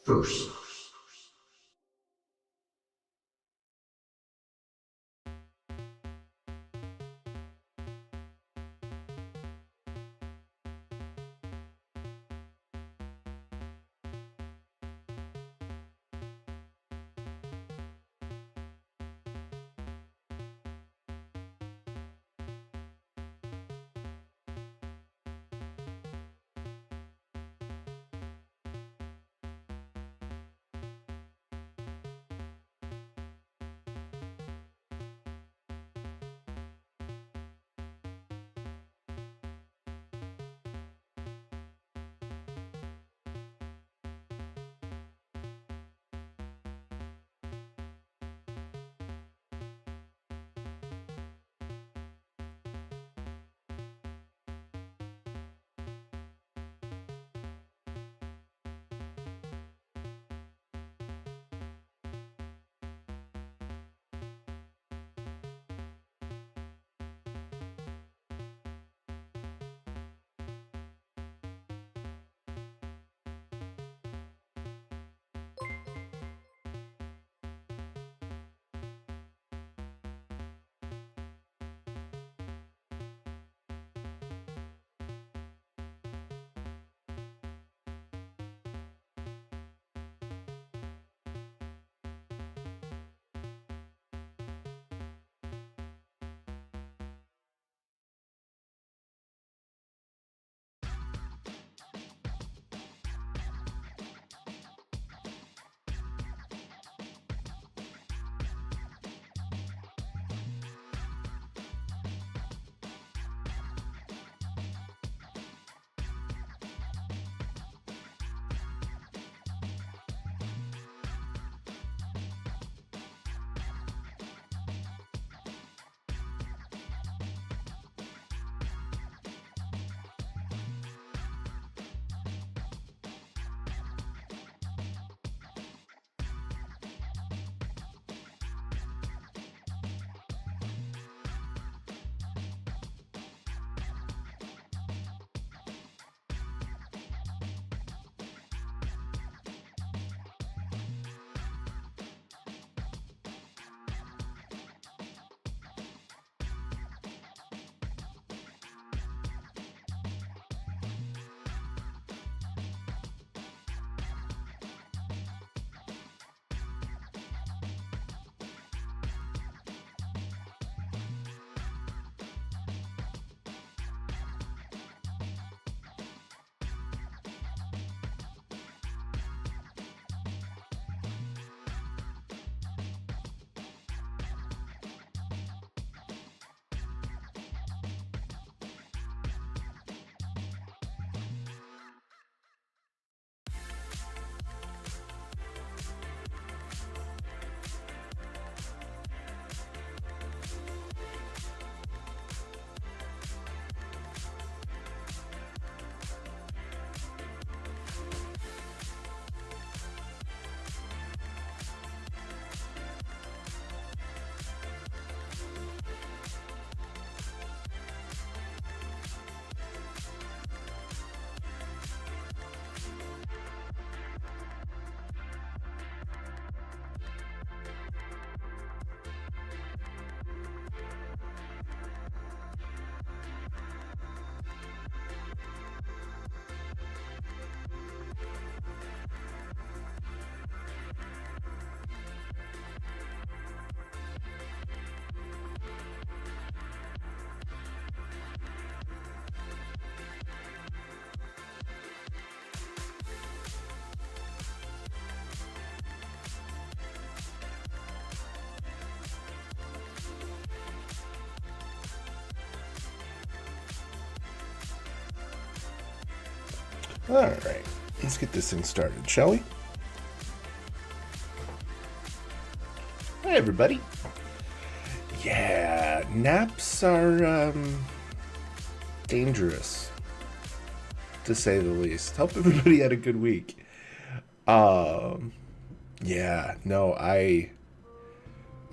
first. All right, let's get this thing started, shall we? Hi, everybody. Yeah, naps are dangerous, to say the least. Hope everybody had a good week. Yeah, no, I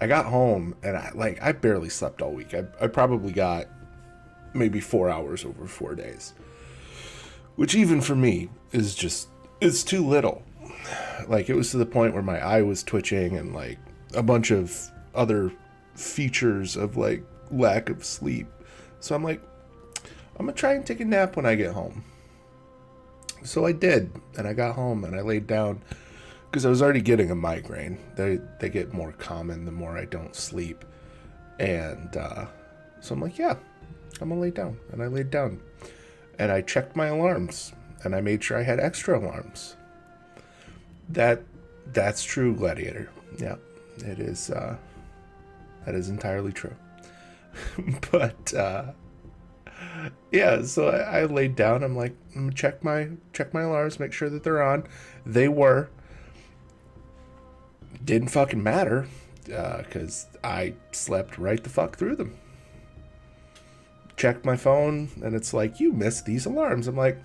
got home and I barely slept all week. I probably got maybe 4 hours over 4 days, which even for me is just it's too little. Like, it was to the point where my eye was twitching and, like, a bunch of other features of, like, lack of sleep. So I'm like, I'm gonna try and take a nap when I get home. So I did, and I got home and I laid down because I was already getting a migraine. They get more common the more I don't sleep. And so I'm like, yeah, I'm gonna lay down. And I laid down. And I checked my alarms. And I made sure I had extra alarms. That's true, Gladiator. Yeah, it is. That is entirely true. But yeah, so I laid down. I'm like, I'm gonna check my alarms, make sure that they're on. They were. Didn't fucking matter, because I slept right the fuck through them. Checked my phone, and it's like, you missed these alarms. I'm like,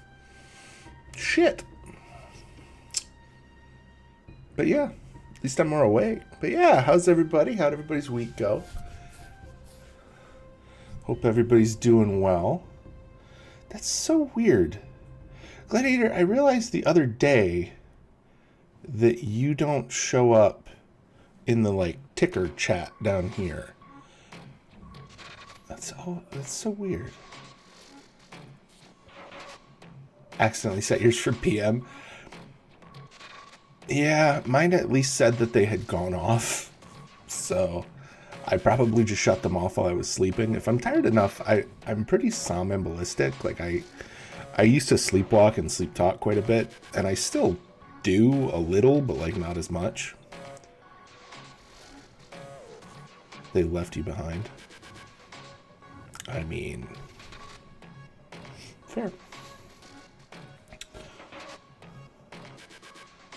shit. But yeah, at least I'm more awake. But yeah, how's everybody? How'd everybody's week go? Hope everybody's doing well. That's so weird. Gladiator, I realized the other day that you don't show up in the, like, ticker chat down here. That's so weird. Accidentally set yours for PM. Yeah, mine at least said that they had gone off. So I probably just shut them off while I was sleeping. If I'm tired enough, I'm pretty somnambulistic. Like, I used to sleepwalk and sleep talk quite a bit, and I still do a little, but, like, not as much. They left you behind. I mean, fair.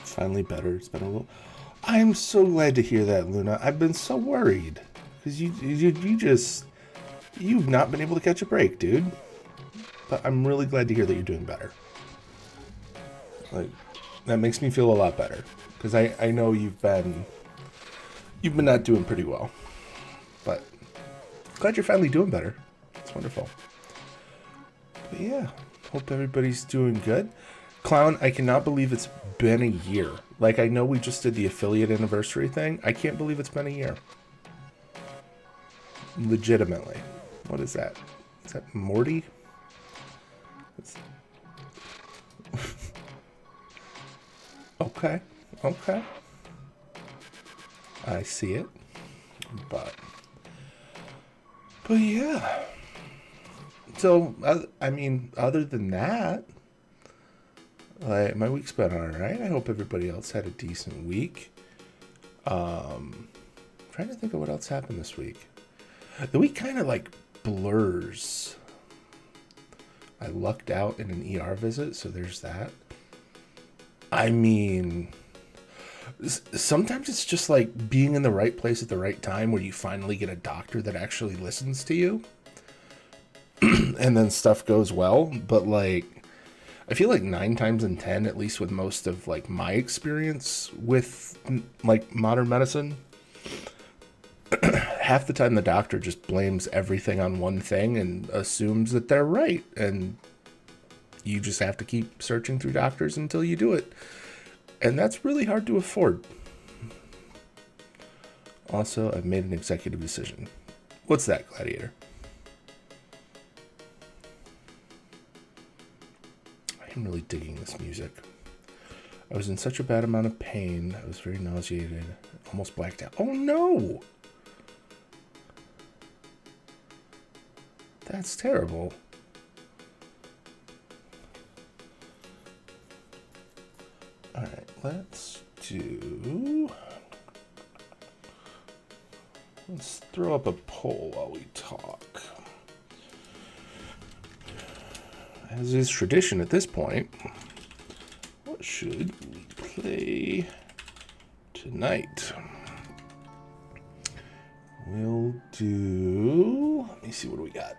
Finally better. It's been a little. I'm so glad to hear that, Luna. I've been so worried because you've not been able to catch a break, dude. But I'm really glad to hear that you're doing better. Like, that makes me feel a lot better because I know you've been not doing pretty well, but glad you're finally doing better. It's wonderful. But yeah, hope everybody's doing good. Clown, I cannot believe it's been a year. Like, I know we just did the affiliate anniversary thing. I can't believe it's been a year. Legitimately. What is that? Is that Morty? Okay. Okay. I see it. But yeah. So, I mean, other than that, like, my week's been alright. I hope everybody else had a decent week. Trying to think of what else happened this week. The week kind of, like, blurs. I lucked out in an ER visit, so there's that. I mean, sometimes it's just like being in the right place at the right time where you finally get a doctor that actually listens to you. And then stuff goes well. But, like, I feel like 9 times in 10, at least with most of, like, my experience with, like, modern medicine, half the time the doctor just blames everything on one thing and assumes that they're right. And you just have to keep searching through doctors until you do it. And that's really hard to afford. Also, I've made an executive decision. What's that, Gladiator? I'm really digging this music. I was in such a bad amount of pain. I was very nauseated. Almost blacked out. Oh no! That's terrible. Alright, let's throw up a poll while we talk. As is tradition at this point, what should we play tonight? We'll do... Let me see, what do we got?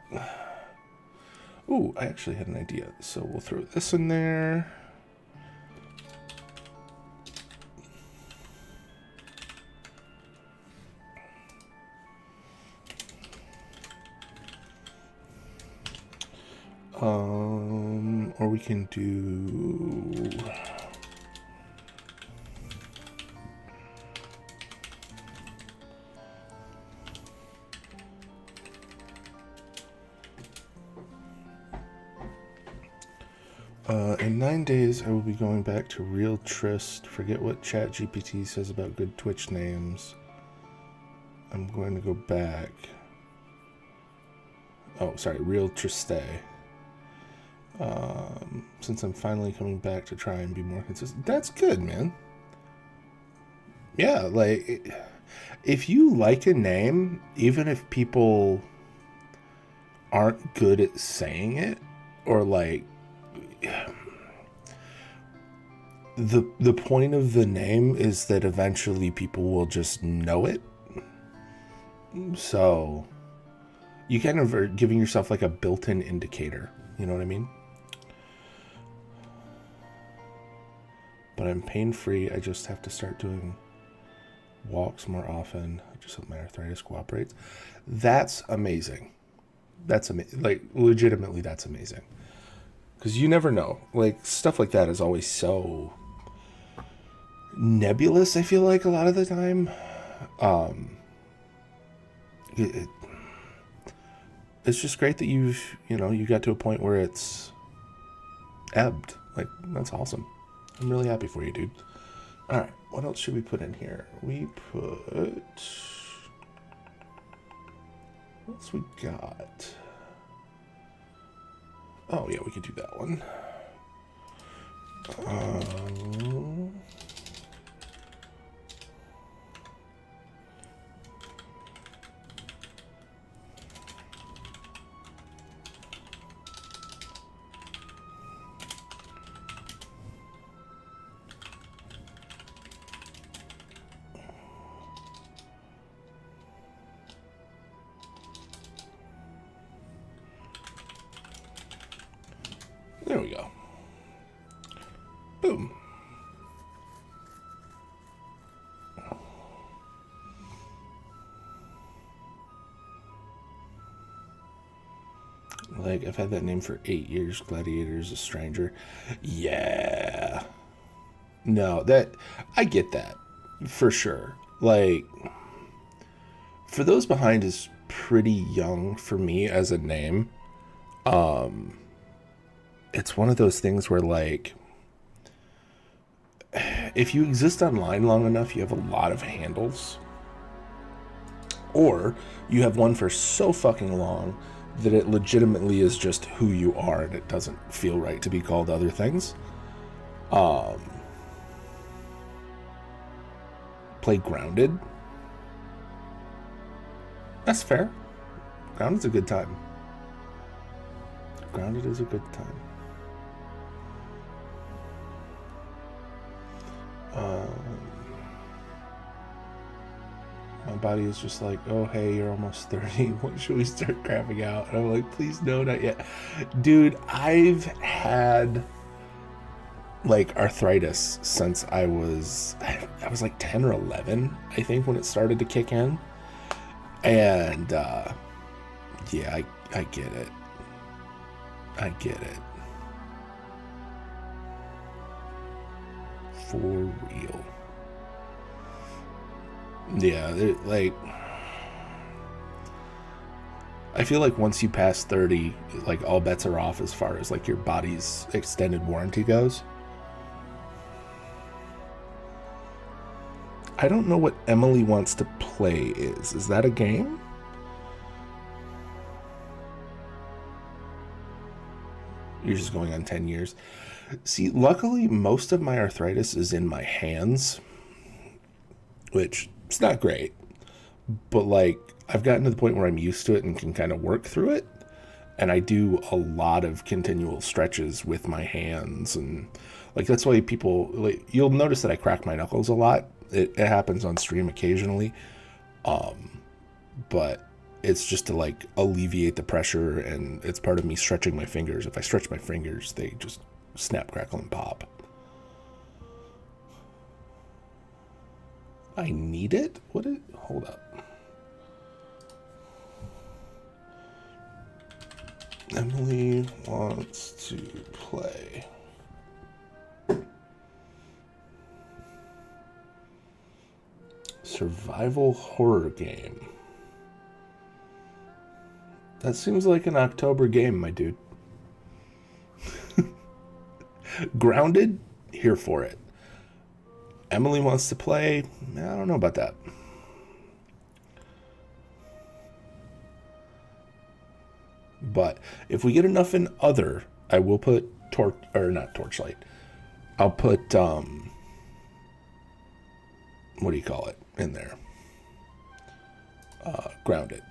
Ooh, I actually had an idea. So we'll throw this in there. Or we can do... In 9 days, I will be going back to Real Trist. Forget what ChatGPT says about good Twitch names. I'm going to go back. Oh, sorry, Real Triste. Since I'm finally coming back to try and be more consistent. That's good, man. Yeah, like, if you like a name, even if people aren't good at saying it, or like, the point of the name is that eventually people will just know it. So you kind of are giving yourself like a built-in indicator. You know what I mean? But I'm pain-free. I just have to start doing walks more often. Just hope my arthritis cooperates. That's amazing. That's amazing. Like, legitimately, that's amazing. Because you never know. Like, stuff like that is always so nebulous, I feel like, a lot of the time. It's just great that you got to a point where it's ebbed. Like, that's awesome. I'm really happy for you, dude. All right, what else should we put in here? We put... What else we got? Oh, yeah, we could do that one. There we go. Boom. Like, I've had that name for 8 years. Gladiator's a stranger. Yeah. No, I get that. For sure. Like, For Those Behind is pretty young for me as a name. It's one of those things where, like, if you exist online long enough, you have a lot of handles. Or you have one for so fucking long that it legitimately is just who you are and it doesn't feel right to be called other things. Play Grounded. That's fair. Grounded's a good time. Grounded is a good time. My body is just like, oh, hey, you're almost 30. When should we start crapping out? And I'm like, please, no, not yet. Dude, I've had, like, arthritis since I was like 10 or 11, I think, when it started to kick in. And, yeah, I get it. I get it. For real. Yeah, like, I feel like once you pass 30, like, all bets are off as far as, like, your body's extended warranty goes. I don't know what Emily Wants to Play is. Is that a game? You're just going on 10 years. See, luckily, most of my arthritis is in my hands, which it's not great. But, like, I've gotten to the point where I'm used to it and can kind of work through it. And I do a lot of continual stretches with my hands. And, like, that's why people, like, you'll notice that I crack my knuckles a lot. It happens on stream occasionally. But it's just to, like, alleviate the pressure, and it's part of me stretching my fingers. If I stretch my fingers, they just snap, crackle, and pop. I need it? Hold up. Emily Wants to Play. Survival horror game. That seems like an October game, my dude. Grounded, here for it. Emily wants to play. I don't know about that. But if we get enough in other, I will put not Torchlight. I'll put what do you call it in there? Grounded.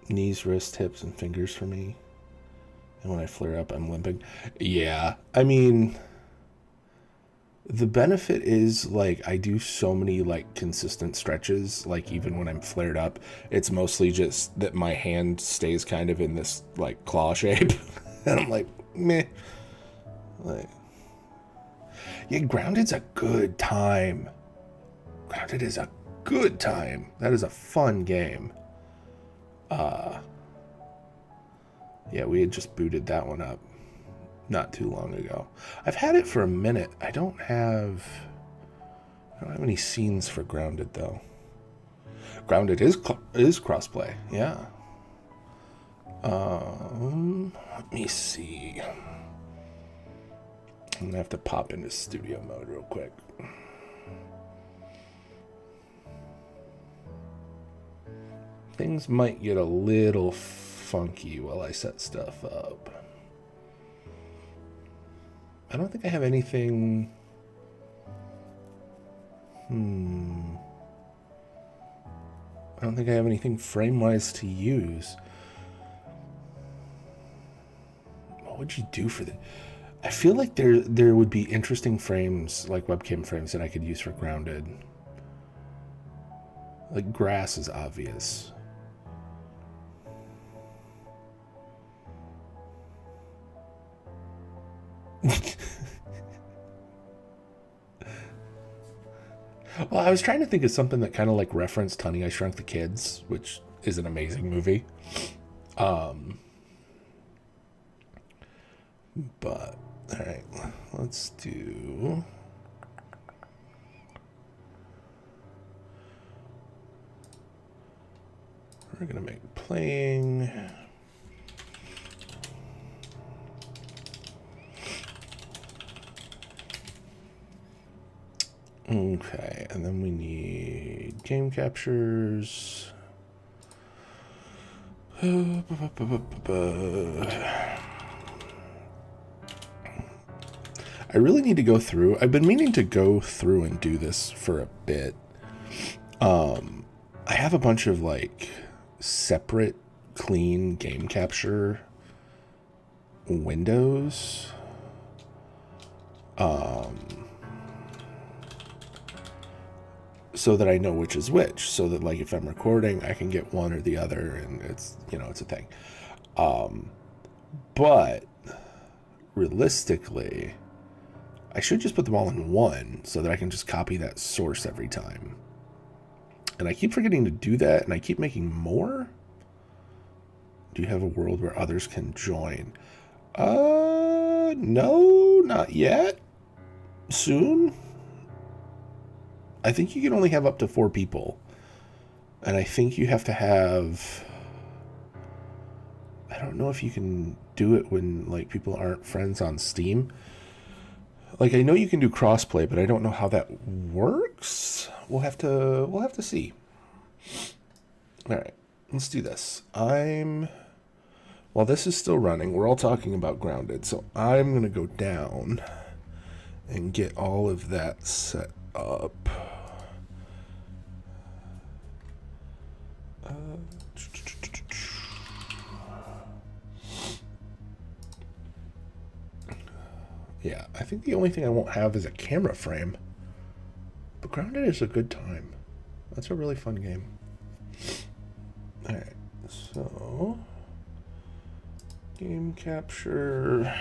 Knees, wrists, hips, and fingers for me. And when I flare up, I'm limping. Yeah, I mean, the benefit is, like, I do so many, like, consistent stretches. Like, even when I'm flared up, it's mostly just that my hand stays kind of in this, like, claw shape. And I'm like, meh. Like, yeah, Grounded's a good time. Grounded is a good time. That is a fun game. Yeah, we had just booted that one up not too long ago. I've had it for a minute. I don't have any scenes for Grounded though. Grounded is crossplay. Yeah. Let me see. I'm gonna have to pop into studio mode real quick. Things might get a little funky while I set stuff up. I don't think I have anything. I don't think I have anything frame-wise to use. What would you do for that? I feel like there would be interesting frames, like webcam frames, that I could use for Grounded. Like grass is obvious. Well, I was trying to think of something that kind of like referenced Honey, I Shrunk the Kids, which is an amazing movie. But, alright, let's do... We're going to make playing... Okay, and then we need game captures. I really need to go through. I've been meaning to go through and do this for a bit. I have a bunch of like separate clean game capture windows. So that I know which is which, so that like if I'm recording, I can get one or the other, and it's, you know, it's a thing. But realistically, I should just put them all in one so that I can just copy that source every time. And I keep forgetting to do that, and I keep making more. Do you have a world where others can join? No, not yet. Soon. I think you can only have up to 4 people. And I think you have to have... I don't know if you can do it when like people aren't friends on Steam. Like, I know you can do crossplay, but I don't know how that works. We'll have to see. All right, let's do this. While this is still running, we're all talking about Grounded, so I'm going to go down and get all of that set up. Yeah, I think the only thing I won't have is a camera frame. But Grounded is a good time. That's a really fun game. Alright, so... Game capture...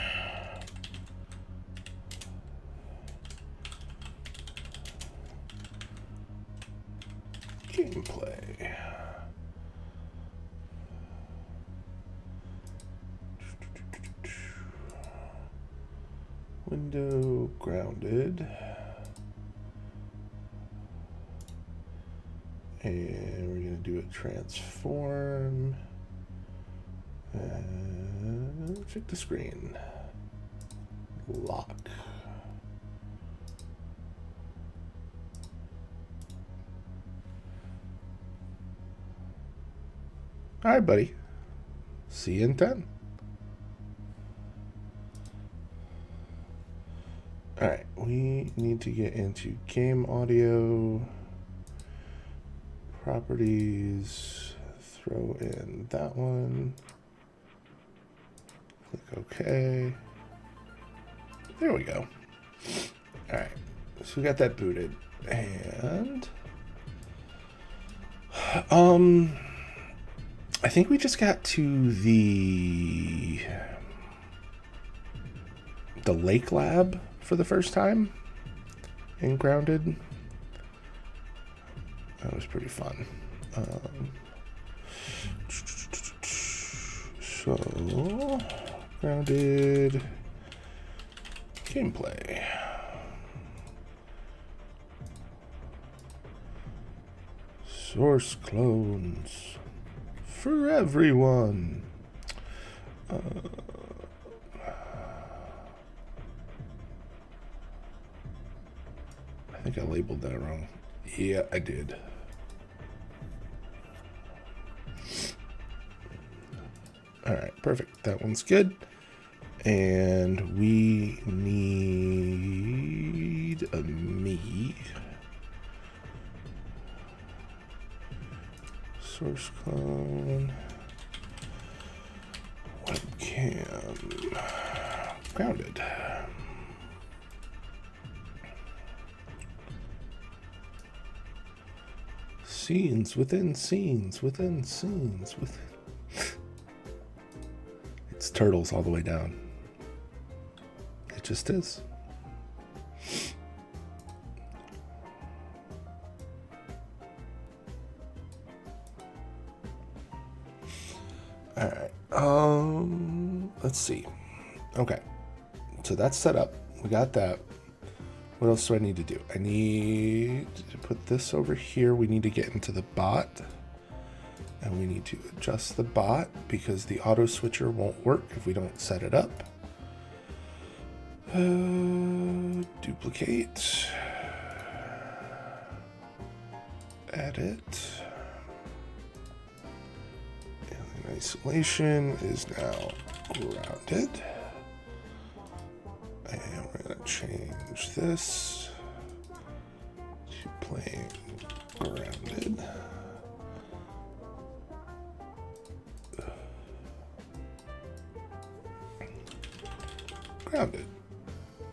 Gameplay. Window, Grounded. And we're going to do a transform. Check the screen. Lock. All right, buddy. See you in 10. All right, we need to get into game audio, properties, throw in that one, click OK. There we go. All right, so we got that booted, and I think we just got to the Lake Lab for the first time in Grounded. That was pretty fun. So, Grounded gameplay. Source clones for everyone. I think I labeled that wrong. Yeah, I did. All right, perfect. That one's good. And we need a me. Source clone. Webcam. Grounded. Scenes within scenes within scenes within. It's turtles all the way down. It just is. All right. Let's see. Okay. So that's set up. We got that. What else do I need to do? I need to put this over here. We need to get into the bot. And we need to adjust the bot because the auto switcher won't work if we don't set it up. Duplicate. Edit. Alien isolation is now grounded. And we're going to change this to plain grounded. Grounded.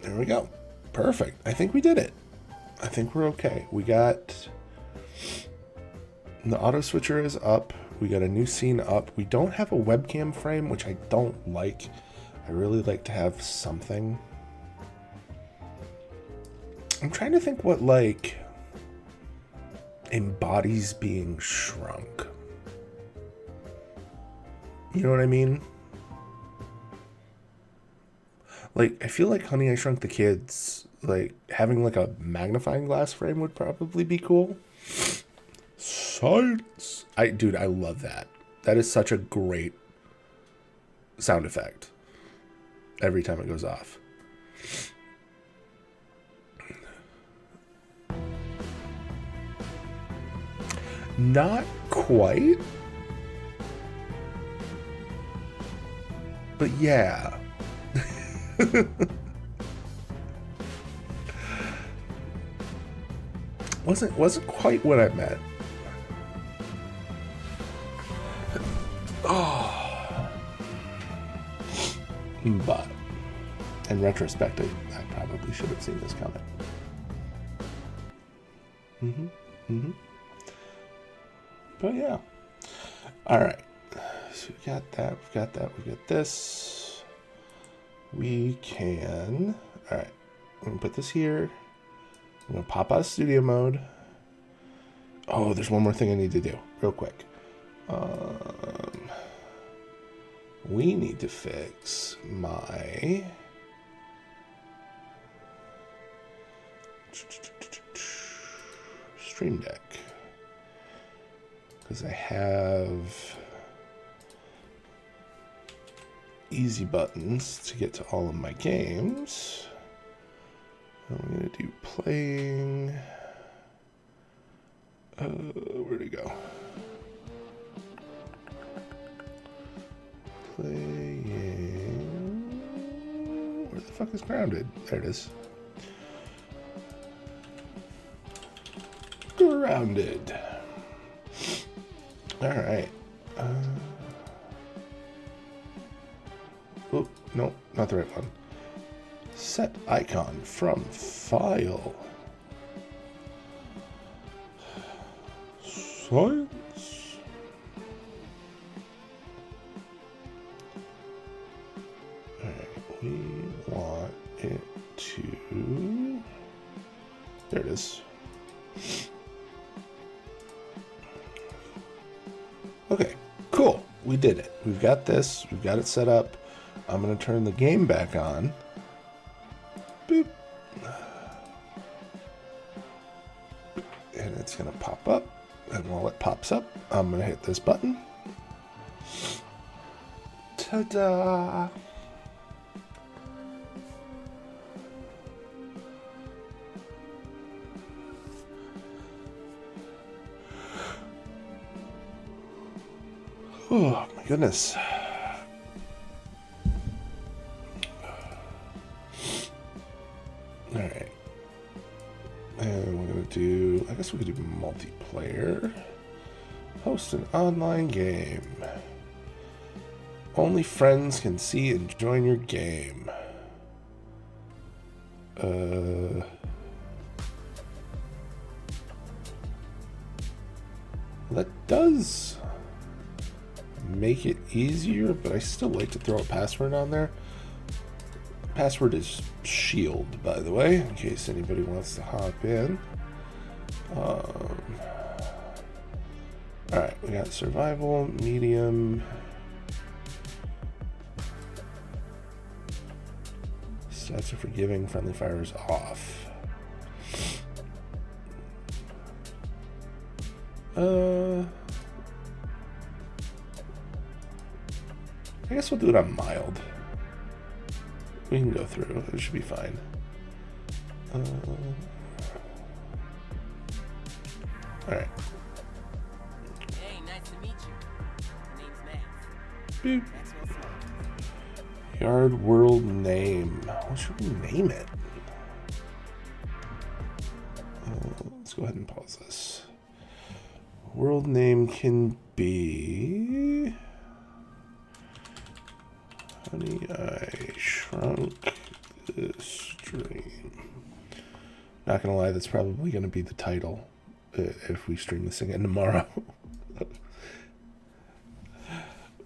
There we go. Perfect. I think we did it. I think we're okay. We got the auto switcher is up. We got a new scene up. We don't have a webcam frame, which I don't like. I really like to have something. I'm trying to think what like embodies being shrunk. You know what I mean? Like, I feel like Honey, I Shrunk the Kids, like, having, like, a magnifying glass frame would probably be cool. Science! Dude, I love that. That is such a great sound effect every time it goes off. Not quite. But yeah. wasn't quite what I meant. Oh. But in retrospect, I probably should have seen this coming. But yeah. All right. So we got that. We've got that. We got this. We can. All right. I'm gonna put this here. I'm gonna pop out of studio mode. Oh, there's one more thing I need to do real quick. We need to fix my Stream Deck because I have easy buttons to get to all of my games. I'm going to do playing. Where'd it go? Playing. Where the fuck is grounded? There it is. Grounded. Alright. Oh, no, not the right one. Set icon from file. Science. Alright, we want it to... There it is. Okay, cool. We did it. We've got this. We've got it set up. I'm going to turn the game back on. Boop. And it's going to pop up. And while it pops up, I'm going to hit this button. Ta-da! Oh, my goodness. Alright. And we're going to do... I guess we could do multiplayer. Host an online game. Only friends can see and join your game. That does make it easier, but I still like to throw a password on there. Password is shield, by the way, in case anybody wants to hop in. Alright, we got survival, medium. Stats are forgiving, friendly fire is off. I guess we'll do it on mild. We can go through. It should be fine. Alright. Hey, nice to meet you. My name's Max. Boop. Maxwell Smart. Yard world name. What should we name it? Let's go ahead and pause this. World name can be... Honey, I shrunk this dream. Not gonna lie, that's probably gonna be the title if we stream this again tomorrow.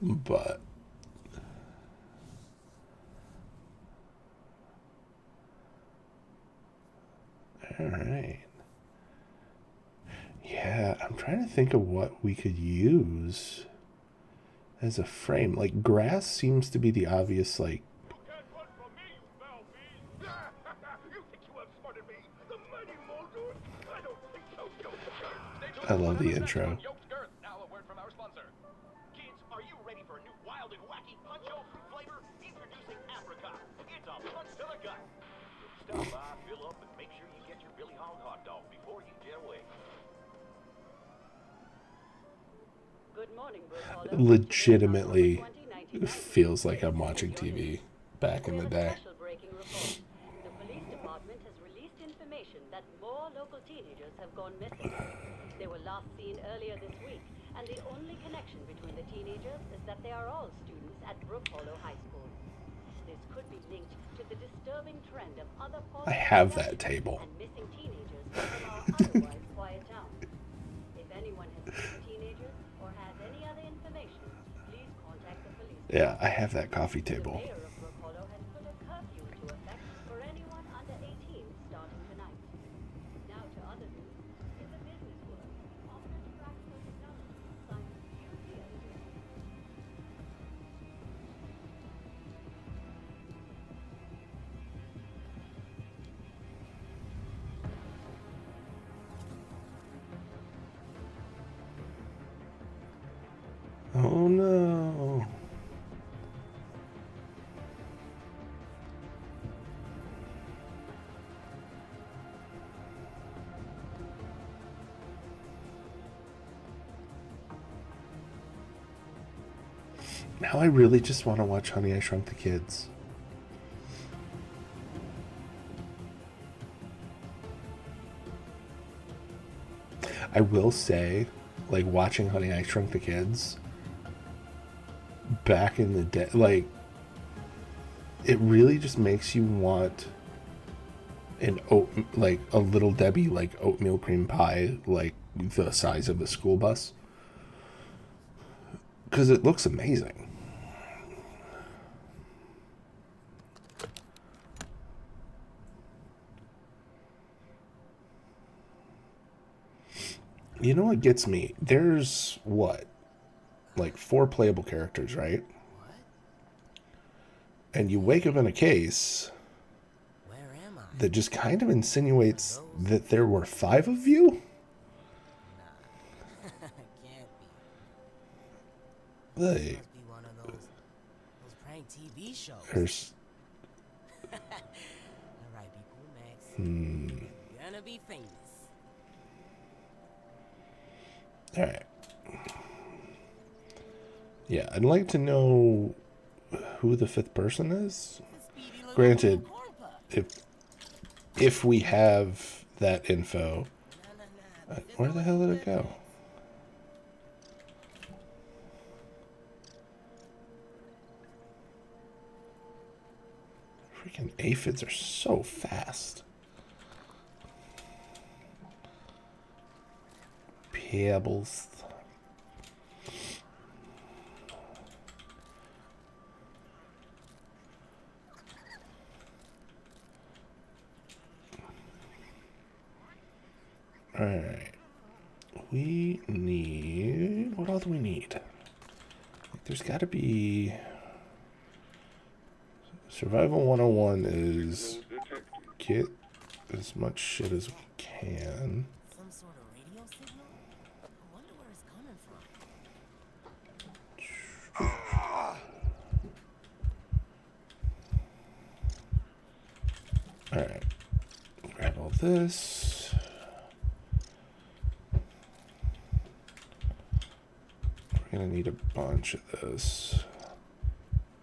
But all right. Yeah, I'm trying to think of what we could use as a frame. Like, grass seems to be the obvious, like... You can't run from me, you foul beast! You think you outsmarted me? The mighty Muldoon? I don't think so, I love the intro. Now a word from our sponsor. Kids, are you ready for a new wild and wacky puncho fruit flavor? Introducing Apricot. It's a punch to the gut. Stop by, fill up, and make sure you get your Billy Hog hot dog before you jet away. Good morning, Bruce. Legitimately feels like I'm watching TV back in the day. Special breaking report. The police department has released information that more local teenagers have gone missing. They were last seen earlier this week, and the only connection between the teenagers is that they are all students at Brook Hollow High School. This could be linked to the disturbing trend of other I have that table. and missing teenagers from our otherwise quiet town. If anyone has seen teenagers or has any other information, please contact the police. Yeah, I have that coffee The table. mayor of Brook Hollow has put a curfew into effect for anyone under 18 starting tonight. Now to other news. In the business world, Optimus Practical Technology signed a new deal with Oh no. Now I really just want to watch Honey, I Shrunk the Kids. I will say, like, watching Honey, I Shrunk the Kids back in the day, like, it really just makes you want like a Little Debbie, like oatmeal cream pie, like the size of a school bus, because it looks amazing. You know what gets me? There's what, like 4 playable characters, right? And you wake up in a case Where am I? that just kind of insinuates that there were 5 of you? Can't Like, be. Must be one of those prank TV shows. there's... Alright, be cool, Max. You're gonna be famous. Alright. Yeah, I'd like to know who the 5th person is. Speedy little Granted, corn puff. if we have that info... Nah. Where the hell did it go? Freaking aphids are so fast. Pebbles. Alright. We need... What all do we need? There's got to be... Survival 101 is get as much shit as we can. Some sort of radio signal? I wonder where it's coming from. Alright. Grab all this. We're gonna need a bunch of this.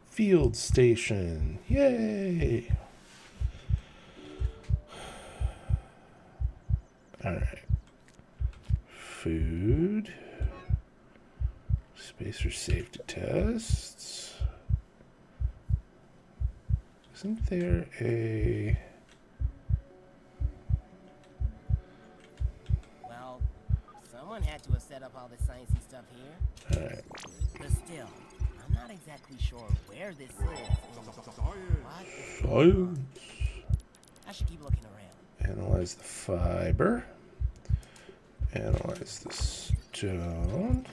Field station. Yay! Alright. Food. Spacer safety tests. Isn't there a... Well, someone had to have set up all this sciencey stuff here. Alright. But still, I'm not exactly sure where this is. What? Science. I should keep looking around. Analyze the fiber. Analyze the stone.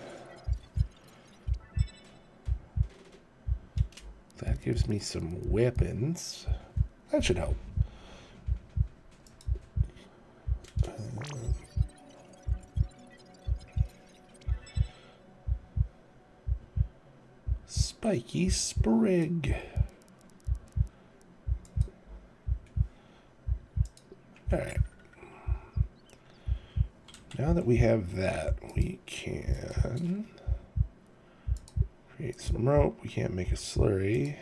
That gives me some weapons. That should help. Spiky sprig. Alright. Now that we have that, we can create some rope. We can't make a slurry,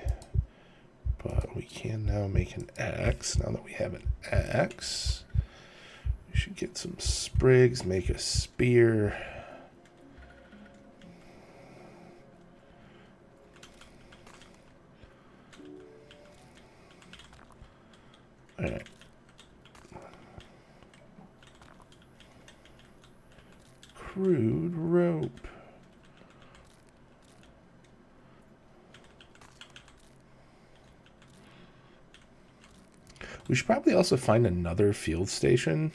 but we can now make an axe. Now that we have an axe, we should get some sprigs, make a spear. Alright. Crude rope. We should probably also find another field station,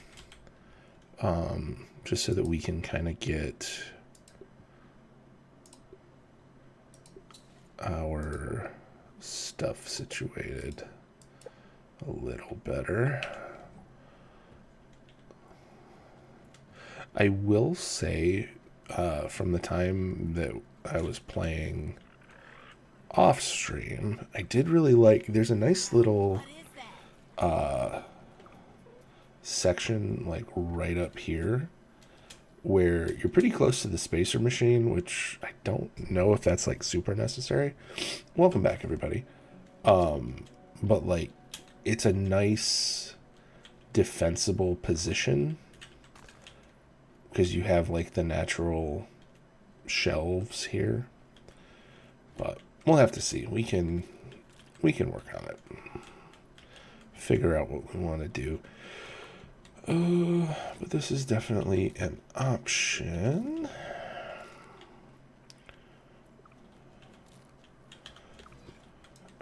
just so that we can kind of get our stuff situated a little better. I will say, from the time that I was playing off stream, I did really like, there's a nice little section like right up here where you're pretty close to the spacer machine, which I don't know if that's like super necessary. Welcome back, everybody. But like, it's a nice defensible position because you have like the natural shelves here. But we'll have to see. We can work on it. Figure out what we want to do. But this is definitely an option.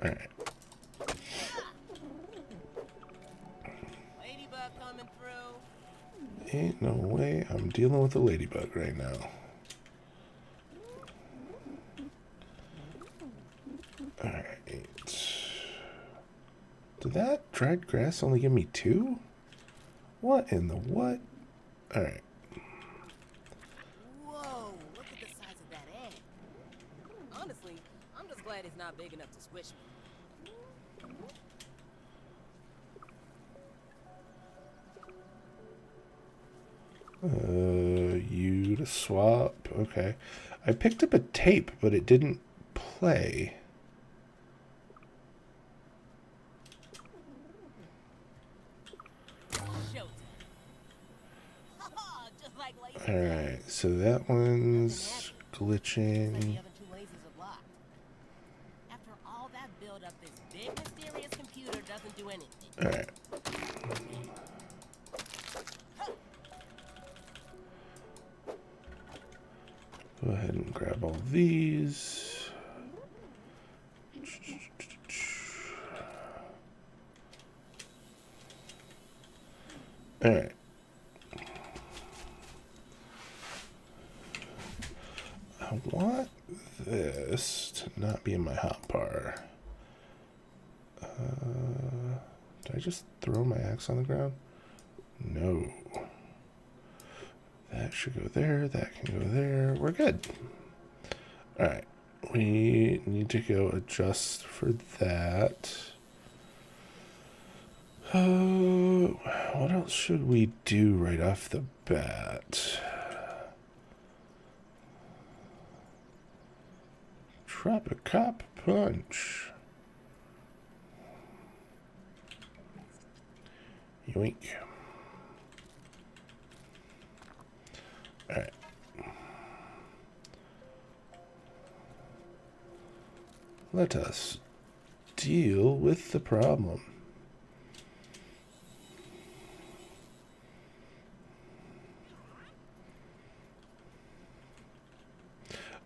All right. Ladybug coming through. Ain't no way I'm dealing with a ladybug right now. All right. Did that dried grass only give me 2? What in the what? All right. Whoa, look at the size of that egg. Honestly, I'm just glad it's not big enough to squish me. You to swap. Okay. I picked up a tape, but it didn't play. Alright, so that one's glitching. The other 2 lasers are blocked. After all that build-up, this big mysterious computer doesn't do anything. Alright. Go ahead and grab all these. Alright. I want this to not be in my hotbar. Did I just throw my axe on the ground? No. That should go there. That can go there. We're good. Alright. We need to go adjust for that. What else should we do right off the bat? Tropicop punch. Yoink. Alright. Let us deal with the problem.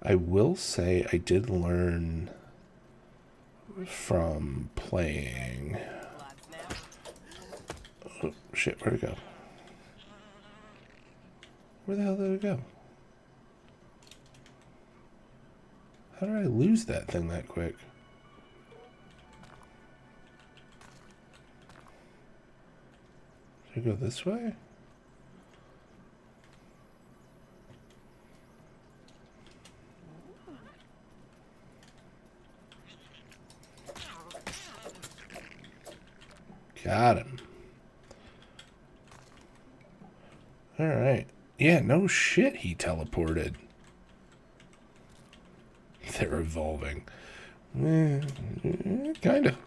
I will say I did learn from playing. Oh, shit, where'd it go? Where the hell did it go? How did I lose that thing that quick? Did it go this way? Got him. Alright. Yeah, no shit he teleported. They're evolving. Kinda.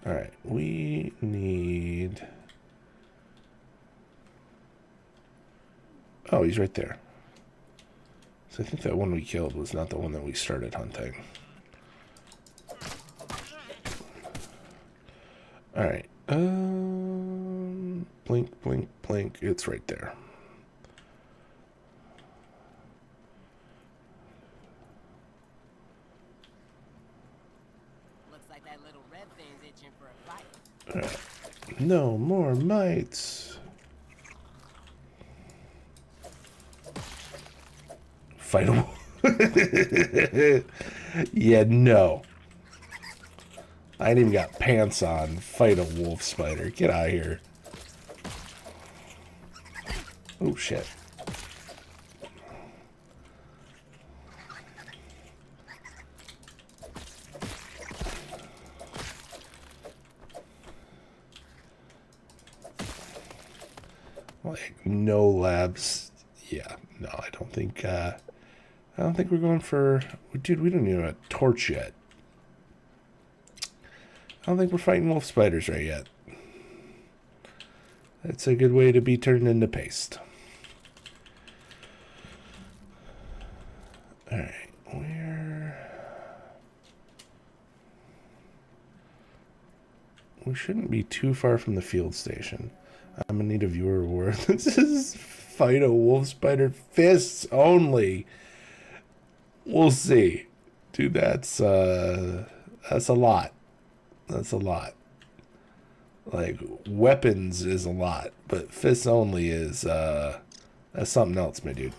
Alright, we need... Oh, he's right there. So I think that one we killed was not the one that we started hunting. Alright. Blink, blink, blink. It's right there. Looks like that little red thing's itching for a fight. Alright. No more mites. Fight a wolf. Yeah, no. I ain't even got pants on. Fight a wolf spider. Get out of here. Oh, shit. Like no labs. Yeah, no, I don't think we're going for, dude, we don't even have a torch yet. I don't think we're fighting wolf spiders right yet. That's a good way to be turned into paste. Alright, we shouldn't be too far from the field station. I'm gonna need a viewer reward. This is fight a wolf spider fists only. We'll see. Dude, that's a lot. That's a lot. Like, weapons is a lot, but fists only is, that's something else, my dude.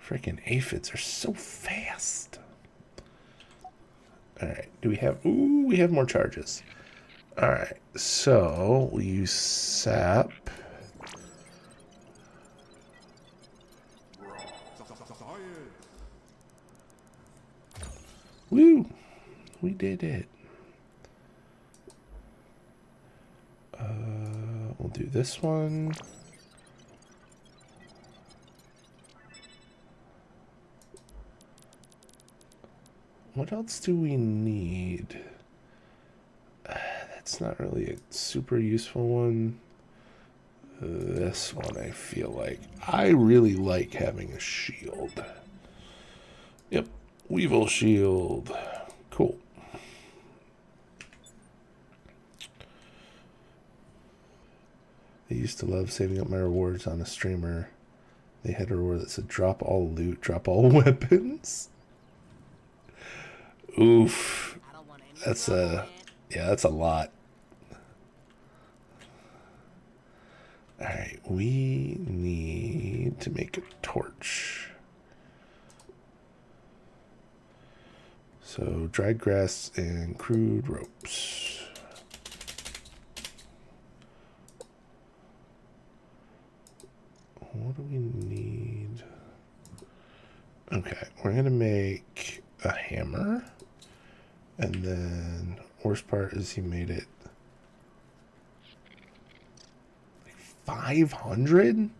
Freaking aphids are so fast. Alright, do we have... Ooh, we have more charges. Alright, so we'll use sap. Woo! We did it. We'll do this one. What else do we need? That's not really a super useful one. This one, I feel like. I really like having a shield. Yep, Weevil shield. Cool. I used to love saving up my rewards on a streamer. They had a reward that said drop all loot, drop all weapons. Oof. That's a... Yeah, that's a lot. Alright, we need to make a torch. So, dried grass and crude ropes. What do we need? Okay, we're going to make a hammer. And then, worst part is he made it like 500?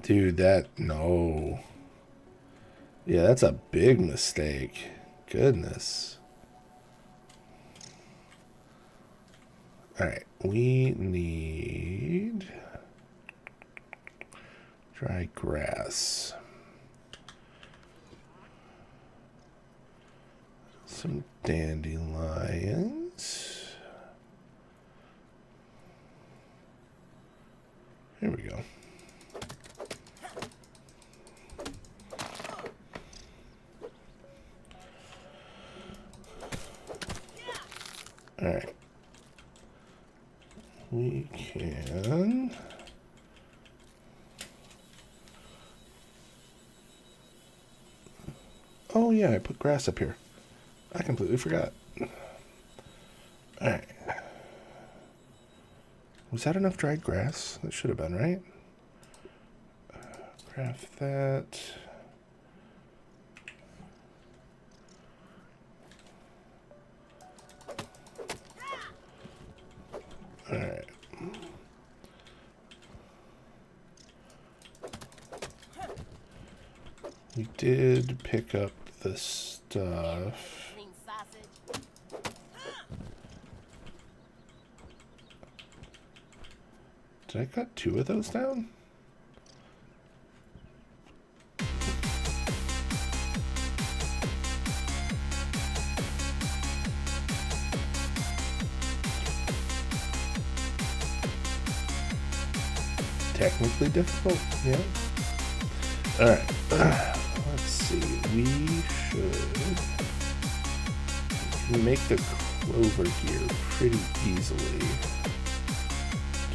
Dude, no. Yeah, that's a big mistake. Goodness. Alright, we need dry grass. Some dandelions. Here we go. All right. We can... Oh yeah, I put grass up here. I completely forgot. Alright. Was that enough dried grass? That should have been, right? Craft that. Alright. We did pick up the stuff. Did I cut 2 of those down? Technically difficult, yeah. Alright, let's see. We can make the clover gear pretty easily.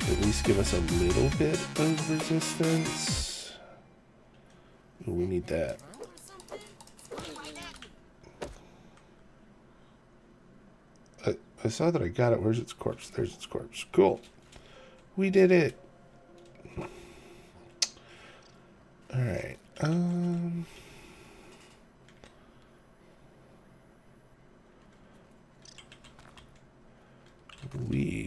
At least give us a little bit of resistance. Ooh, we need that. I saw that I got it. Where's its corpse? There's its corpse. Cool. We did it. Alright. We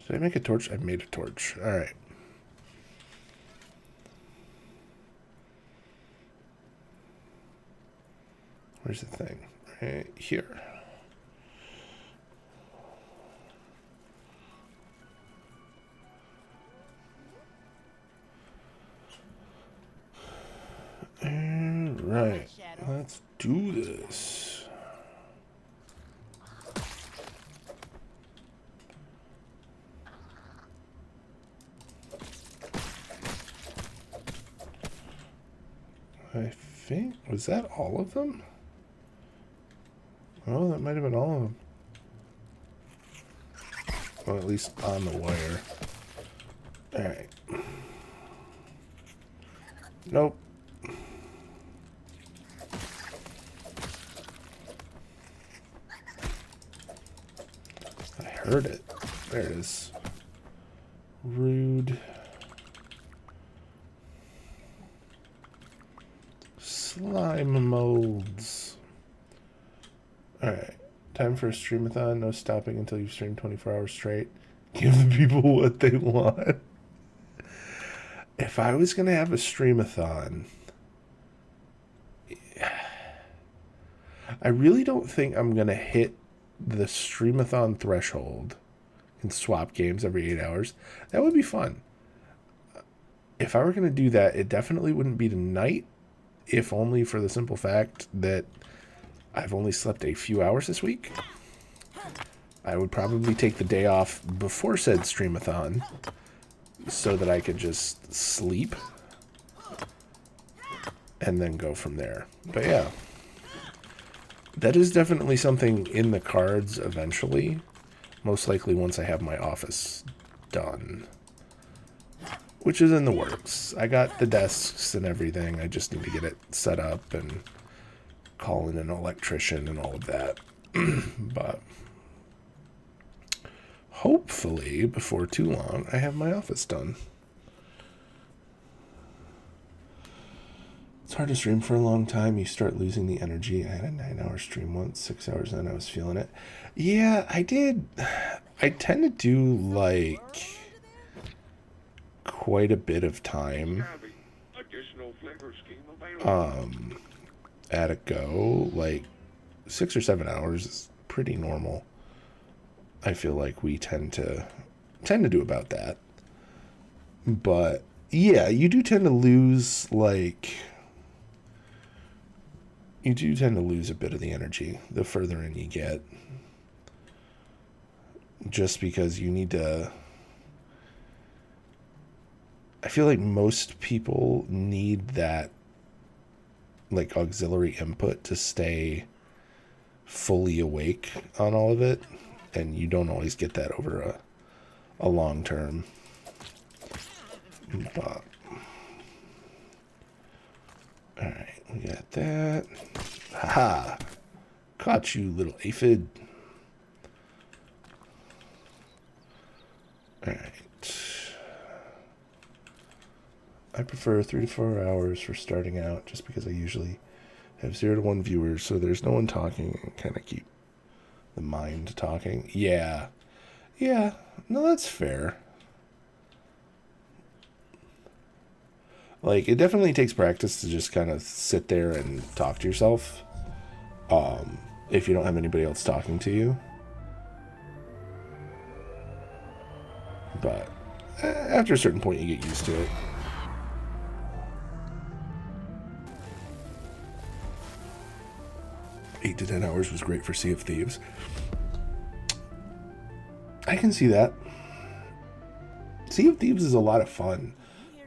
Did I make a torch? I made a torch. All right. Where's the thing? Right here. All right. Let's do this. I think, was that all of them? Oh, that might have been all of them. Well, at least on the wire. Alright. Nope. I heard it. There it is. Rude. Slime molds. Alright. Time for a streamathon. No stopping until you've streamed 24 hours straight. Give the people what they want. If I was going to have a streamathon, I really don't think I'm going to hit the streamathon threshold and swap games every 8 hours. That would be fun. If I were going to do that, it definitely wouldn't be tonight, if only for the simple fact that I've only slept a few hours this week. I would probably take the day off before said streamathon so that I could just sleep and then go from there. But yeah, that is definitely something in the cards eventually. Most likely once I have my office done, which is in the works. I got the desks and everything. I just need to get it set up and call in an electrician and all of that. But hopefully before too long I have my office done. It's hard to stream for a long time. You start losing the energy. I had a 9-hour stream once, 6 hours in, I was feeling it. Yeah, I did. I tend to do like quite a bit of time at a go. Like 6 or 7 hours is pretty normal. I feel like we tend to do about that. But yeah, you do tend to lose you do tend to lose a bit of the energy the further in you get. Just because you need to... I feel like most people need that like auxiliary input to stay fully awake on all of it. And you don't always get that over a long term. But... Alright, we got that. Haha! Caught you, little aphid. Alright. I prefer 3 to 4 hours for starting out, just because I usually have 0 to 1 viewers, so there's no one talking and kind of keep the mind talking. Yeah. Yeah. No, that's fair. Like, it definitely takes practice to just kind of sit there and talk to yourself. If you don't have anybody else talking to you. But after a certain point, you get used to it. Eight to 10 hours was great for Sea of Thieves. I can see that. Sea of Thieves is a lot of fun.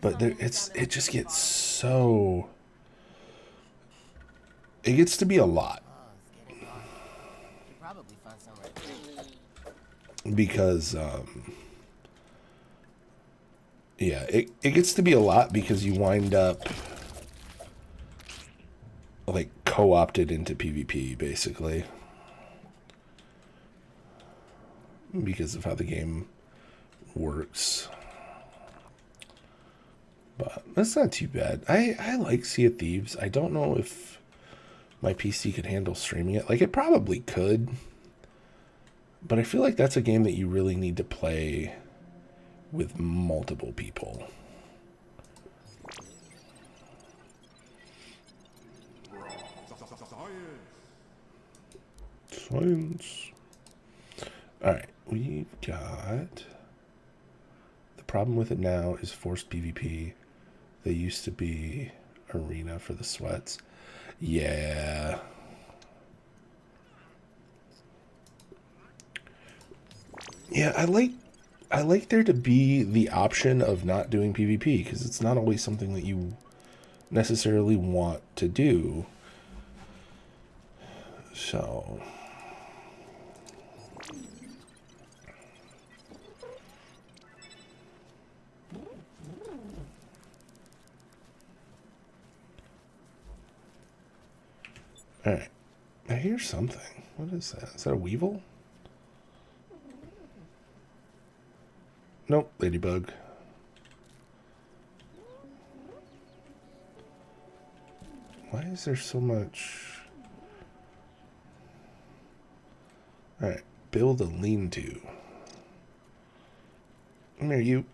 But it just gets so... It gets to be a lot. Because, yeah, it gets to be a lot because you wind up, like, co-opted into PvP, basically. Because of how the game works. But that's not too bad. I like Sea of Thieves. I don't know if my PC could handle streaming it. Like, it probably could. But I feel like that's a game that you really need to play with multiple people. Science. Alright, we've got... The problem with it now is forced PvP. They used to be arena for the sweats. Yeah. Yeah, I like there to be the option of not doing PvP, because it's not always something that you necessarily want to do. So... Alright. I hear something. What is that? Is that a weevil? Nope, ladybug. Why is there so much... Alright, build a lean-to. Come here, you.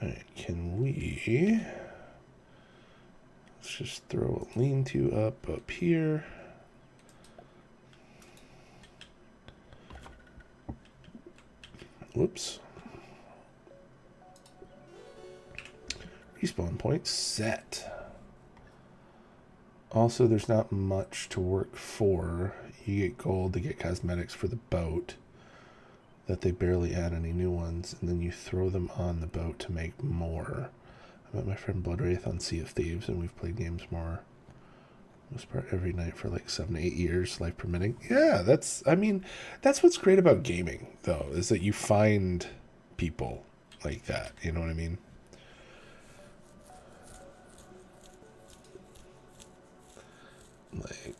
Alright, can we... Let's just throw a lean-to up here. Whoops. Respawn point set. Also, there's not much to work for. You get gold to get cosmetics for the boat. That they barely add any new ones. And then you throw them on the boat to make more. I met my friend Bloodwraith on Sea of Thieves, and we've played games more. Most part every night for like 7 to 8 years, life permitting. Yeah, that's what's great about gaming, though, is that you find people like that. You know what I mean? Like,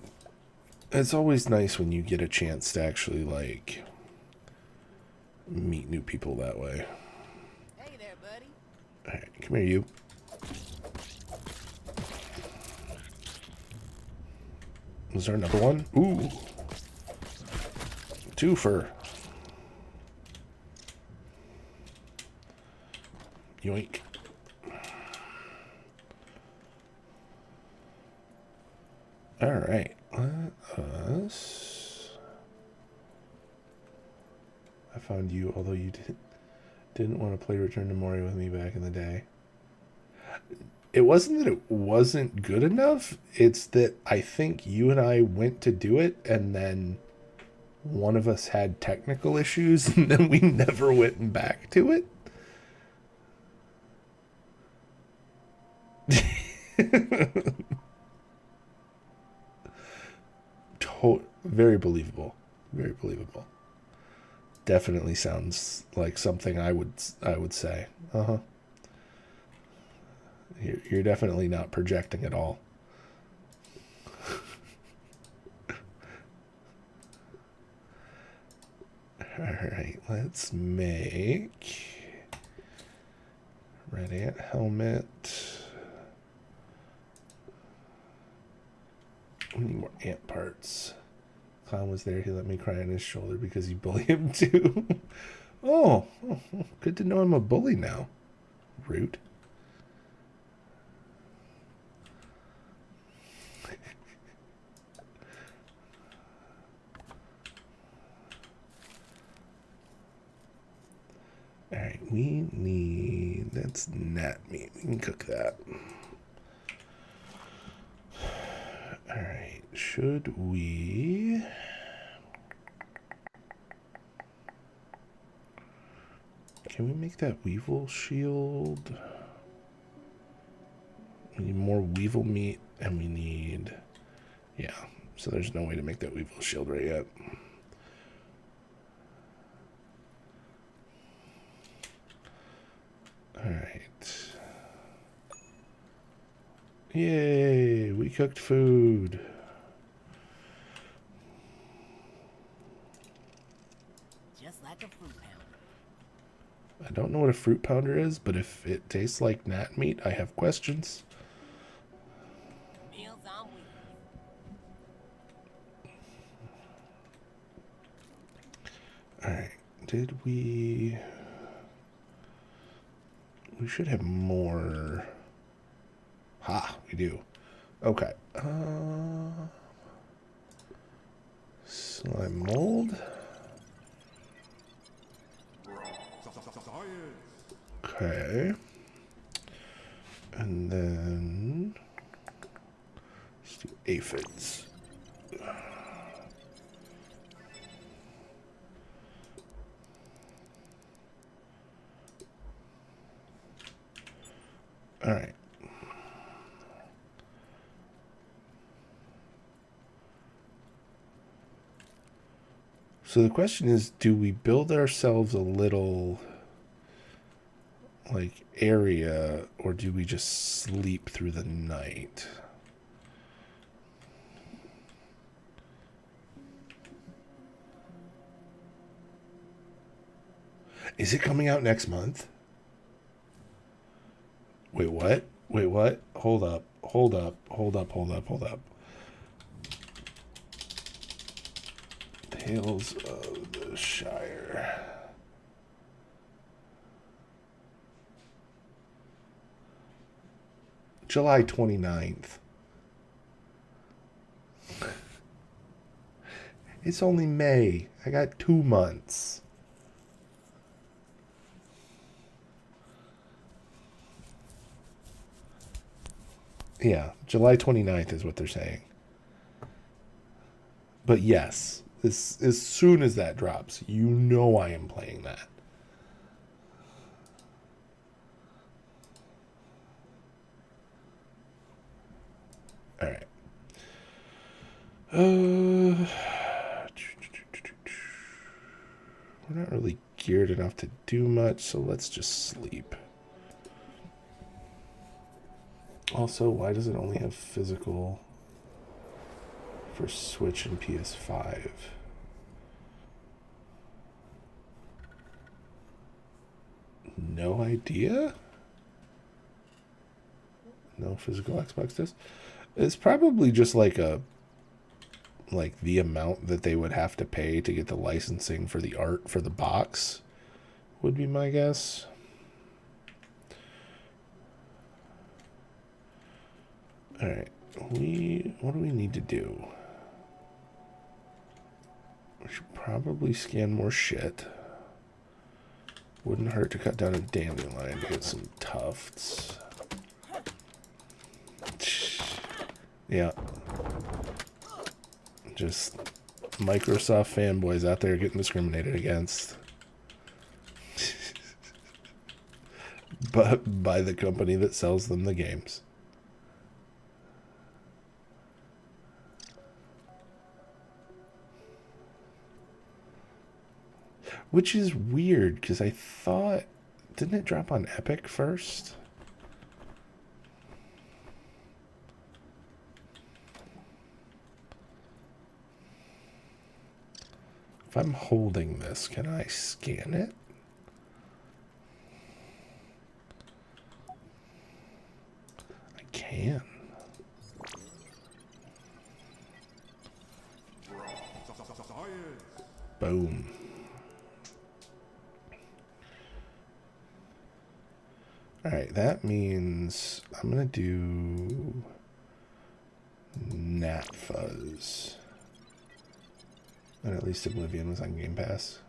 it's always nice when you get a chance to actually, like, meet new people that way. Hey there, buddy. Alright, come here, you. Was there another one? Ooh. Twofer. Yoink. Alright. Let us... I found you, although you didn't want to play Return to Moria with me back in the day. It wasn't that it wasn't good enough. It's that I think you and I went to do it, and then one of us had technical issues, and then we never went back to it. Very believable. Very believable. Definitely sounds like something I would say. Uh-huh. You're definitely not projecting at all. Alright, let's make red ant helmet. We need more ant parts. Clown was there. He let me cry on his shoulder because you bully him too. Oh, good to know I'm a bully now. Rude. Alright, we need... That's gnat meat. We can cook that. Alright, should we... Can we make that weevil shield? We need more weevil meat, and we need... Yeah, so there's no way to make that weevil shield right yet. Alright. Yay, we cooked food. Just like a fruit pounder. I don't know what a fruit pounder is, but if it tastes like gnat meat, I have questions. Meals on All right. Did we? We should have more. Ha, we do. Okay. Slime mold. Okay. And then let's do aphids. All right. So the question is, do we build ourselves a little like area, or do we just sleep through the night? Is it coming out next month? Wait, what? Wait, what? Hold up. Hold up. Hold up. Hold up. Hold up. Tales of the Shire. July 29th. It's only May. I got 2 months. Yeah, July 29th is what they're saying. But yes, as soon as that drops, you know I am playing that. All right. We're not really geared enough to do much, so let's just sleep. Also, why does it only have physical for Switch and PS5? No idea. No physical Xbox disc. It's probably just like the amount that they would have to pay to get the licensing for the art for the box would be my guess. All right, what do we need to do? We should probably scan more shit. Wouldn't hurt to cut down a dandelion to get some tufts. Yeah. Just Microsoft fanboys out there getting discriminated against. But by the company that sells them the games. Which is weird, because I thought... Didn't it drop on Epic first? If I'm holding this, can I scan it? I can. Boom. Alright, that means I'm going to do Gnat Fuzz. And at least Oblivion was on Game Pass.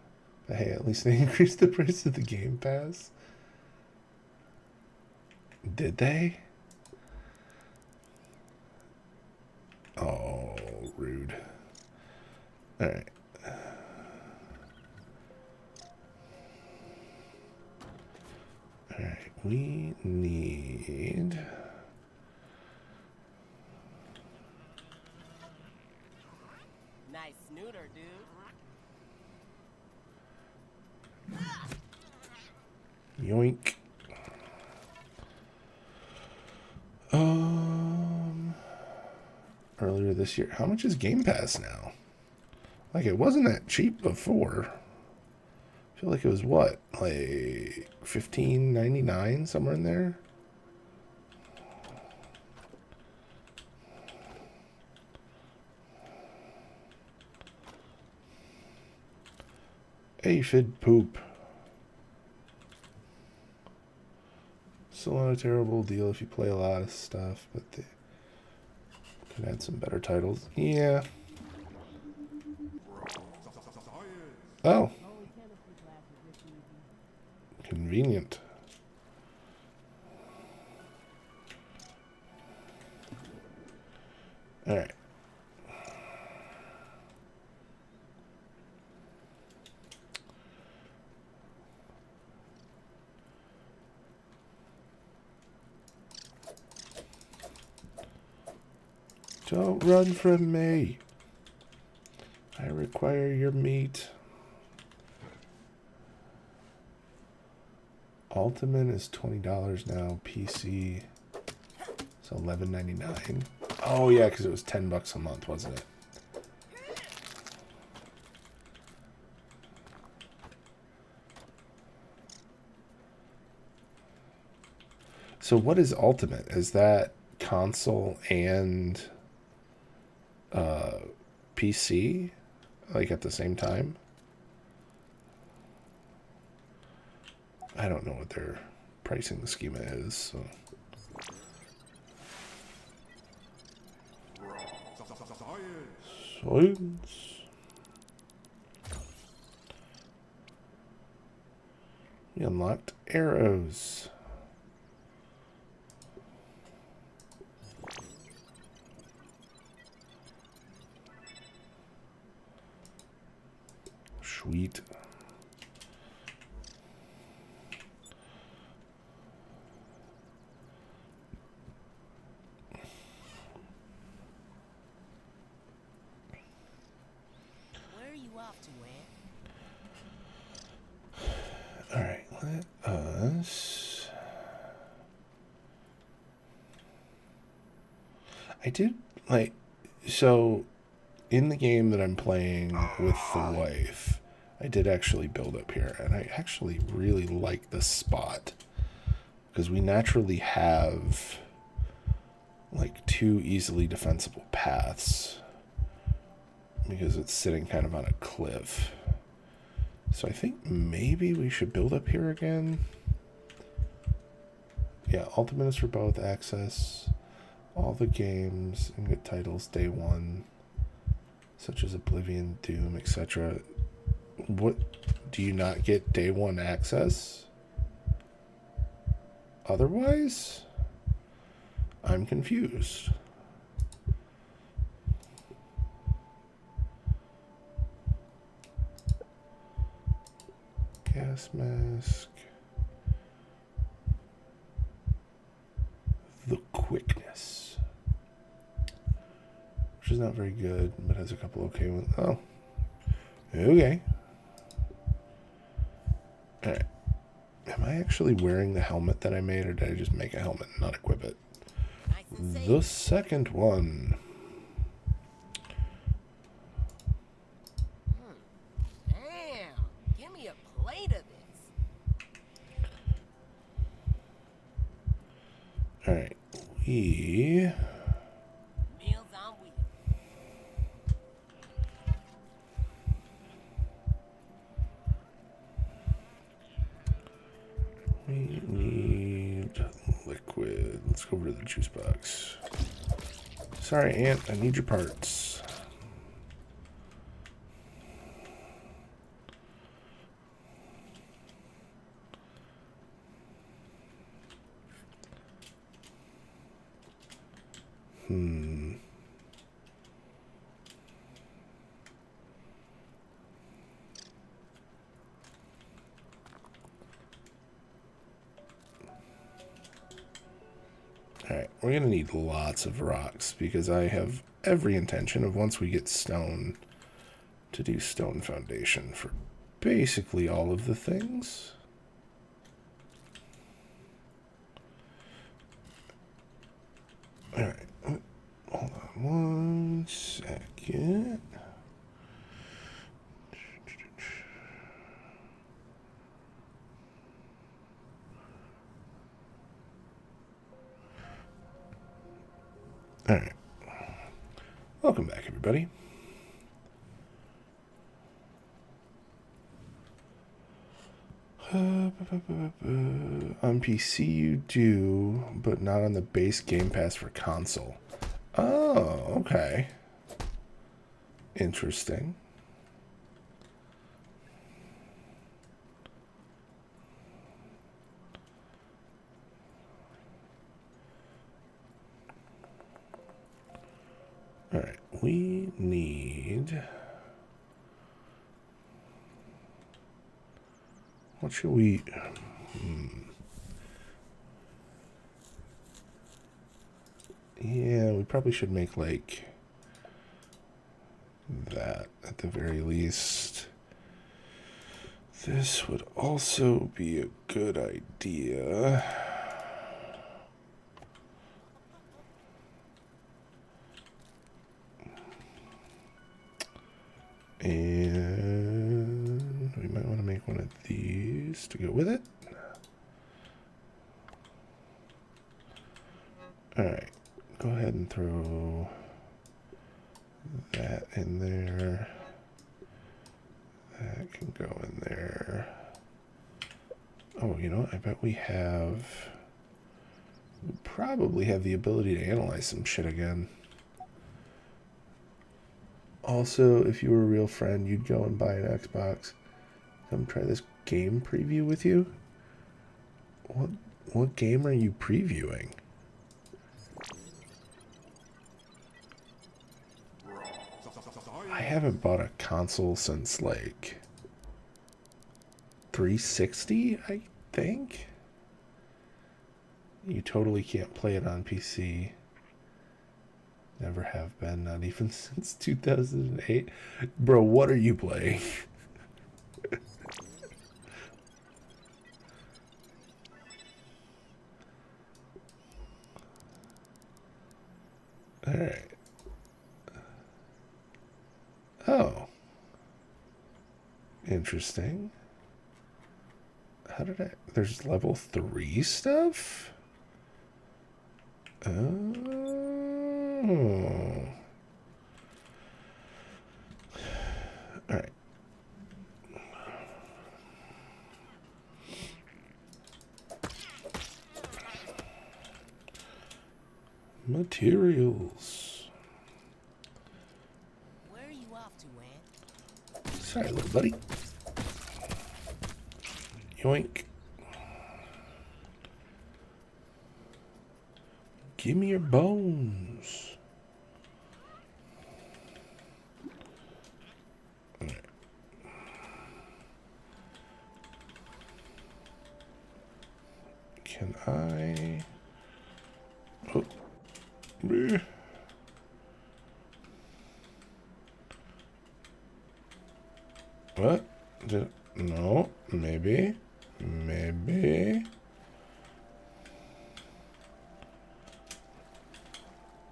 But hey, at least they increased the price of the Game Pass. Did they? Oh, rude. Alright. Alright, we need... Nice snooter, dude. Yoink. Earlier this year. How much is Game Pass now? Like, it wasn't that cheap before. I feel like it was what? Like $15.99, somewhere in there? Aphid poop. Still not a terrible deal if you play a lot of stuff, but they could add some better titles. Yeah. Oh. Convenient. All right. Don't run from me. I require your meat. Ultimate is $20 now. PC is $11.99. Oh yeah, because it was $10 a month, wasn't it? So what is Ultimate? Is that console and PC, like at the same time? I don't know what their pricing schema is. So. Science. We unlocked arrows. Sweet. Where are you off to, Ed? All right, let us. I did like so in the game that I'm playing with the wife. I did actually build up here, and I actually really like this spot because we naturally have like two easily defensible paths because it's sitting kind of on a cliff. So I think maybe we should build up here again. Yeah, Ultimate is for both access, all the games and good titles day one, such as Oblivion, Doom, etc. What, do you not get day one access? Otherwise? I'm confused. Gas mask. The quickness. Which is not very good, but has a couple okay ones. Oh. Okay. Alright. Am I actually wearing the helmet that I made, or did I just make a helmet and not equip it? Nice and safe. The second one. Damn. Give me a plate of this. Alright. We... Meals on wheels. We need liquid. Let's go over to the juice box. Sorry, Aunt. I need your parts. Alright, we're going to need lots of rocks because I have every intention of, once we get stone, to do stone foundation for basically all of the things. Alright, hold on one second. Alright. Welcome back, everybody. On PC you do, but not on the base Game Pass for console. Oh, okay. Interesting. All right, we need... What should we... Yeah, we probably should make, like, that at the very least. This would also be a good idea. And we might want to make one of these to go with it. Alright, go ahead and throw that in there. That can go in there. Oh, you know what? I bet we probably have the ability to analyze some shit again. Also, if you were a real friend, you'd go and buy an Xbox. Come try this game preview with you? What game are you previewing? I haven't bought a console since, like, 360, I think? You totally can't play it on PC. Never have been, not even since 2008. Bro, what are you playing? Alright. Oh. Interesting. How did I... There's level 3 stuff? Oh. Alright. Materials. Where are you off to, Ant? Sorry, little buddy. Yoink. Give me your bones. Right. Can I... Oh. Bleh. What? No, maybe. Maybe.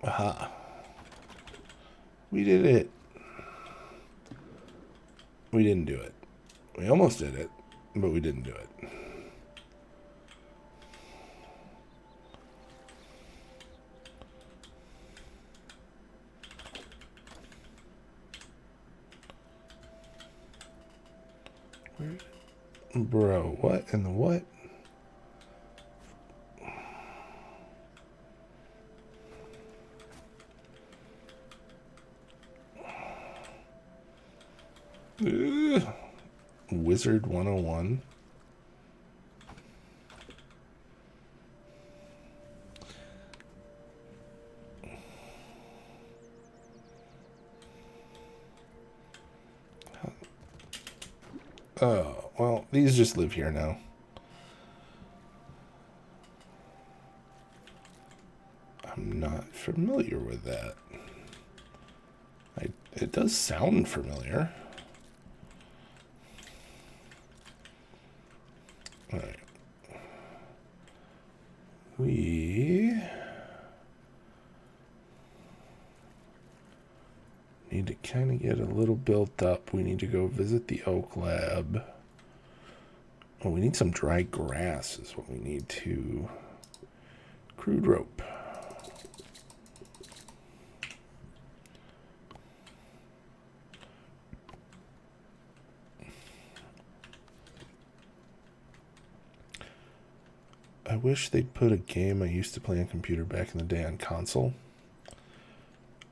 Aha. We did it. We didn't do it. We almost did it, but we didn't do it. Bro, what in the what? Ugh. Wizard 101. Oh, well, these just live here now. I'm not familiar with that. It does sound familiar. All right. We need to kind of get a little built up. We need to go visit the Oak Lab. Oh, we need some dry grass is what we need to... Crude rope. wish they'd put a game I used to play on computer back in the day on console.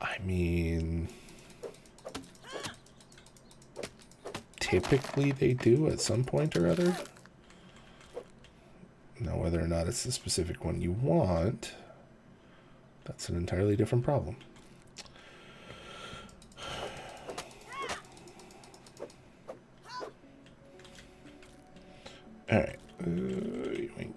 I mean, typically they do at some point or other. Now, whether or not it's the specific one you want, that's an entirely different problem. All right. Yoink.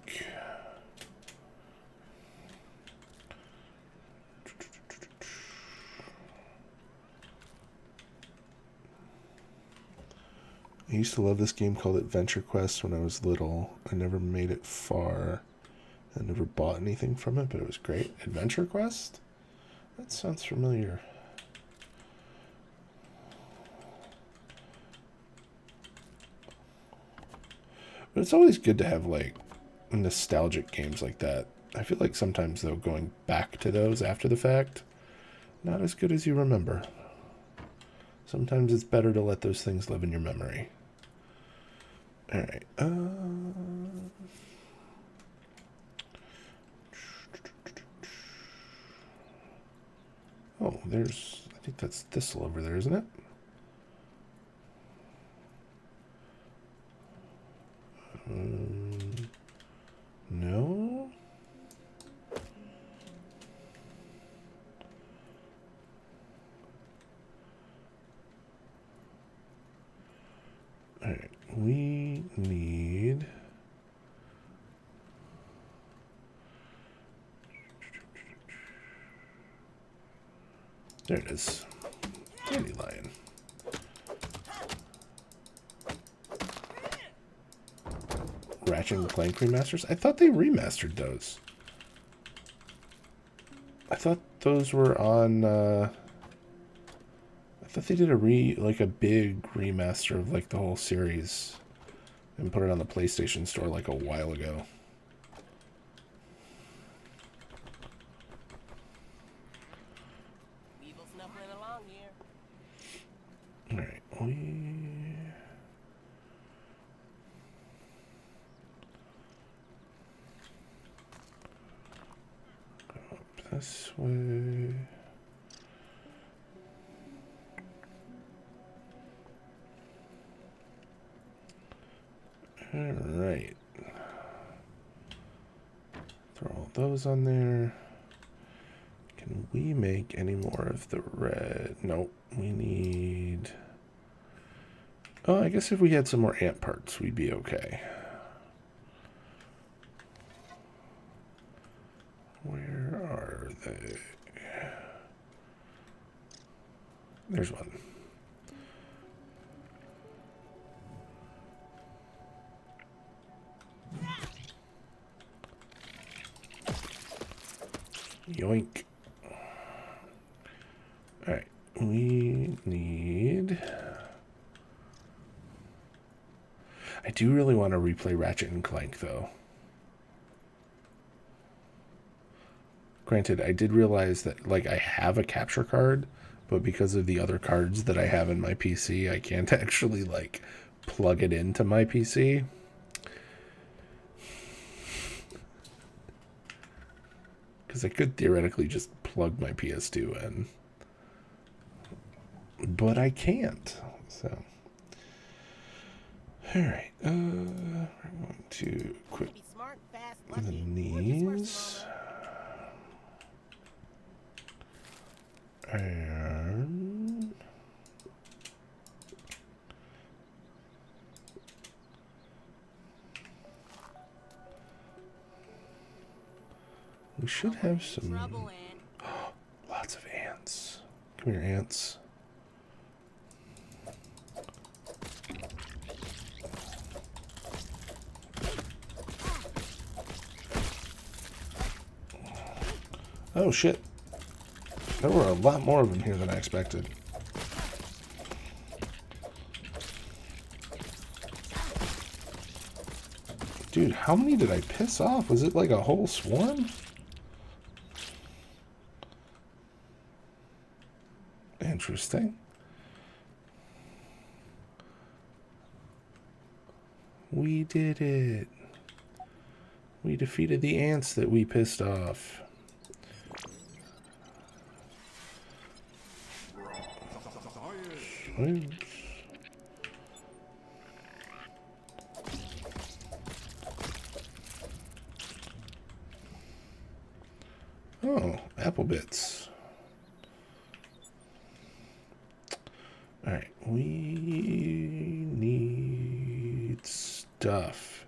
I used to love this game called Adventure Quest when I was little. I never made it far. I never bought anything from it, but it was great. Adventure Quest? That sounds familiar. But it's always good to have, like, nostalgic games like that. I feel like sometimes, though, going back to those after the fact, not as good as you remember. Sometimes it's better to let those things live in your memory. All right. Oh, there's... I think that's Thistle over there, isn't it? No? Alright, we need... There it is. Dandelion. Ratchet and Clank remasters? I thought they remastered those. I thought those were on, I thought they did a big remaster of like the whole series and put it on the PlayStation Store like a while ago. Weevil snuffling along here. Alright, we... this way. All right. Throw all those on there. Can we make any more of the red? Nope. We need... Oh, I guess if we had some more ant parts, we'd be okay. Where are they? There's one. Yoink. Alright, we need... I do really want to replay Ratchet and Clank, though. Granted, I did realize that, like, I have a capture card, but because of the other cards that I have in my PC, I can't actually, like, plug it into my PC. Because I could theoretically just plug my PS2 in. But I can't, so... Alright, we're going to equip Be smart, fast, the lucky. knees. And... we should have some... Trouble, Ant. Lots of ants. Come here, ants. Oh, shit. There were a lot more of them here than I expected. Dude, how many did I piss off? Was it like a whole swarm? Interesting. We did it. We defeated the ants that we pissed off. Oops. Oh, apple bits. Alright, we need stuff.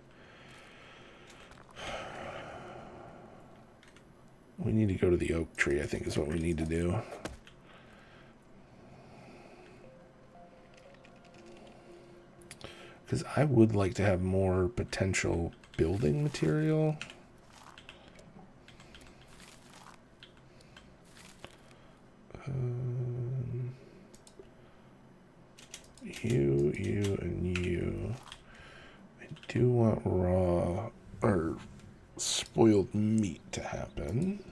We need to go to the oak tree, I think is what we need to do. Because I would like to have more potential building material. You, and you. I do want raw or spoiled meat to happen.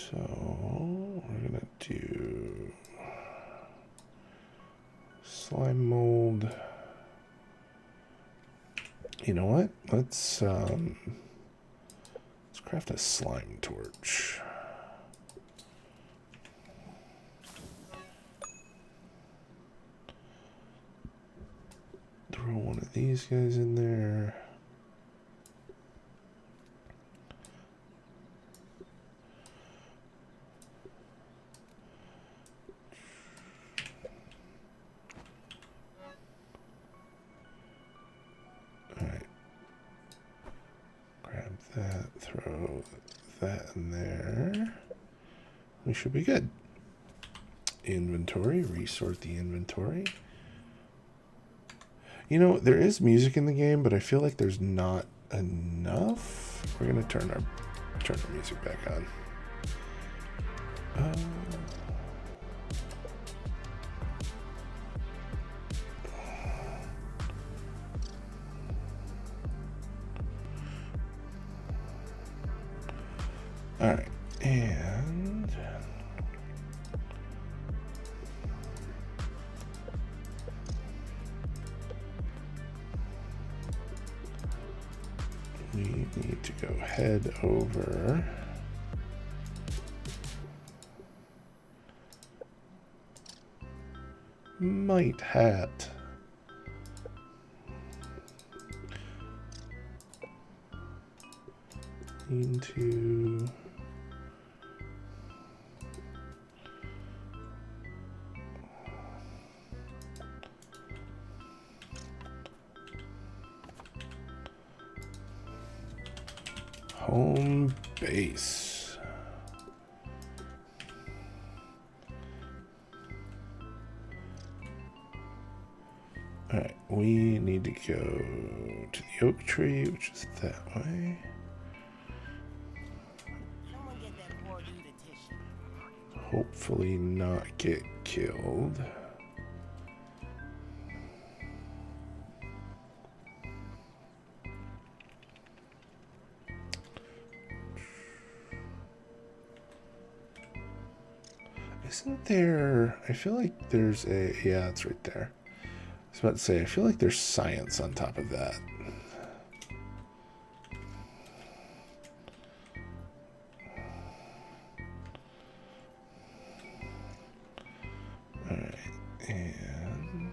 So we're gonna do slime mold. You know what? Let's craft a slime torch. Throw one of these guys in there. Alright. Grab that, throw that in there. We should be good. Inventory, resort the inventory. You know, there is music in the game, but I feel like there's not enough. We're gonna turn our music back on. All right, and we need to go head over. Might hat. Into home base. All right, we need to go to the oak tree, which is that way. Someone get that poor dude a tissue. Hopefully not get killed. Isn't there, I feel like there's a, yeah, it's right there. I was about to say, I feel like there's science on top of that. All right, and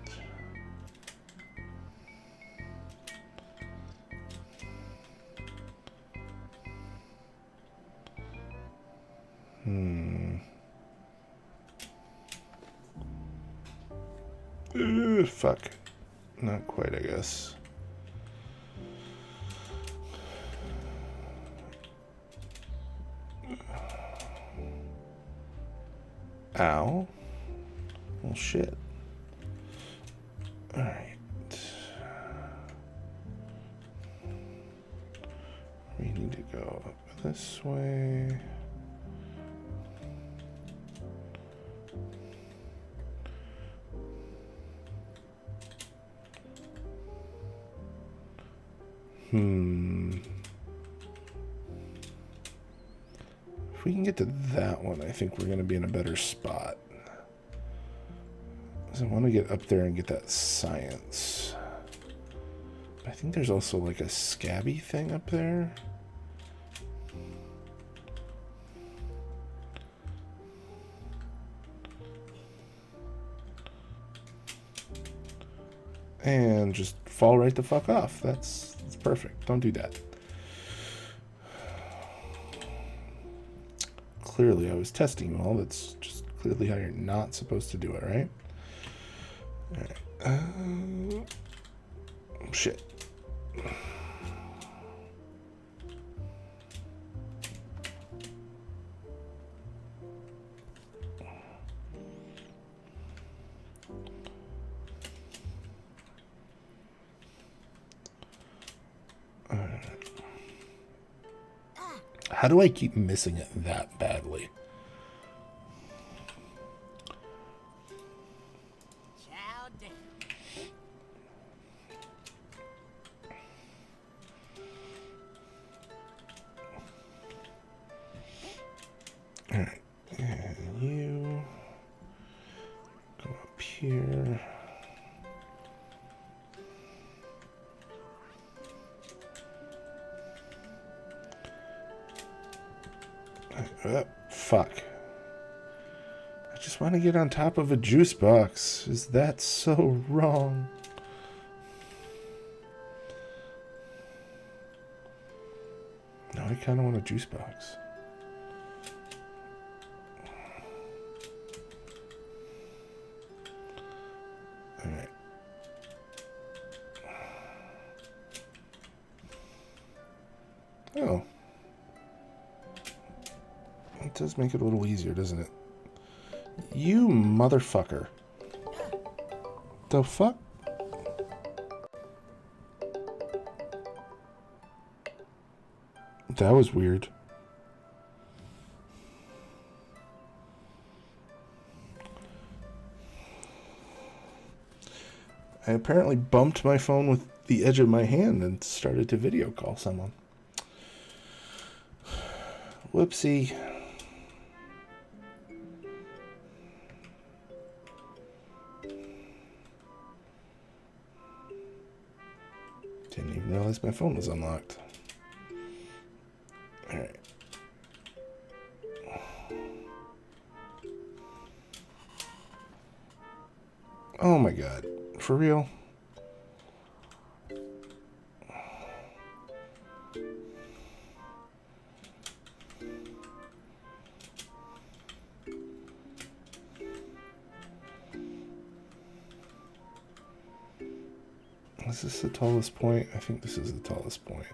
fuck. Not quite, I guess. Ow. Well, shit. Alright. We need to go up this way. If we can get to that one, I think we're going to be in a better spot. Because I want to get up there and get that science. I think there's also like a scabby thing up there. And just fall right the fuck off. That's perfect. Don't do that. Clearly, I was testing you all. That's just clearly how you're not supposed to do it, right? Alright. Shit. How do I keep missing it that badly? Child damn. Alright, and you go up here. Fuck. I just want to get on top of a juice box. Is that so wrong? No, I kind of want a juice box. Alright. Oh. It does make it a little easier, doesn't it? You motherfucker. The fuck? That was weird. I apparently bumped my phone with the edge of my hand and started to video call someone. Whoopsie. Didn't even realize my phone was unlocked. Alright. Oh my god. For real? Is this the tallest point? I think this is the tallest point.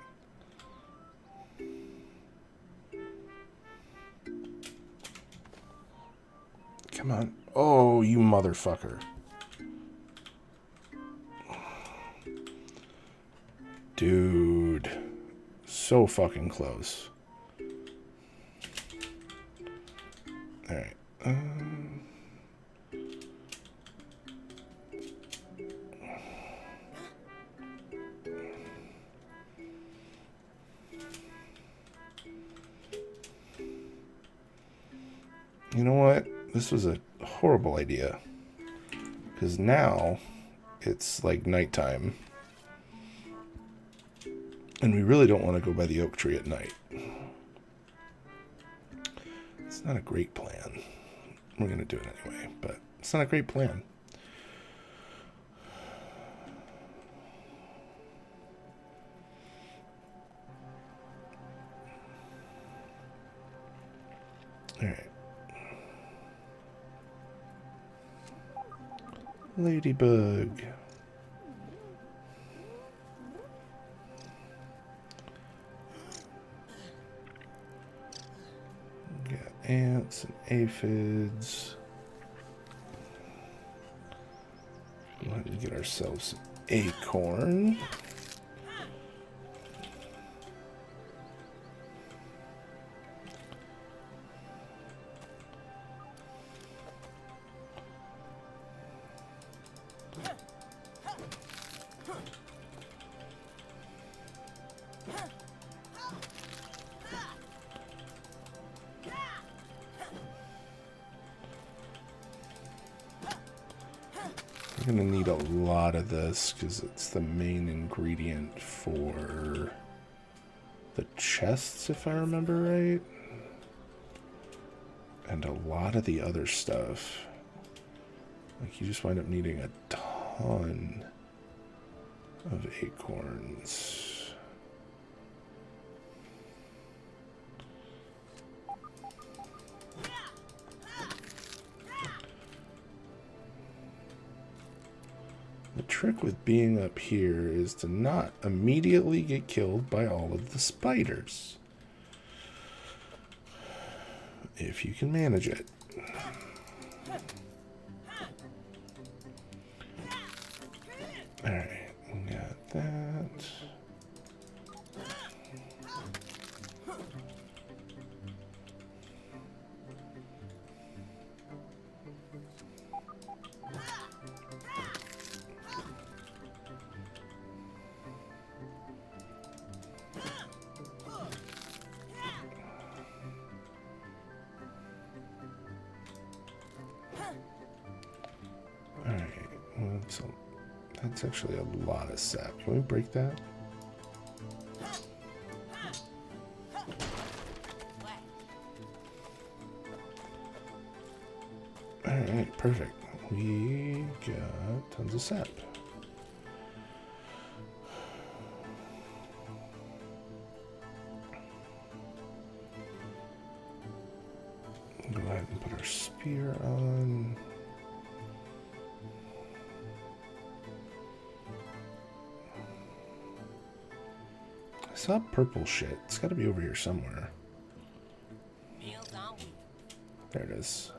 Come on. Oh, you motherfucker. Dude. So fucking close. Alright. You know what? This was a horrible idea. Because now it's like nighttime. And we really don't want to go by the oak tree at night. It's not a great plan. We're going to do it anyway, but it's not a great plan. Alright. Ladybug. Got ants and aphids. Go ahead and get ourselves some acorn. We're gonna need a lot of this because it's the main ingredient for the chests, if I remember right. And a lot of the other stuff. Like, you just wind up needing a ton of acorns. The trick with being up here is to not immediately get killed by all of the spiders. If you can manage it. Alright, we got that. So that's actually a lot of sap. Can we break that? Alright, perfect. We got tons of sap. Go ahead and put our spear on. I saw purple shit. It's got to be over here somewhere. There it is.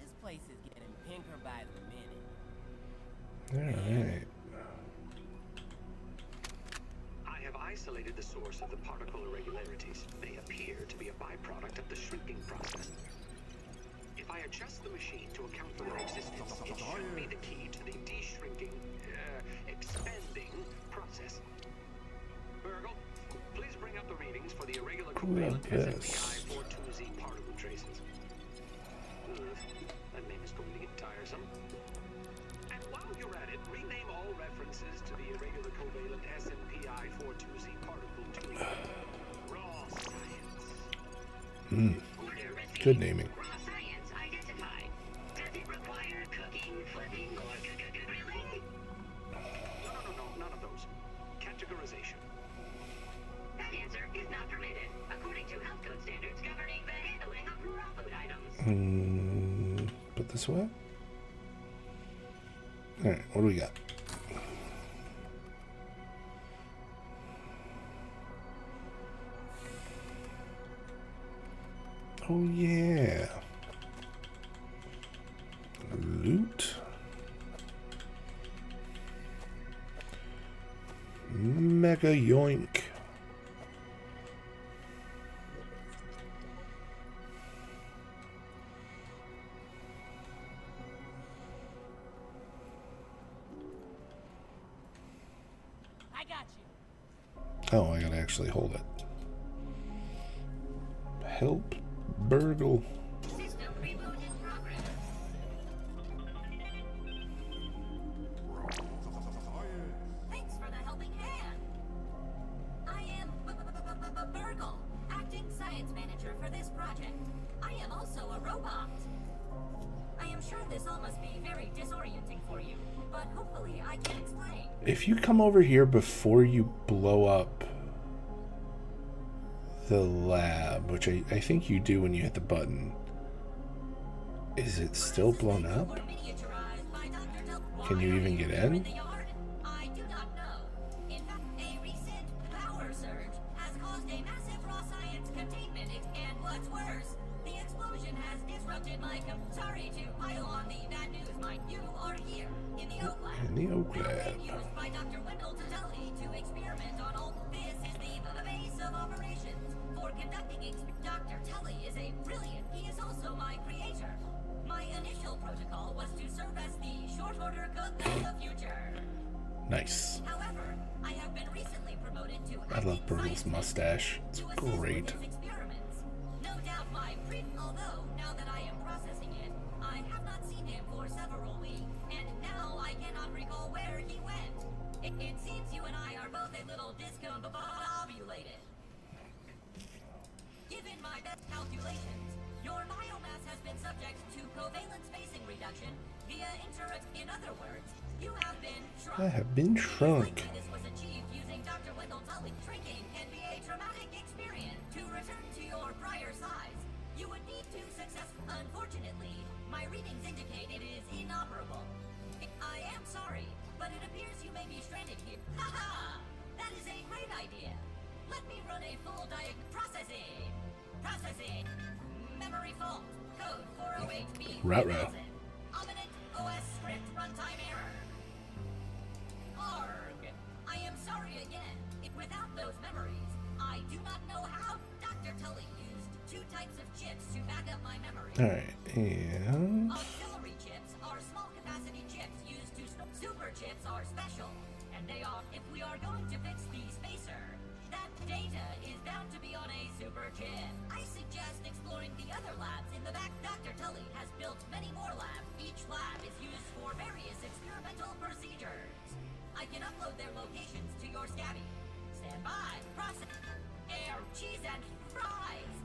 This place is getting pinker by the minute. All right. I have isolated the source of the particle irregularities. They appear to be a byproduct of the shrinking process. If I adjust the machine to account for their existence, it should be the key to the de-shrinking, expanding process. Burgle, please bring up the readings for the irregular covalent SNPI-42Z particle traces. That name is going to get tiresome. And while you're at it, rename all references to the irregular covalent SNPI-42Z particle to raw science. Good naming. Raw science identified. Does it require cooking, flipping, or grilling? No, none of those. Categorization. That answer is not permitted, according to health code standards governing the handling of raw food items. Put this away. All right, what do we got? Oh yeah. Loot. Mega yoink. I got you. Oh, I gotta actually hold it. Help Burgle. System reboot in progress. Thanks for the helping hand. I am Burgle, acting science manager for this project. I am also a robot. I am sure this all must be very disorienting for you, but hopefully I can explain. If you come over here before you blow up the lab, which I think you do when you hit the button, is it still blown up? Can you even get in? I do not know. In fact, a recent power surge has caused a massive raw science containment, and what's worse, the explosion has disrupted my sorry to pile on the bad news, mind you are here in the Oak Lab. In the Oak Lab. Used by Dr. Wendell Tadeli to experiment on all. This is the base of operations for conducting. Dr. Tully is a brilliant. He is also my creator. My initial protocol was to serve as the short border cook of the future. Nice. However, I have been recently promoted to I love acting Burgle's science mustache. It's to assist with great. his experiments. No doubt although now that I am processing it, I have not seen him for several weeks, and now I cannot recall where he went. It seems you and I are both a little discombobulated. Given my best calculations, your biomass has been subject to covalent spacing reduction via interact. In other words, you have been shrunk. I have been shrunk. Likely this was achieved using Dr. Wendell Tully. Shrinking can be a traumatic experience. To return to your prior size, you would need to Unfortunately, my readings indicate it is inoperable. I am sorry, but it appears you may be stranded here. Haha! That is a great idea. Let me run a full processing. Processing. Memory fault. Code 408B. Ruh-roh. Ominent OS script runtime error. Arg. I am sorry again. Without those memories, I do not know how Dr. Tully used 2 types of chips to back up my memory. Alright, and Auxiliary chips are small capacity chips used to store. Super chips are special, and they are. If we are going to fix the spacer, that data is bound to be on a super chip. I suggest exploring the other labs in the back. Dr. Tully has built many more labs. Each lab is used for various experimental procedures. I can upload their locations to your Scabby. Stand by. Process. Air, cheese, and fries.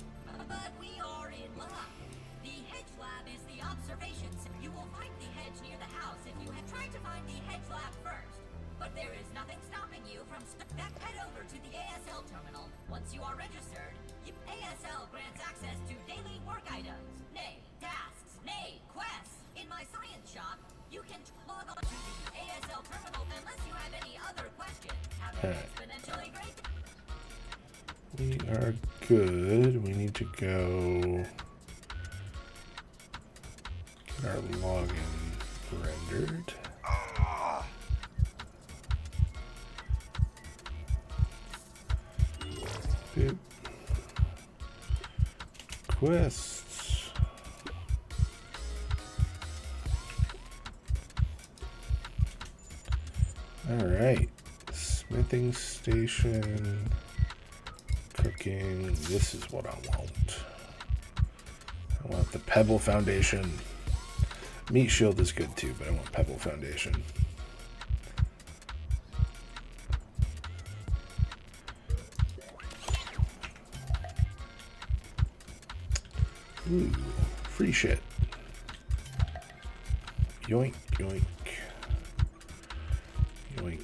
But we are in luck. The hedge lab is the observation center. You will find the hedge near the house if you have tried to find the hedge lab first. But there is nothing stopping you from head over to the ASL terminal. Once you are registered, ASL grants access to daily work items, nay, tasks, nay, quests. In my science shop, you can log on to the ASL terminal unless you have any other questions. Have an exponentially great. we are good. We need to go get our login rendered. Boop. Quests. Alright. Smithing station. Cooking. This is what I want. I want the Pebble Foundation. Meat Shield is good too, but I want Pebble Foundation. Ooh, free shit. Yoink, yoink. Yoink.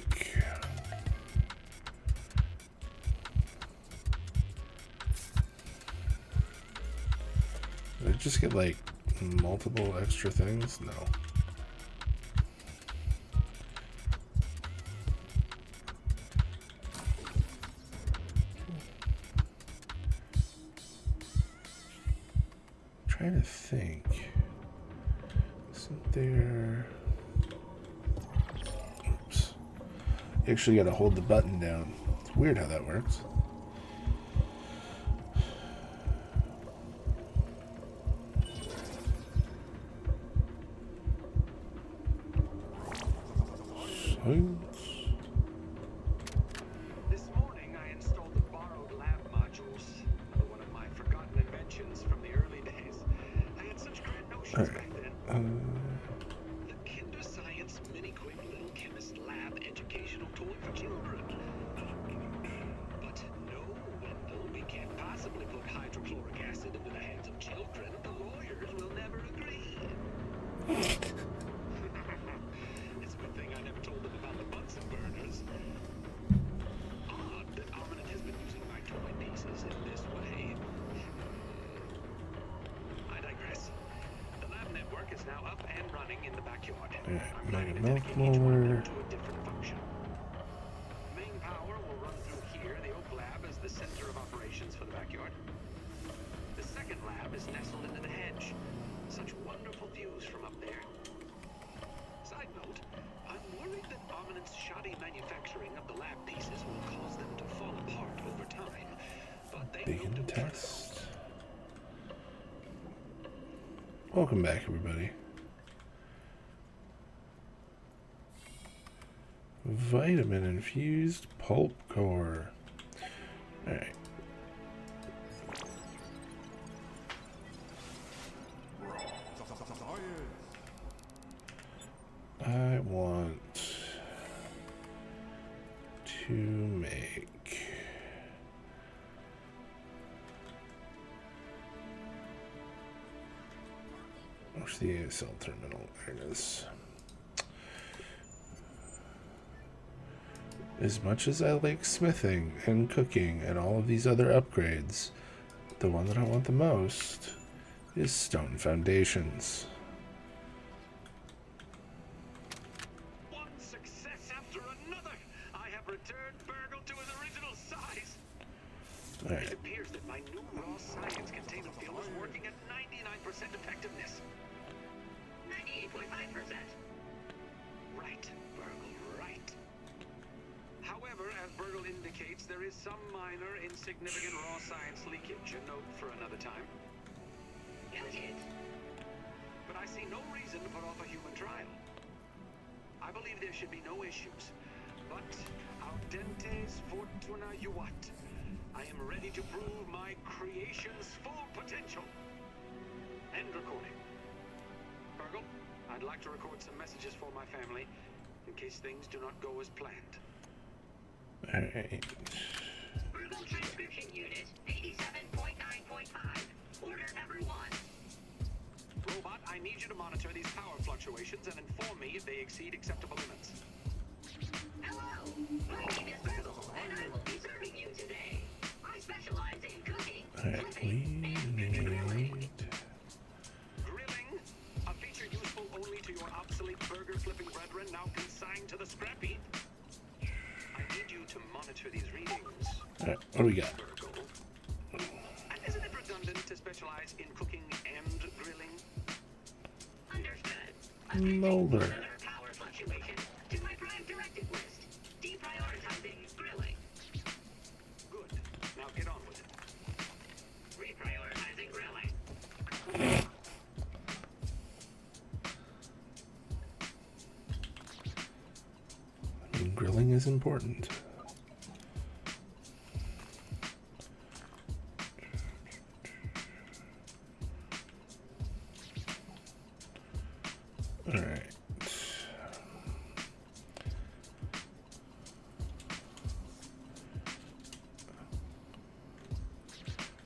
Did I just get like multiple extra things? No. Trying to think. Isn't there? Oops. You actually got to hold the button down. It's weird how that works. This morning, I installed the borrowed lab modules. Another one of my forgotten inventions from the early days. I had such grand notions back then. The Kinder Science Mini Quick Little Chemist Lab educational toy for children. But no, Wendell, we can't possibly put hydrochloric acid into the hands of children. The lawyers will never agree. It's a good thing I never told them about the Bunsen burners. Odd that Ominent has been using my toy pieces in this way. I digress. The lab network is now up and running in the backyard. I'm planning to dedicate each one of them to a different function. Main power will run through here. The Oak Lab is the center of operations for the backyard. The second lab is nestled into the hedge. Such wonderful views from up there. Side note, I'm worried that Ominent's shoddy manufacturing of the lab pieces will cause them to fall apart over time. But they will Begin do test. Welcome back, everybody. Vitamin infused pulp core. Alright. I want to make where's the ASL terminal? There it is. As much as I like smithing and cooking and all of these other upgrades, the one that I want the most is stone foundations. One success after another. I have returned Burgle to his original size. Alright. It appears that my new raw science container field is working at 99% effectiveness. 98.5%. Right, Burgle, right. However, as Burgle indicates, there is some minor, insignificant raw science leakage. A note for another time. Noted. But I see no reason to put off a human trial. I believe there should be no issues. But audentes fortuna juvat. I am ready to prove my creation's full potential. End recording. Burgle, I'd like to record some messages for my family in case things do not go as planned. Alright. Burgle transcription unit 87.9.5. Order number 1. Robot, I need you to monitor these power fluctuations and inform me if they exceed acceptable limits. Hello, my name is Burgle, and I will be serving you today. I specialize in cooking, Alright, flipping, we and grilling. need Grilling, a feature useful only to your obsolete burger-flipping brethren now consigned to the scrap heap. I need you to monitor these readings. alright, what do we got? Burgle. And isn't it redundant to specialize in cooking and grilling? Understood. Molder. Another power fluctuation to my prime directive list. Deprioritizing grilling. Good. Now get on with it. Reprioritizing grilling. I mean, grilling is important. Alright.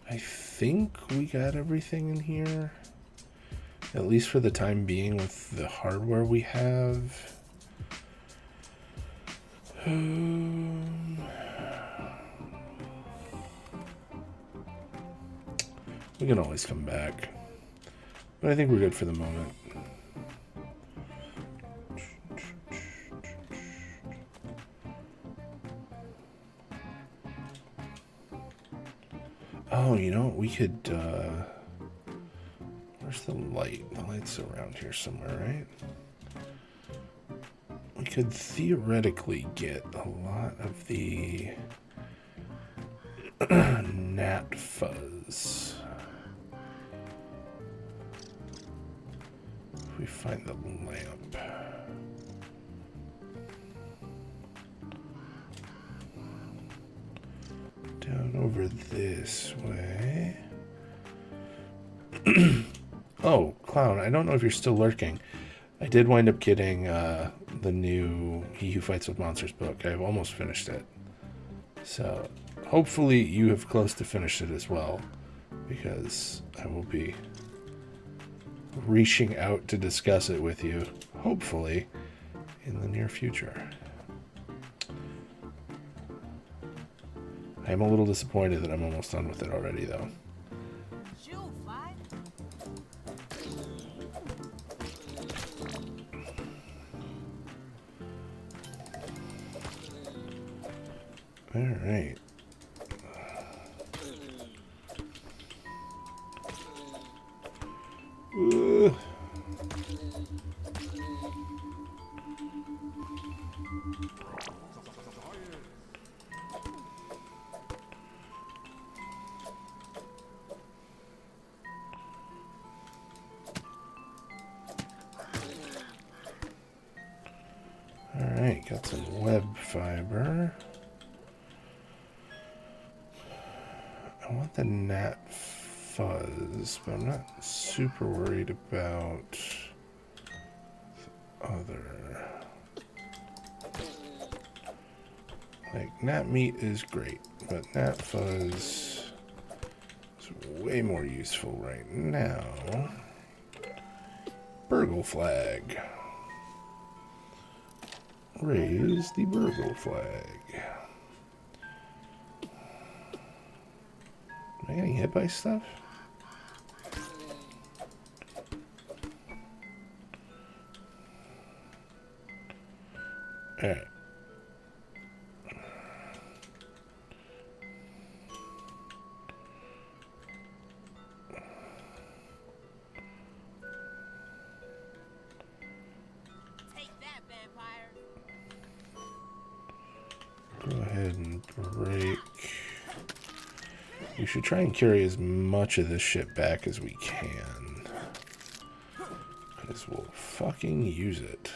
I think we got everything in here. At least for the time being with the hardware we have. We can always come back. But I think we're good for the moment. Oh, you know what? We could, where's the light? The light's around here somewhere, right? We could theoretically get a lot of the gnat fuzz. If we find the lamp. Down over this way. Oh, Clown, I don't know if you're still lurking. I did wind up getting the new He Who Fights with Monsters book. I've almost finished it. So hopefully you have close to finished it as well, because I will be reaching out to discuss it with you, hopefully, in the near future. I'm a little disappointed that I'm almost done with it already, though. Shoot, Fly. All right. All right, got some web fiber. I want the gnat fuzz, but I'm not super worried about the other. Like, gnat meat is great, but gnat fuzz is way more useful right now. Burgle flag. Raise the burgle flag. Am I getting hit by stuff? Alright. Take that, vampire. Go ahead and break. We should try and carry as much of this shit back as we can. Because we'll fucking use it.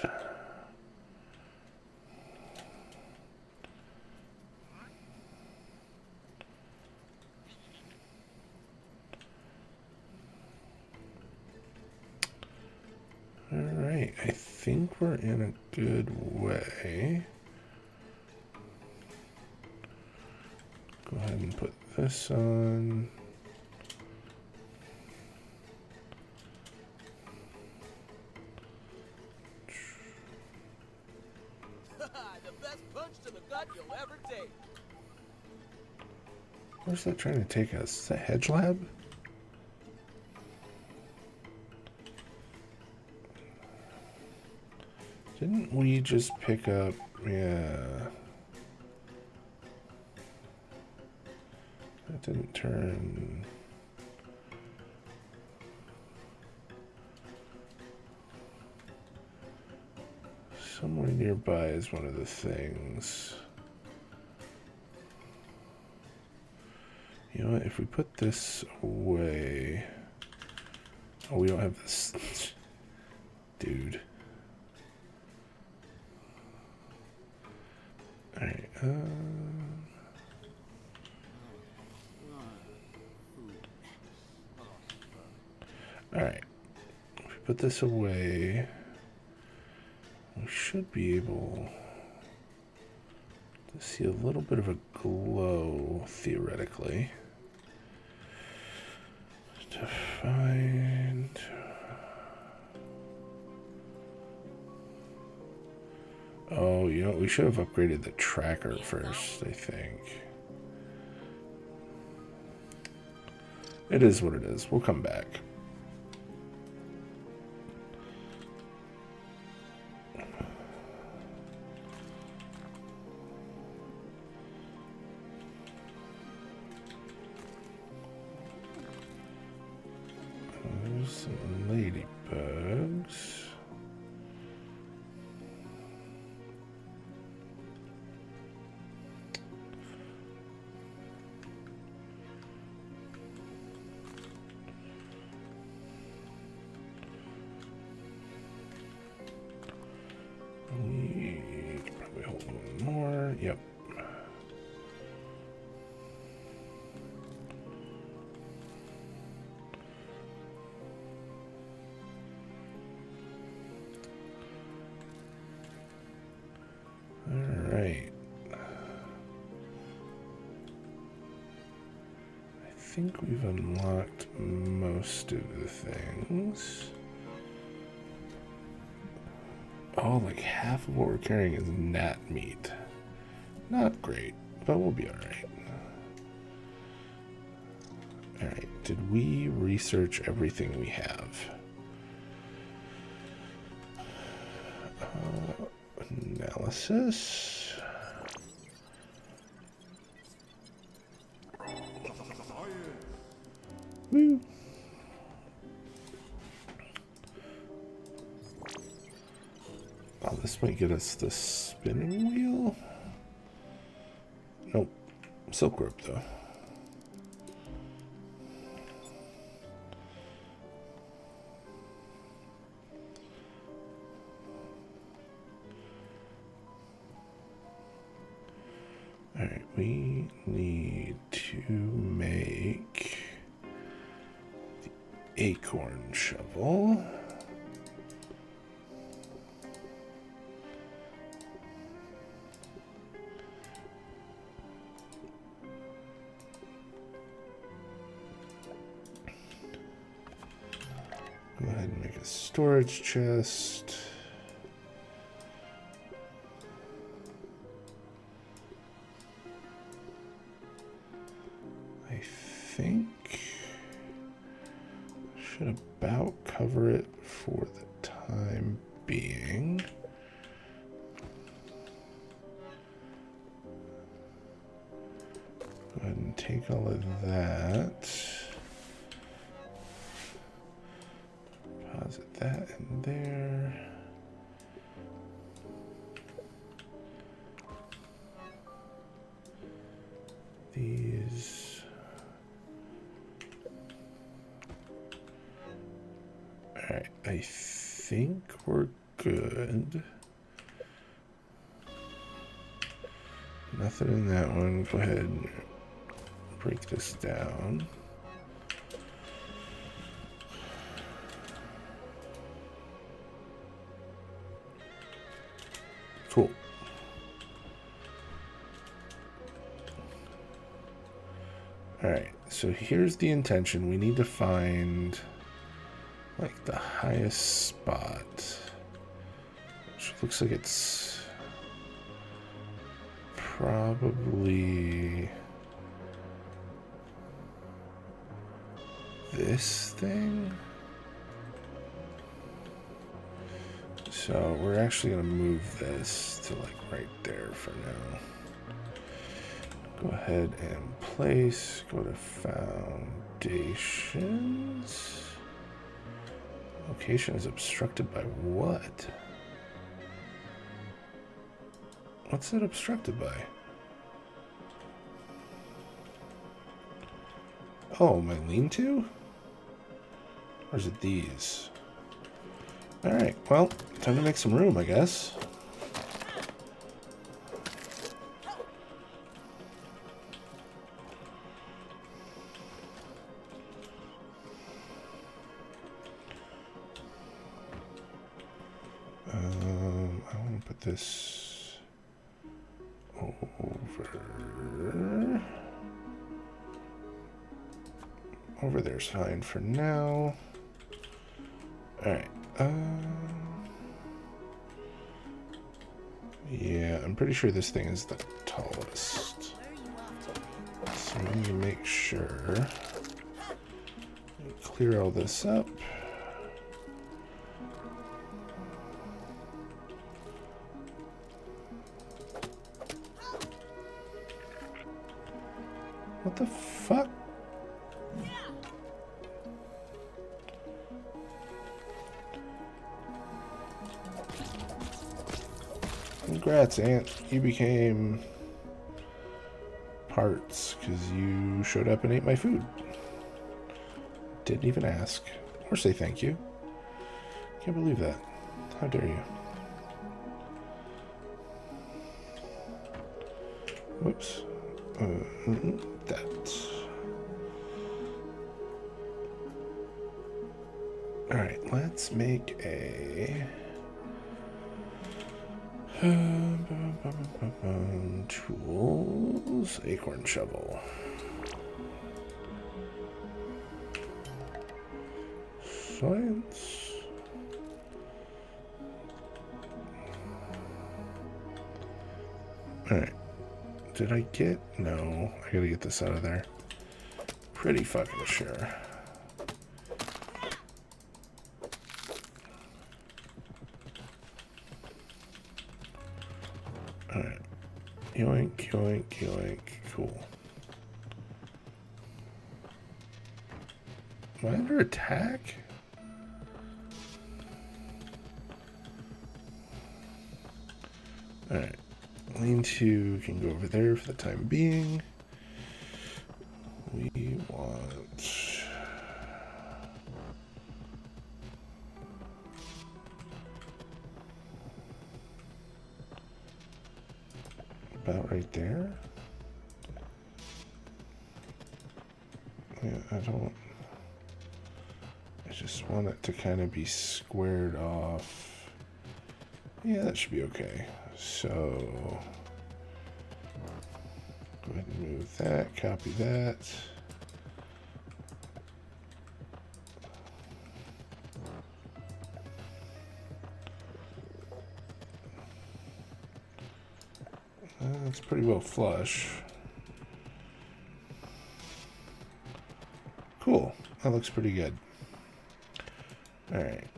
Alright, I think we're in a good way. Go ahead and put this on. The best punch to the gut you'll ever take. Where's that trying to take us? Is that Hedge Lab? Didn't we just pick up, yeah. That didn't turn. Somewhere nearby is one of the things. You know what, if we put this away. Oh, we don't have this. Dude. Alright, Alright. If we put this away, we should be able to see a little bit of a glow, theoretically. To find... Oh, you know, we should have upgraded the tracker first, I think. It is what it is. We'll come back. There's some ladybugs. We could probably hold one more. Yep. All right. I think we've unlocked most of the things. Oh, like half of what we're carrying is gnat meat. Not great, but we'll be alright. Alright, did we research everything we have? Analysis. Woo. Oh, this might get us the spinning wheel. Nope. Silk rope, though. Alright, we need to make the acorn shovel. Go ahead and make a storage chest. I think should about cover it for the time being. Go ahead and take all of that. Deposit that in there. These. Alright, I think we're good. Nothing in that one. Go ahead and break this down. Cool. Alright, so here's the intention. We need to find like the highest spot, which looks like it's probably this thing. So we're actually going to move this to like right there for now. Go ahead and place, go to foundations. Location is obstructed by what? What's it obstructed by? Oh, my lean-to? Or is it these? Alright, well, time to make some room, I guess. I want to put this over there's fine for now. Alright. Yeah, I'm pretty sure this thing is the tallest. So we need to make sure we clear all this up. What the fuck? Congrats, Ant. You became parts because you showed up and ate my food. Didn't even ask or say thank you. Can't believe that. How dare you? Whoops. That. Alright, let's make a tools, acorn shovel. Science. Alright. Did I get? No. I gotta get this out of there. Pretty fucking sure. Alright. Yoink, yoink, yoink. Cool. Am I under attack? Alright. Lean-to can go over there for the time being. We want... about right there. Yeah, I just want it to kind of be squared off. Yeah, that should be okay. So, go ahead and move that, copy that. It's pretty well flush. Cool. That looks pretty good. Alright.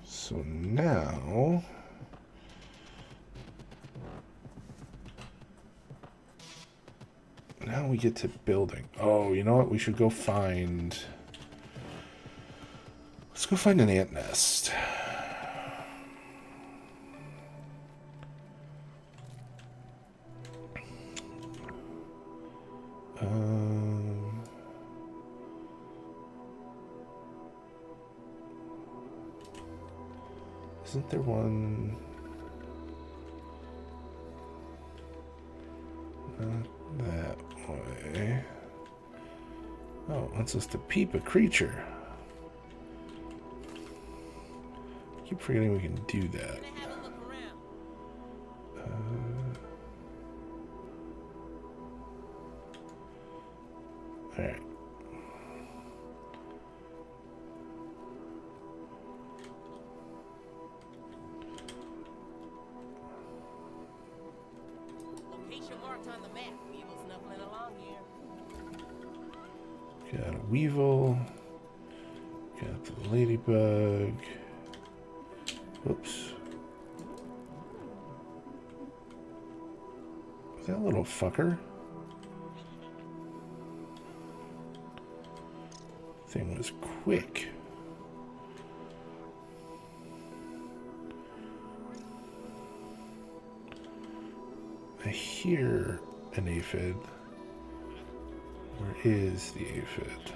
So now we get to building. Oh, you know what? We should go find... Let's go find an ant nest. Isn't there one? Not that way. Oh, it wants us to peep a creature. I keep forgetting we can do that. Gonna have a look around. Alright. Location marked on the map. Weevil's snuffling along here. Got a weevil. Got the ladybug. Whoops. That little fucker. Thing was quick. I hear an aphid. Where is the aphid?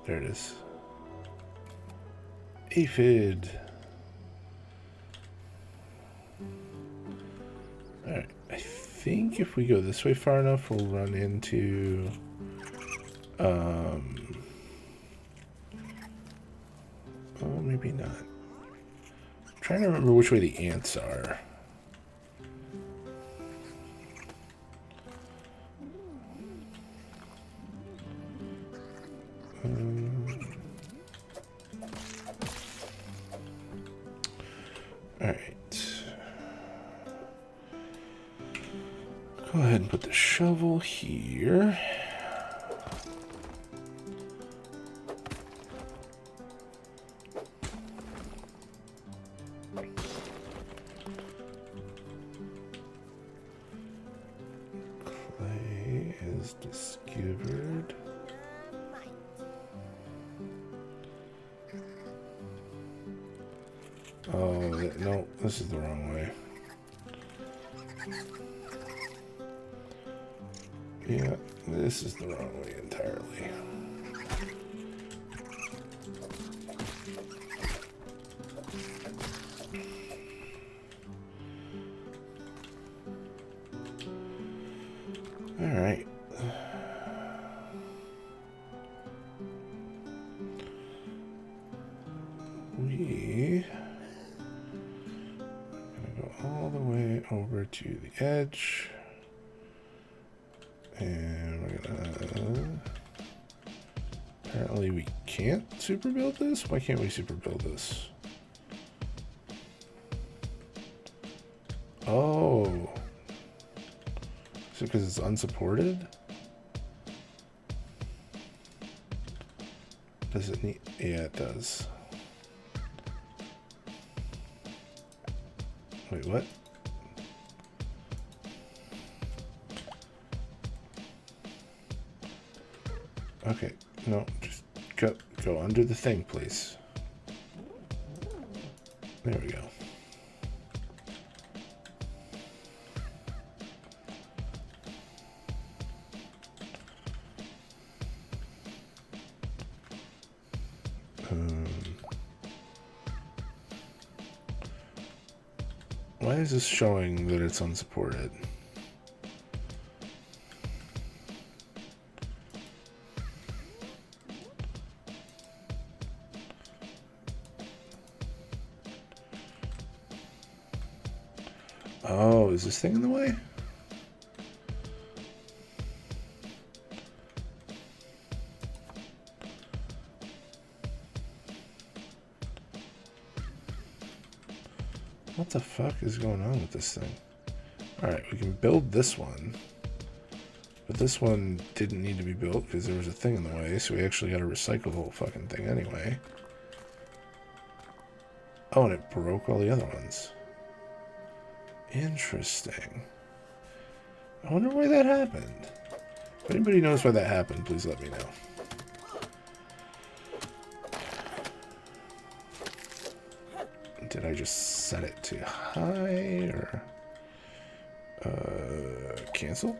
There it is. Aphid. Alright, I think if we go this way far enough, we'll run into... oh, maybe not. I'm trying to remember which way the ants are. Alright. Go ahead and put the shovel here. Clay is discovered. Oh, no, this is the wrong way. Yeah, this is the wrong way entirely. All right. We go all the way over to the edge, and we're gonna... Apparently we can't super build this? Why can't we super build this? Oh. Is it because it's unsupported? Does it need... Yeah, it does. Wait, what? Okay, no, just go under the thing, please. There we go. Why is this showing that it's unsupported? Oh, is this thing in the way? What the fuck is going on with this thing? Alright, we can build this one. But this one didn't need to be built because there was a thing in the way, so we actually got to recycle the whole fucking thing anyway. Oh, and it broke all the other ones. Interesting. I wonder why that happened. If anybody knows why that happened, please let me know. Did I just set it to high or cancel?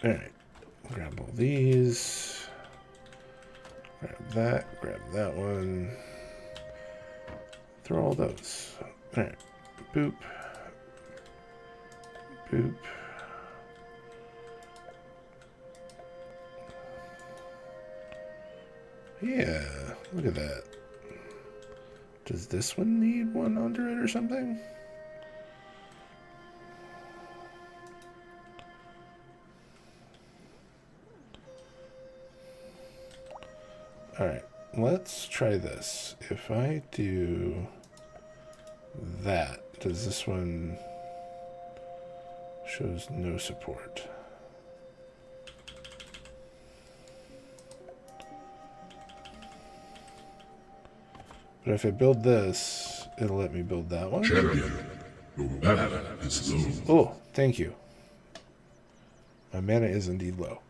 Alright. Grab all these. Grab that one. Throw all those. Alright. Boop. Boop. Yeah, look at that. Does this one need one under it or something? Alright, let's try this. If I do that, does this one shows no support? But if I build this, it'll let me build that one. Champion, your mana is low. Oh, thank you. My mana is indeed low.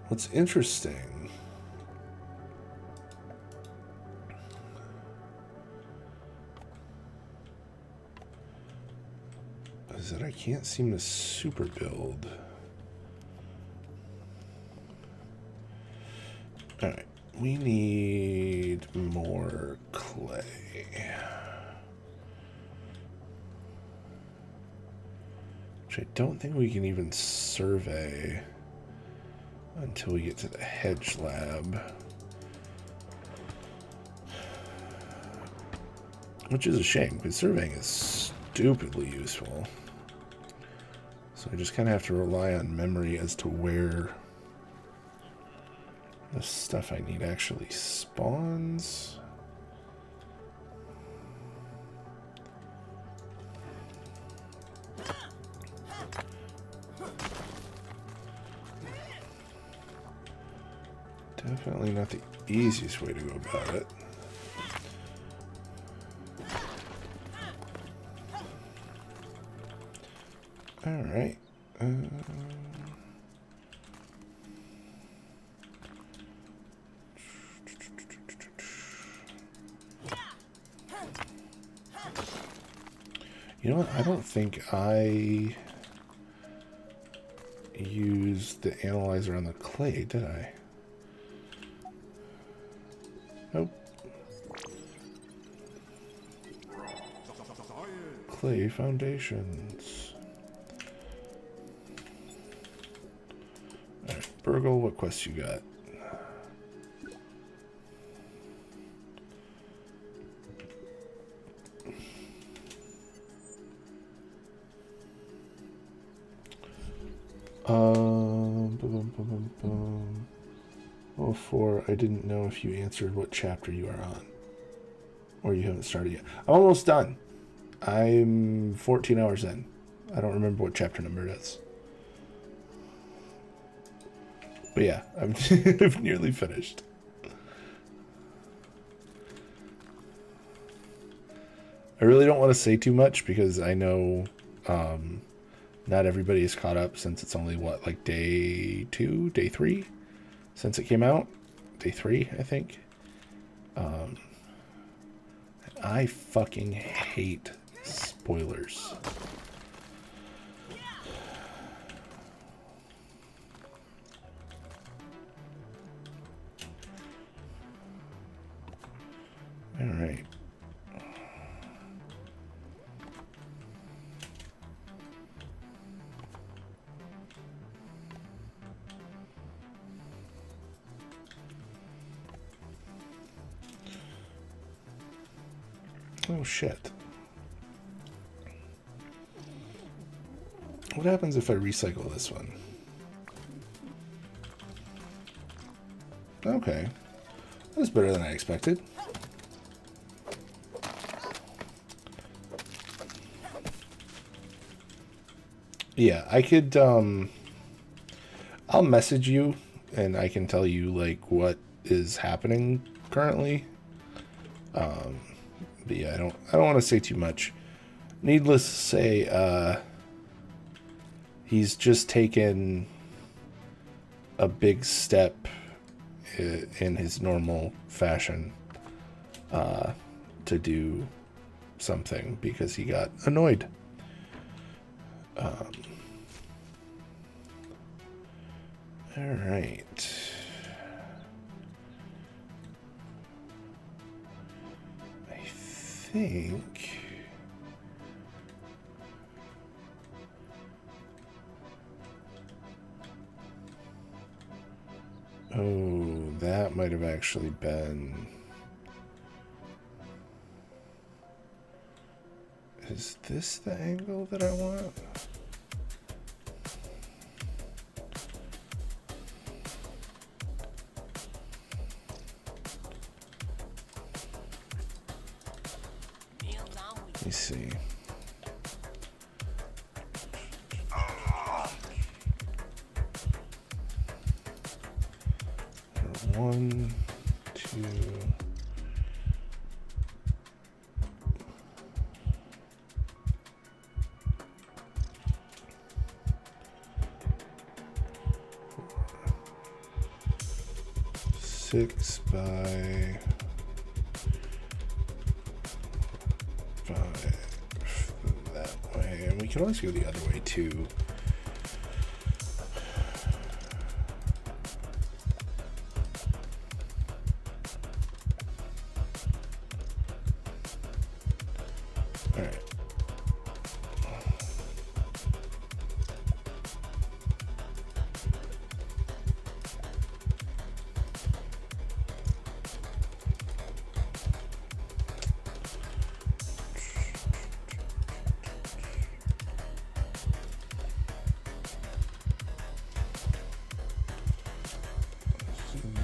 What's interesting is that I can't seem to super build. Alright, we need more clay. Which I don't think we can even survey until we get to the hedge lab. Which is a shame, because surveying is stupidly useful. So I just kind of have to rely on memory as to where the stuff I need actually spawns. Definitely not the easiest way to go about it. Alright. You know what? I don't think I used the analyzer on the clay, did I? Nope. Clay foundations. Alright, Burgle, what quests you got? Oh, 4, I didn't know if you answered what chapter you are on. Or you haven't started yet. I'm almost done. I'm 14 hours in. I don't remember what chapter number it is. But yeah, I've nearly finished. I really don't want to say too much because I know not everybody is caught up since it's only, what, like day 2, day 3 since it came out? Day 3, I think. I fucking hate spoilers. All right. Oh shit. What happens if I recycle this one? Okay. That's better than I expected. Yeah, I could, I'll message you and I can tell you, like, what is happening currently. But yeah, I don't want to say too much. Needless to say, he's just taken a big step in his normal fashion to do something because he got annoyed. All right. I think oh, that might have actually been. Is this the angle that I want? Let me see. One, two. Six by 5 that way, and we can always go the other way too. All right.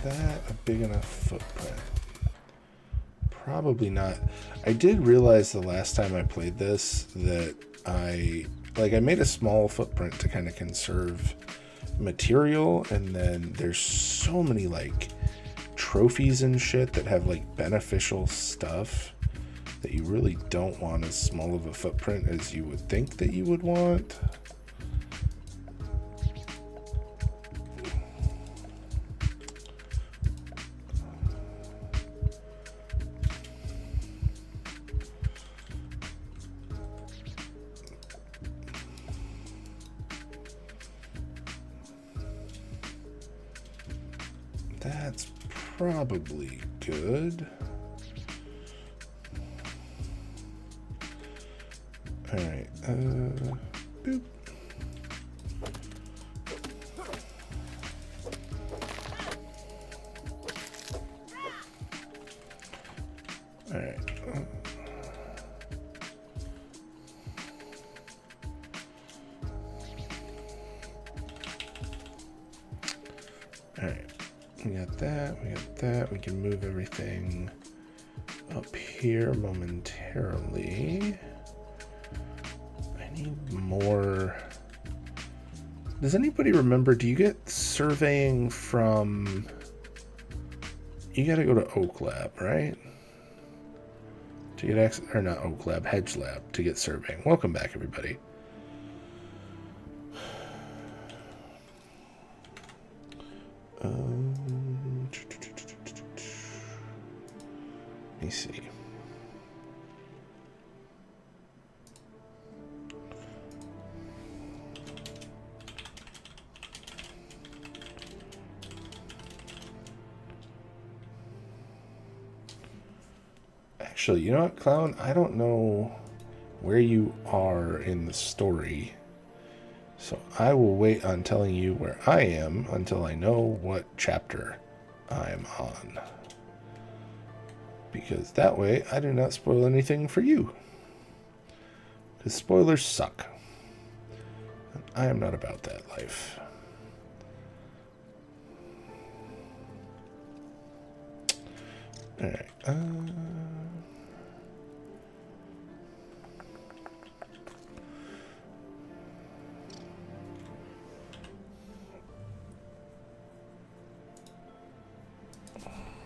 That a big enough footprint? Probably not. I did realize the last time I played this that I made a small footprint to kind of conserve material, and then there's so many like trophies and shit that have like beneficial stuff that you really don't want as small of a footprint as you would think that you would want. That's probably good. All right. Boop. All right. All right. We got that, we got that. We can move everything up here momentarily. I need more. Does anybody remember, do you get surveying from... You gotta go to Oak Lab, right? To get access, or not Oak Lab, Hedge Lab to get surveying. Welcome back, everybody. me see. Actually, you know what, Clown? I don't know where you are in the story. So I will wait on telling you where I am until I know what chapter I'm on. Because that way I do not spoil anything for you. Because spoilers suck. And I am not about that life. Alright.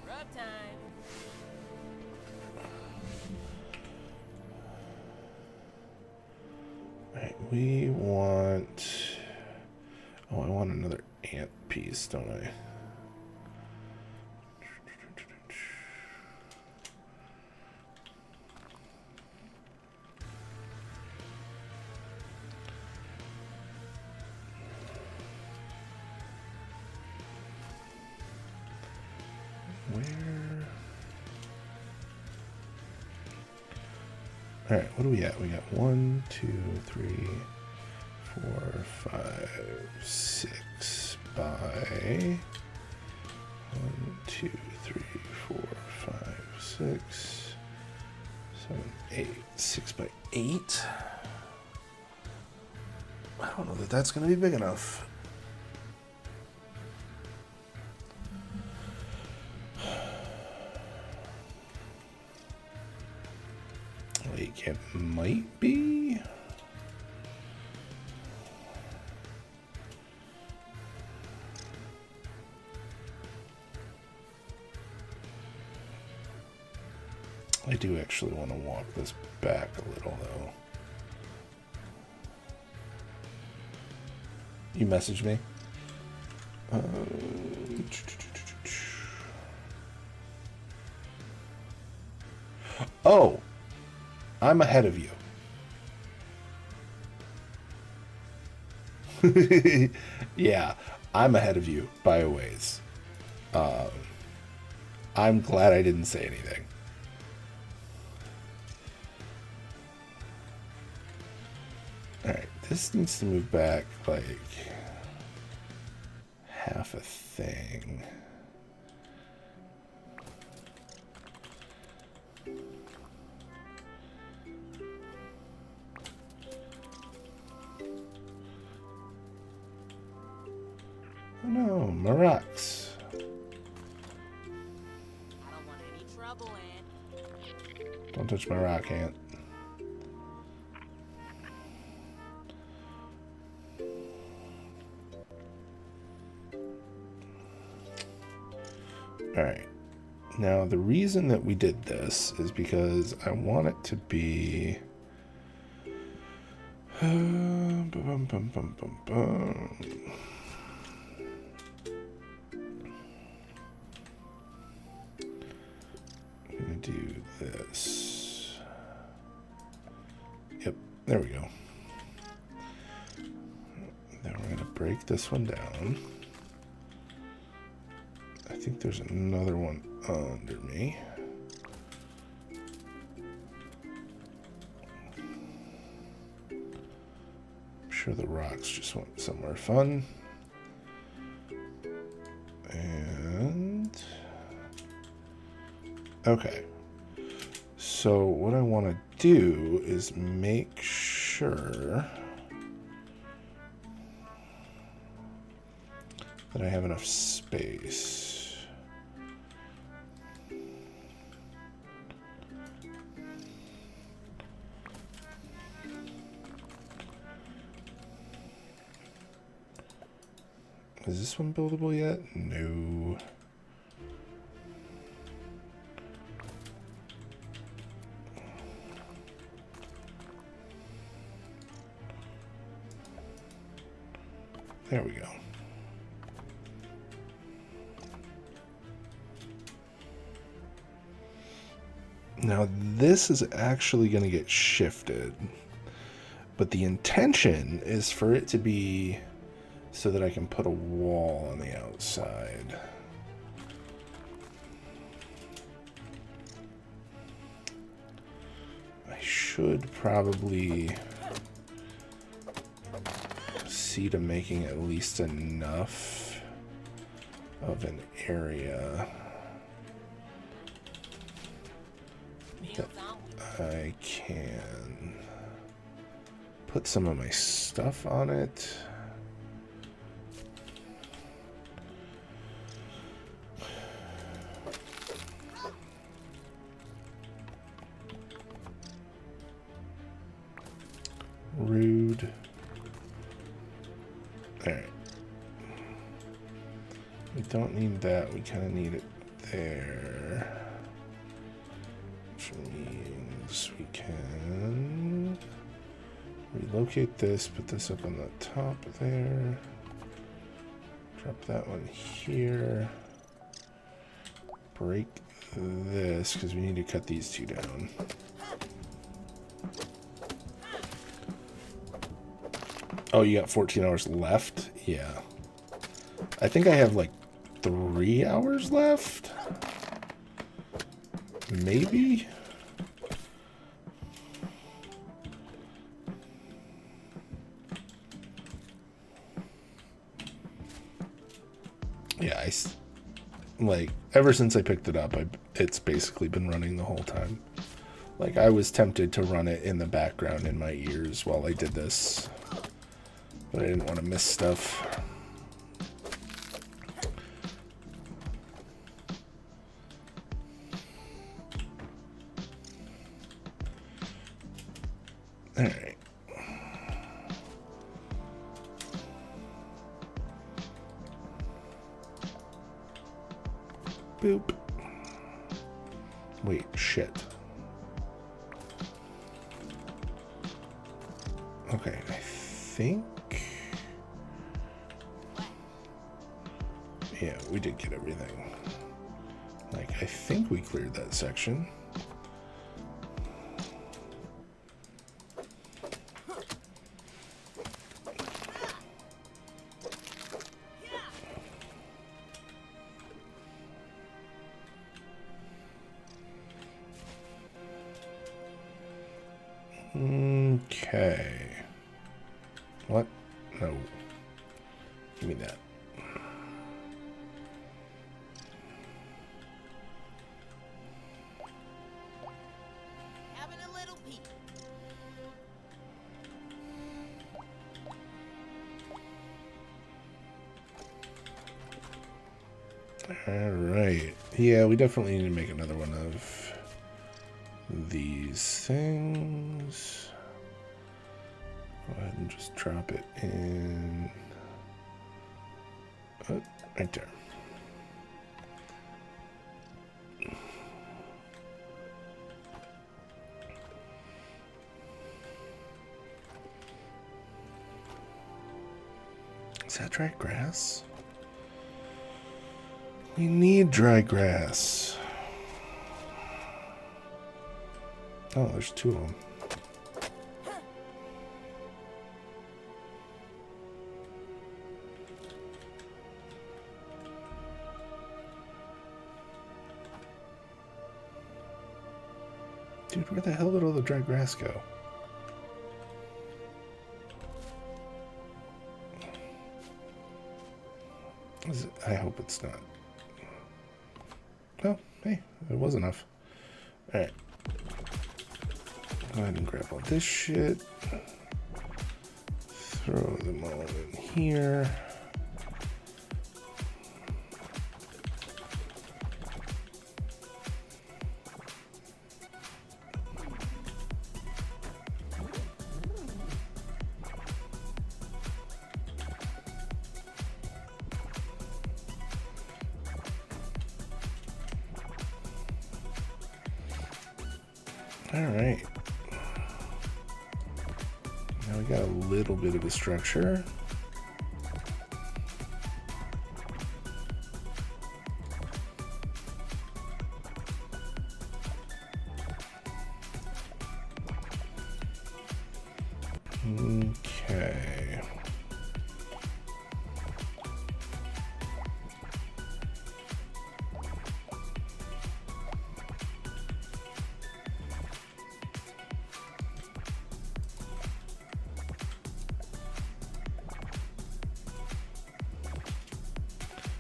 Rub time. Alright, we want... Oh, I want another ant piece, don't I? Alright, what do we got? We got 1, 2, 3, 4, 5, 6 by 1, 2, 3, 4, 5, 6, 7, 8. 6 by 8. I don't know that that's going to be big enough. Like, it might be. I do actually want to walk this back a little, though. You messaged me? Oh! I'm ahead of you. Yeah, I'm ahead of you by a ways. I'm glad I didn't say anything. Alright, this needs to move back like half a thing. Oh no, Marax. I don't want any trouble, Ant. Don't touch my rock, Ant. Alright. Now, the reason that we did this is because I want it to be... I'm going to do this. Yep, there we go. Then we're going to break this one down. I think there's another one under me. I'm sure the rocks just went somewhere fun. And... okay. So what I want to do is make sure that I have enough space. Is this one buildable yet? No. There we go. Now this is actually going to get shifted, but the intention is for it to be so that I can put a wall on the outside. I should probably see to making at least enough of an area that I can put some of my stuff on it. Rude. Alright. We don't need that. We kind of need it there. Which means we can relocate this, put this up on the top there. Drop that one here. Break this, because we need to cut these two down. Oh, you got 14 hours left? Yeah. I think I have like 3 hours left? Maybe? Yeah, like, ever since I picked it up, it's basically been running the whole time. Like, I was tempted to run it in the background in my ears while I did this, but I didn't want to miss stuff. Alright. Boop. Wait, shit. Okay, I think... Yeah, we did get everything. Like, I think we cleared that section. Okay. What? No. Give me that. Having a little peek. All right. Yeah, we definitely need to make another one of these things. Go ahead and just drop it in. Oh, right there. Is that dry grass? We need dry grass. Oh, there's two of them. Dude, where the hell did all the dry grass go? Is it, I hope it's not. Oh, hey, it was enough. Alright. Go ahead and grab all this shit. Throw them all in here. Alright. Now we got a little bit of a structure. Okay.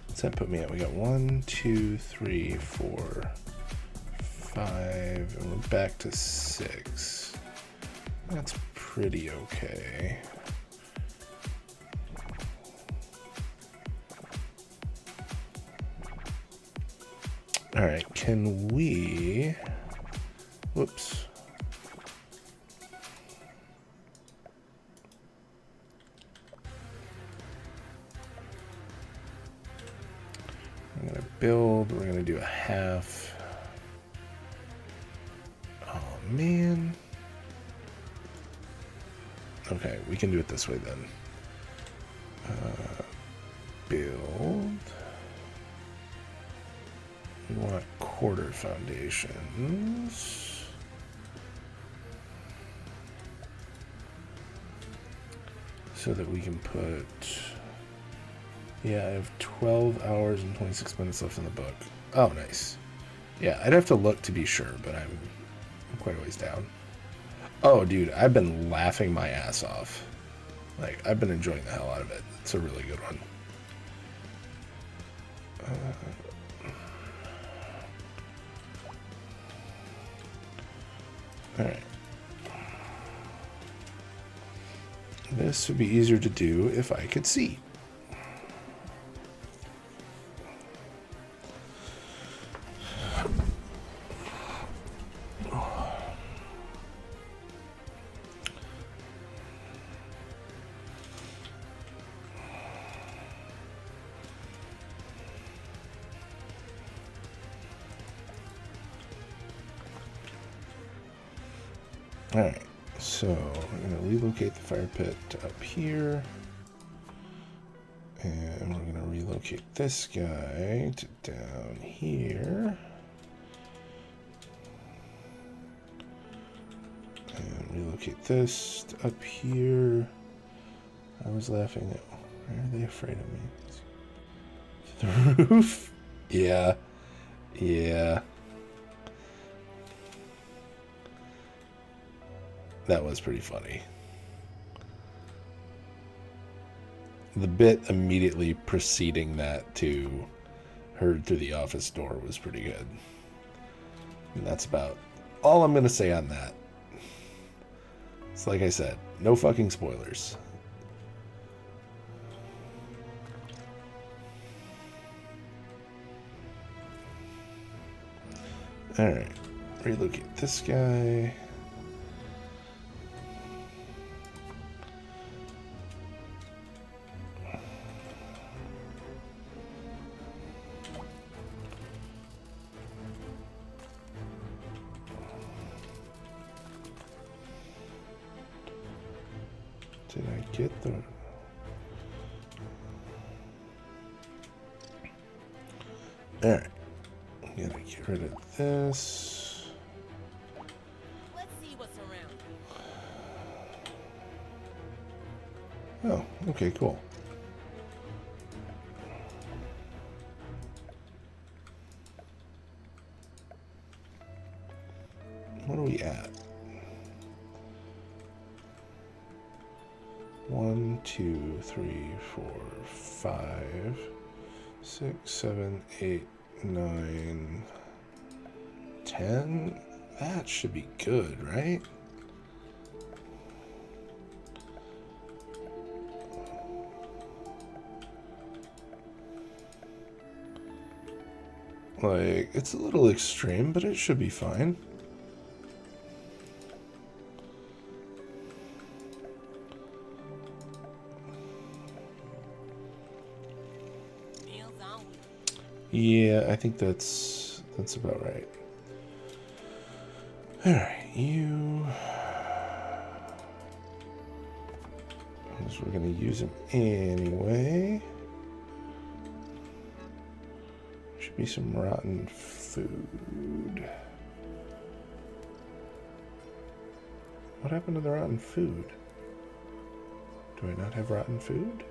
What's that put me at? We got 1, 2, 3, 4, 5, and we're back to 6. That's pretty okay. All right, can we... Whoops. I'm gonna build, we're gonna do a half. Oh man. Okay, we can do it this way then. Build. We want quarter foundations. So that we can put... Yeah, I have 12 hours and 26 minutes left in the book. Oh, nice. Yeah, I'd have to look to be sure, but I'm quite a ways down. Oh, dude, I've been laughing my ass off. Like, I've been enjoying the hell out of it. It's a really good one. Alright. This would be easier to do if I could see. Alright, so we're going to relocate the fire pit to up here. And we're going to relocate this guy to down here. And relocate this to up here. I was laughing at... Why are they afraid of me? The roof? Yeah. Yeah. That was pretty funny. The bit immediately preceding that to heard through the office door was pretty good. And that's about all I'm going to say on that. It's like I said, no fucking spoilers. Alright, relocate this guy. Did I get the... Alright. I'm gonna get rid of this. Let's see what's around. Oh, okay, cool. What are we at? 1, 2, 3, 4, 5, 6, 7, 8, 9, 10. That should be good, right? Like, it's a little extreme, but it should be fine. Yeah, I think that's about right. Alright, you... Because we're going to use him anyway. Should be some rotten food. What happened to the rotten food? Do Do I not have rotten food?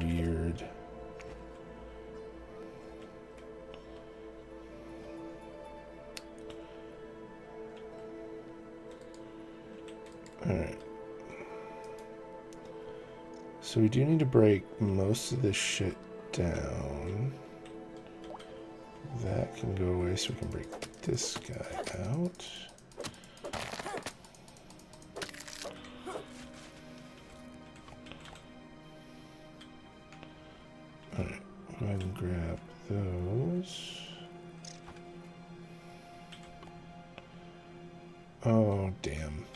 Weird. Alright. So we do need to break most of this shit down. That can go away so we can break this guy out. Alright, go ahead and grab those. Oh, damn.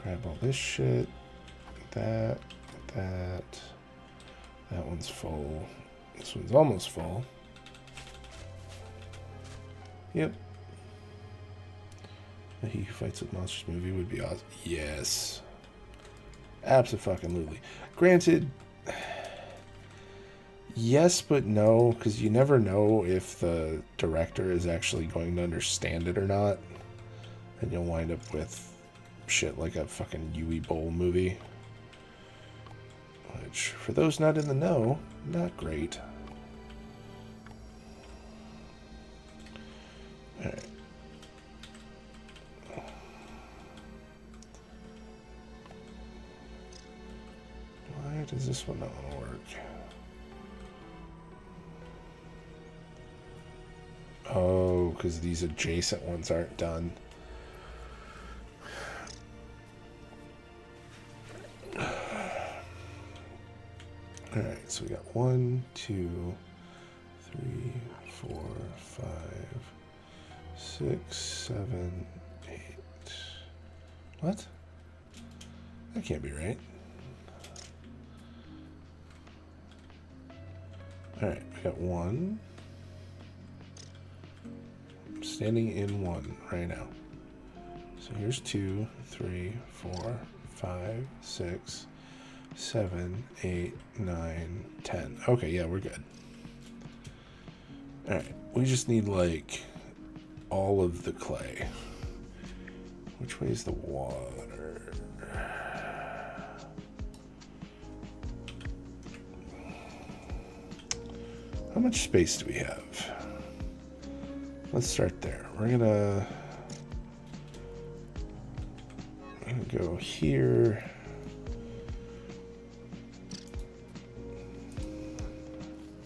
Grab all this shit. That. That one's full. This one's almost full. Yep. The He Who Fights with Monsters movie would be awesome. Yes. Abso-fucking-lutely. Granted, yes, but no, because you never know if the director is actually going to understand it or not. And you'll wind up with shit like a fucking Yui Bowl movie. Which, for those not in the know, not great. Alright. Why does this one not want to work? Oh, because these adjacent ones aren't done. Alright, so we got 1, 2, 3, 4, 5, 6, 7, 8. What? That can't be right. Alright, we got 1. I'm standing in 1 right now. So here's 2, 3, 4, 5, 6, 7, 8, 9, 10. Okay, yeah, we're good. Alright, we just need, like, all of the clay. Which way is the water? How much space do we have? Let's start there. We're gonna go here.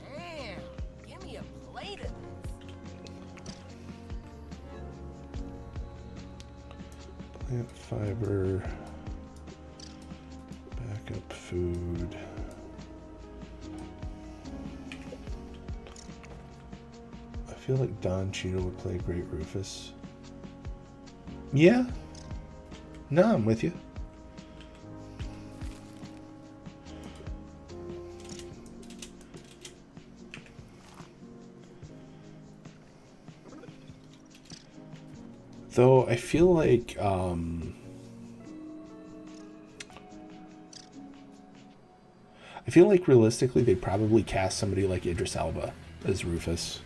Damn, give me a plate of this. Plant fiber. Backup food. I feel like Don Cheadle would play great Rufus. Yeah. No, I'm with you. Though I feel like realistically they probably cast somebody like Idris Elba as Rufus.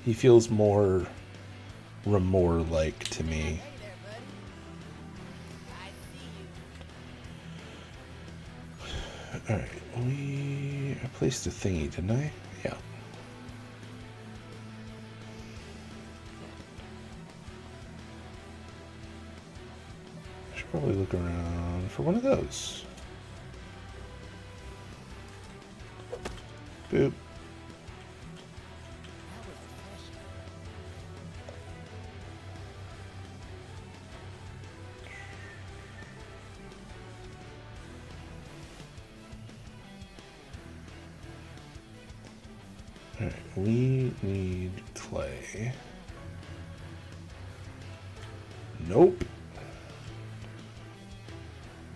He feels more Remor-like to me. Hey there, buddy. I see you. Alright, I placed a thingy, didn't I? Yeah. I should probably look around for one of those. Boop. Alright, we need clay. Nope.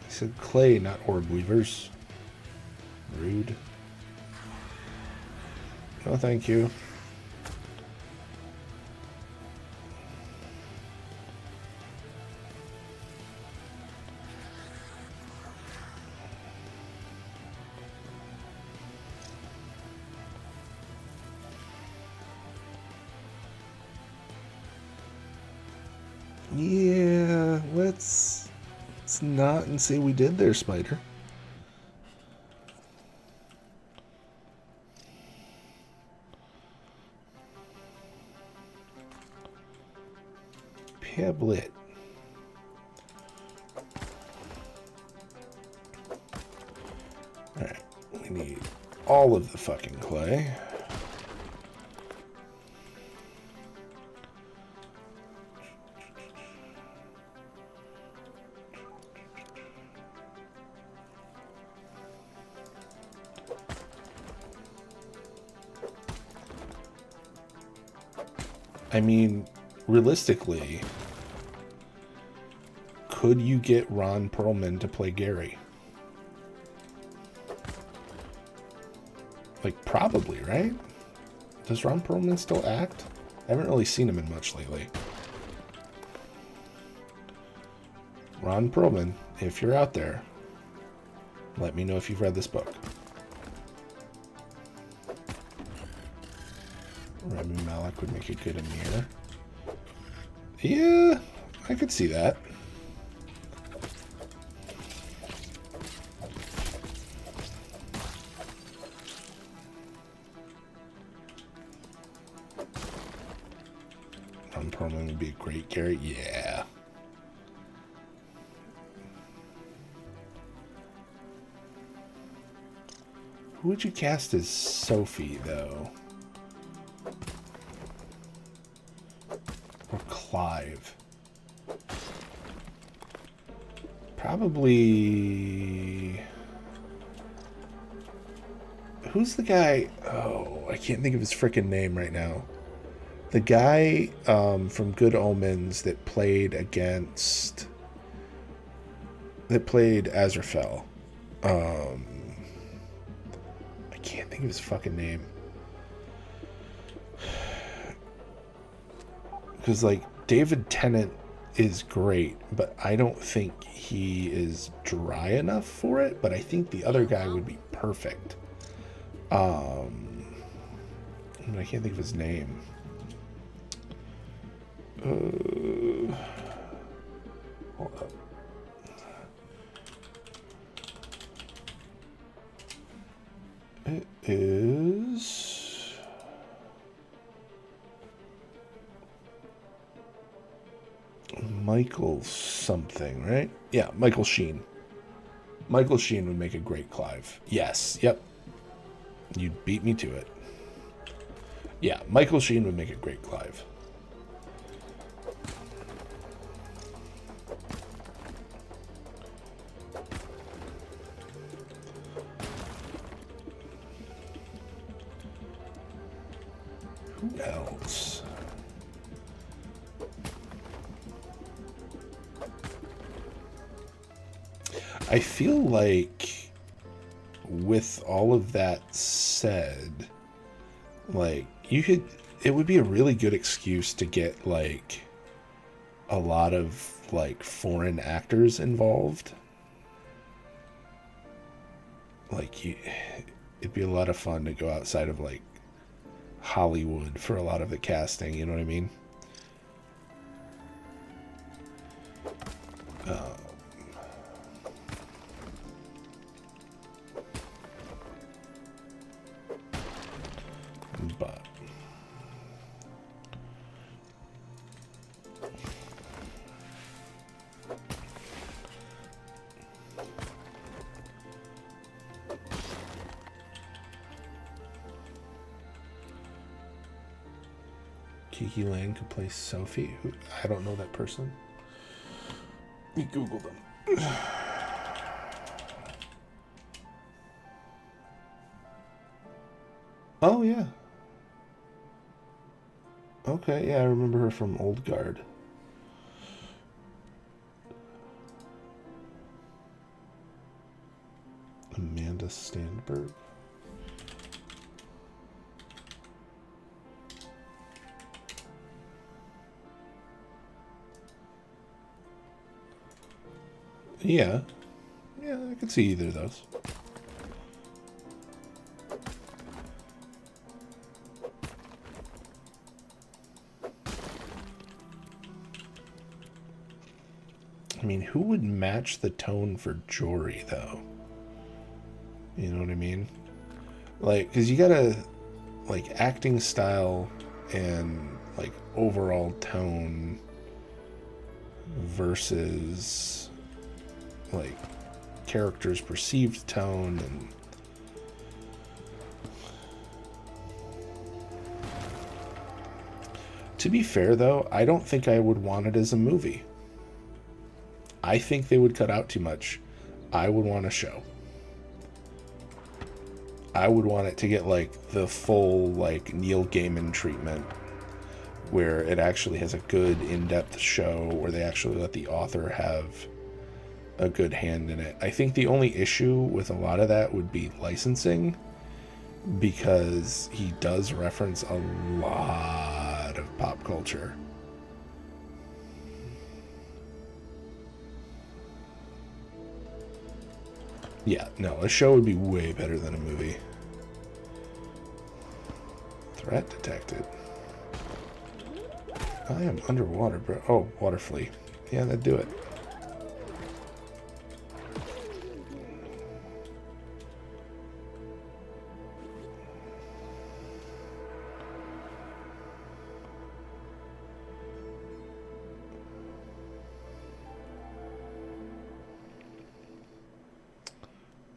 I said clay, not orb weavers. Rude. No, thank you. Yeah, let's not and say we did there, Spider. Peblet. Alright, we need all of the fucking clay. I mean, realistically, could you get Ron Perlman to play Gary? Like, probably, right? Does Ron Perlman still act? I haven't really seen him in much lately. Ron Perlman, if you're out there, let me know if you've read this book. Rami Malek would make a good Amir. Yeah, I could see that. Ron Perlman would be a great Gary. Yeah. Who would you cast as Sophie, though? Or Clive? Probably... Who's the guy? Oh, I can't think of his frickin' name right now. The guy from Good Omens that played against... That played Azrael. I can't think of his fucking name. Because, like, David Tennant is great, but I don't think he is dry enough for it. But I think the other guy would be perfect. I can't think of his name. Hold up. It is... Michael something, right? Yeah, Michael Sheen. Michael Sheen would make a great Clive. Yes, yep. You beat me to it. Yeah, Michael Sheen would make a great Clive. Who else? I feel like with all of that said, like, you could, it would be a really good excuse to get, like, a lot of, like, foreign actors involved. Like, it'd be a lot of fun to go outside of, like, Hollywood for a lot of the casting, you know what I mean? But Kiki Lang could play Sophie. I don't know that person. Let me Google them. Oh, yeah. Okay, yeah, I remember her from Old Guard. Amanda Stenberg. Yeah. Yeah, I could see either of those. mean, who would match the tone for Jory, though? You know what I mean? Like, because you gotta, like, acting style and, like, overall tone versus, like, character's perceived tone. And to be fair, though, I don't think I would want it as a movie. I think they would cut out too much. I would want a show. I would want it to get, like, the full, like, Neil Gaiman treatment, where it actually has a good in-depth show, where they actually let the author have a good hand in it. I think the only issue with a lot of that would be licensing, because he does reference a lot of pop culture. Yeah, no, a show would be way better than a movie. Threat detected. I am underwater, bro. Oh, water flea. Yeah, that'd do it.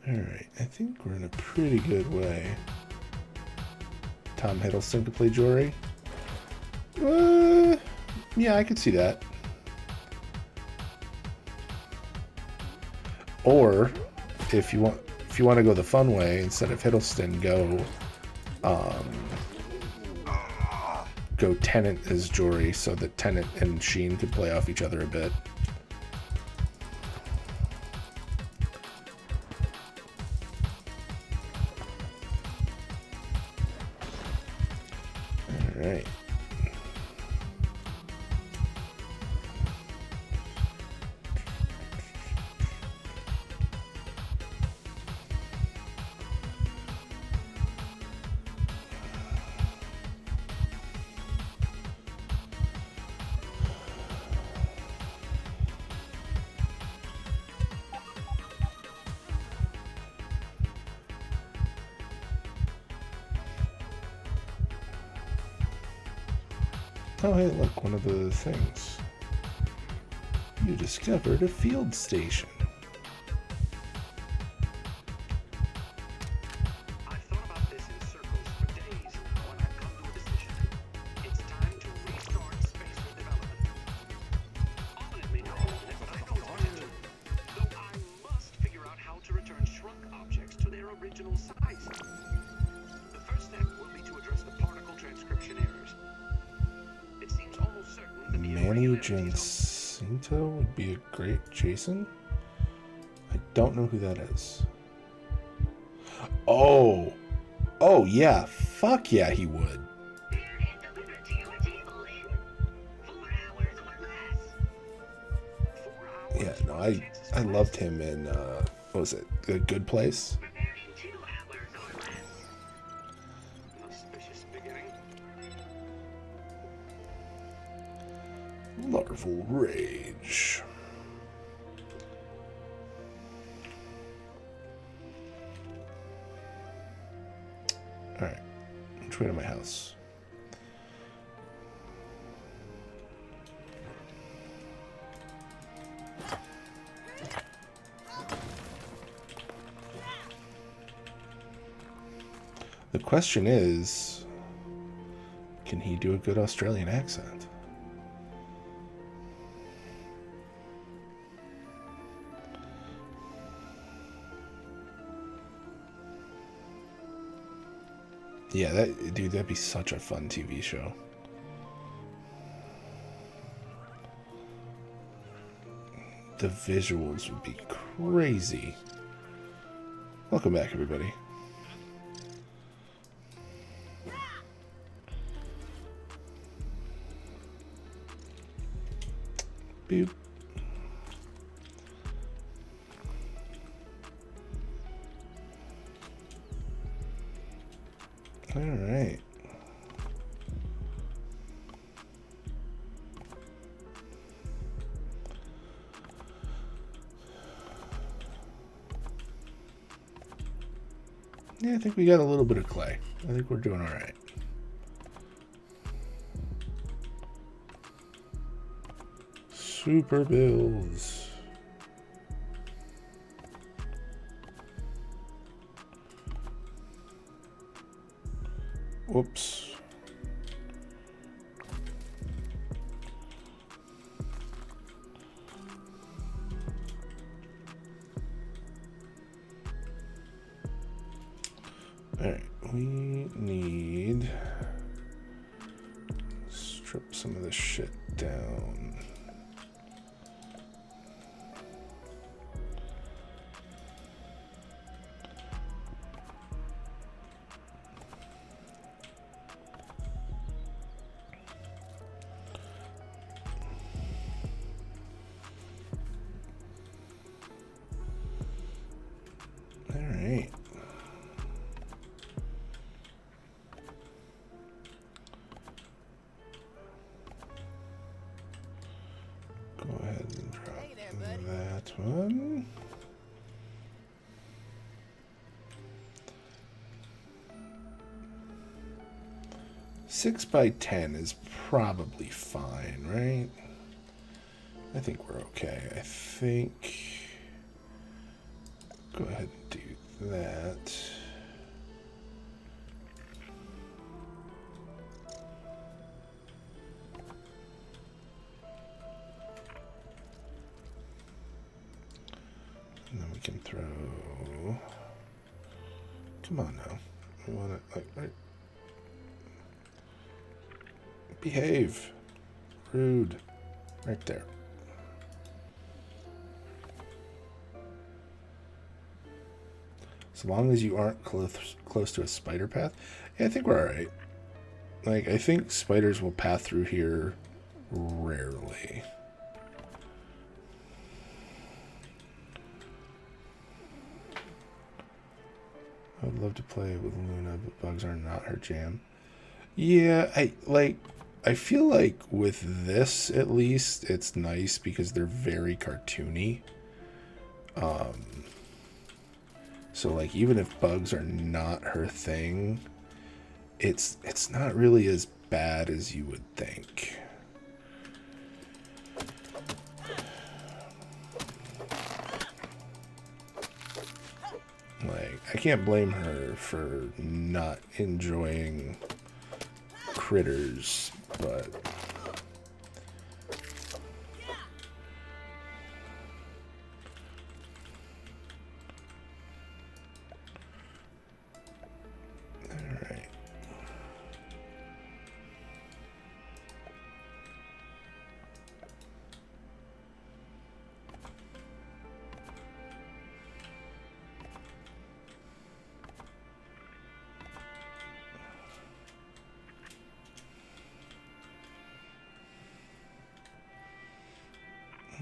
Alright, I think we're in a pretty good way. Tom Hiddleston to play Jory? Yeah, I could see that. Or, if you want to go the fun way, instead of Hiddleston, go Tennant as Jory, so that Tennant and Sheen could play off each other a bit. Alright. Oh, hey, look, one of the things. You discovered a field station. I've thought about this in circles for days when I've come to a decision. It's time to restart spacer development. Ultimately, no, but I know it's potential. Though I must figure out how to return shrunk objects to their original size. The first step will be to address the particle transcription errors. It seems almost certain that the Manny irregularities Jacinto would be a great Jason. I don't know who that is. Oh. Oh, yeah. Fuck yeah, he would. Yeah, no, I loved him in, what was it? The Good Place? Auspicious beginning. Larval Rage. Alright. Which way to my house? The question is, can he do a good Australian accent? Yeah, that'd be such a fun TV show. The visuals would be crazy. Welcome back, everybody. Boop. All right. Yeah, I think we got a little bit of clay. I think we're doing all right. Super builds. Whoops. Alright, we need strip some of this shit down. Alright. Go ahead and drop Hey there, buddy. that one. Six by 10 is probably fine, right? I think we're okay. I think. Go ahead and do that. And then we can throw. Come on now. We want to like right. Behave. Rude. Right there. As long as you aren't close to a spider path, yeah, I think we're all right. Like, I think spiders will path through here rarely. I would love to play with Luna, but bugs are not her jam. Yeah, I feel like with this, at least, it's nice because they're very cartoony. So, like, even if bugs are not her thing, it's not really as bad as you would think. Like, I can't blame her for not enjoying critters, but alright.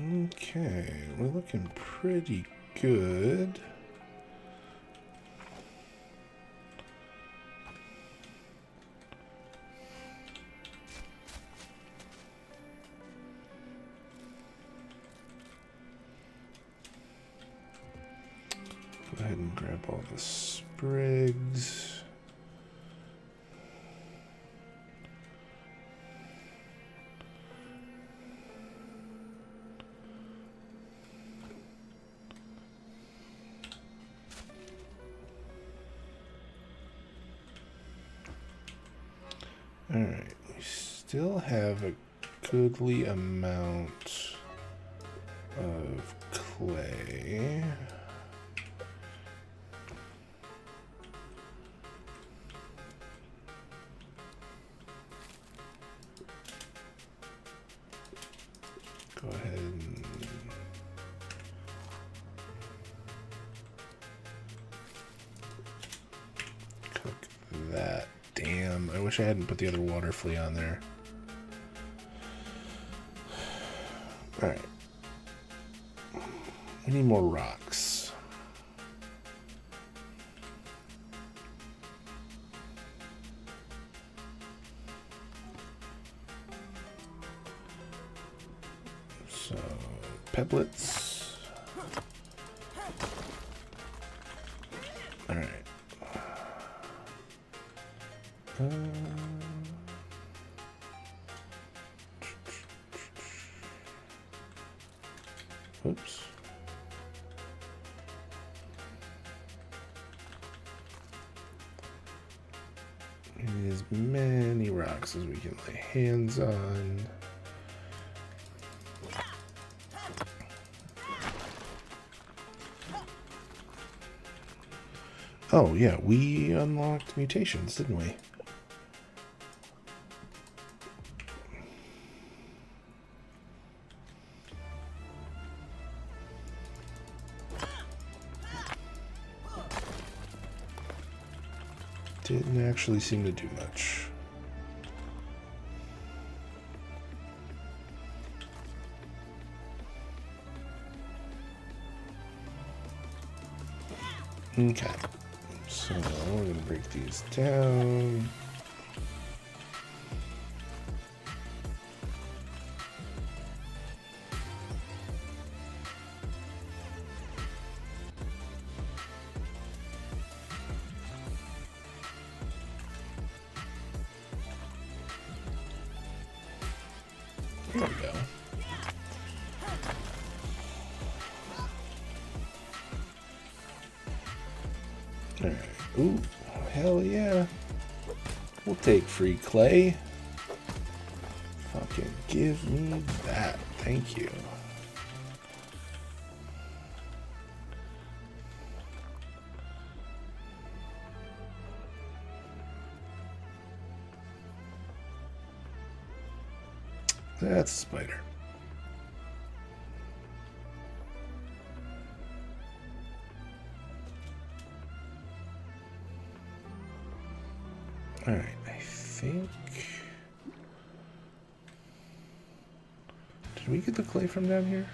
Okay, we're looking pretty good. Go ahead and grab all the sprigs. Alright, we still have a goodly amount of clay. Go ahead and cook that. Damn, I wish I hadn't put the other water flea on there. Alright. We need more rocks. So, pebblets. Alright. Oops. Need as many rocks as we can lay hands on. Oh, yeah, we unlocked mutations, didn't we? Didn't actually seem to do much. Okay. So we're going to break these down. There we go. Alright. Ooh, hell yeah. We'll take free clay. Fucking give me that. Thank you. That's a spider. All right, I think. Did we get the clay from down here?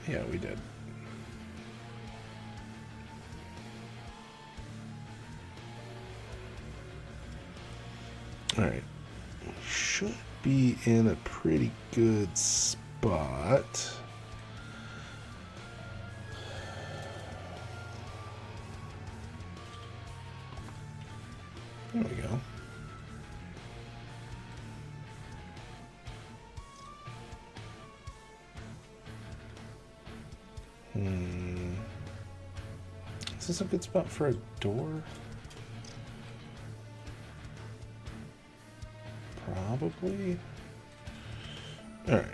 Yeah, we did. All right. Should be in a pretty good spot. There we go. Is this a good spot for a door? Probably. All right.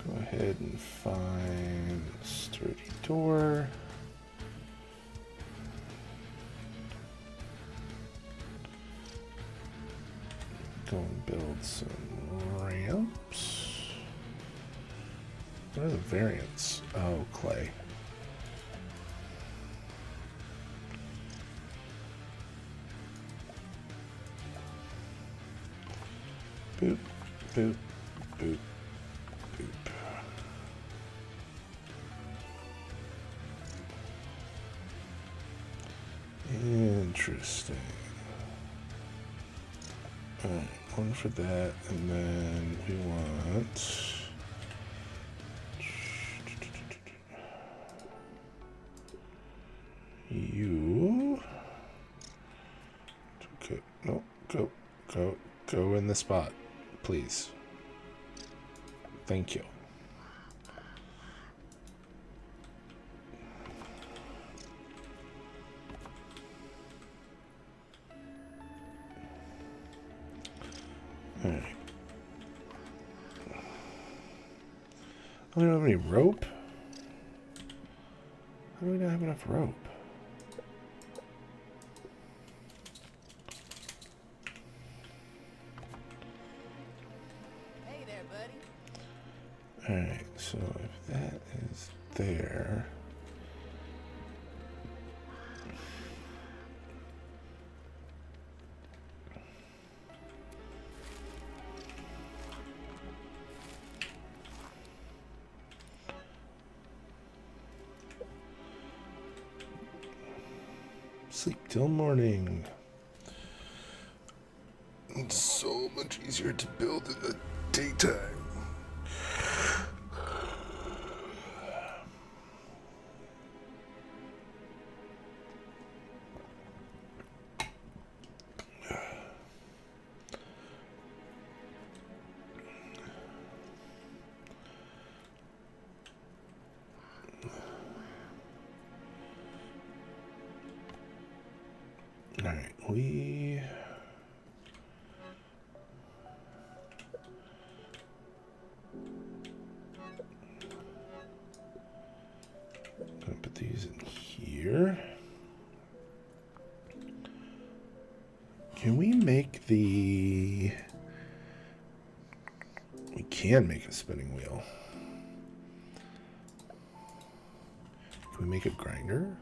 Go ahead and find a sturdy door. Go and build some ramps. What are the variants? Oh, clay. Boop, boop, boop, boop. Interesting. Alright, one for that, and then we want... you... Okay, no, go in the spot, please. Thank you. All right. We don't have any rope. How do we not have enough rope? Hey there, buddy. Alright, so if that is there... Sleep till morning. It's so much easier to build in the daytime. Alright, we... gonna put these in here. Can we make the... We can make a spinning wheel. Can we make a grinder?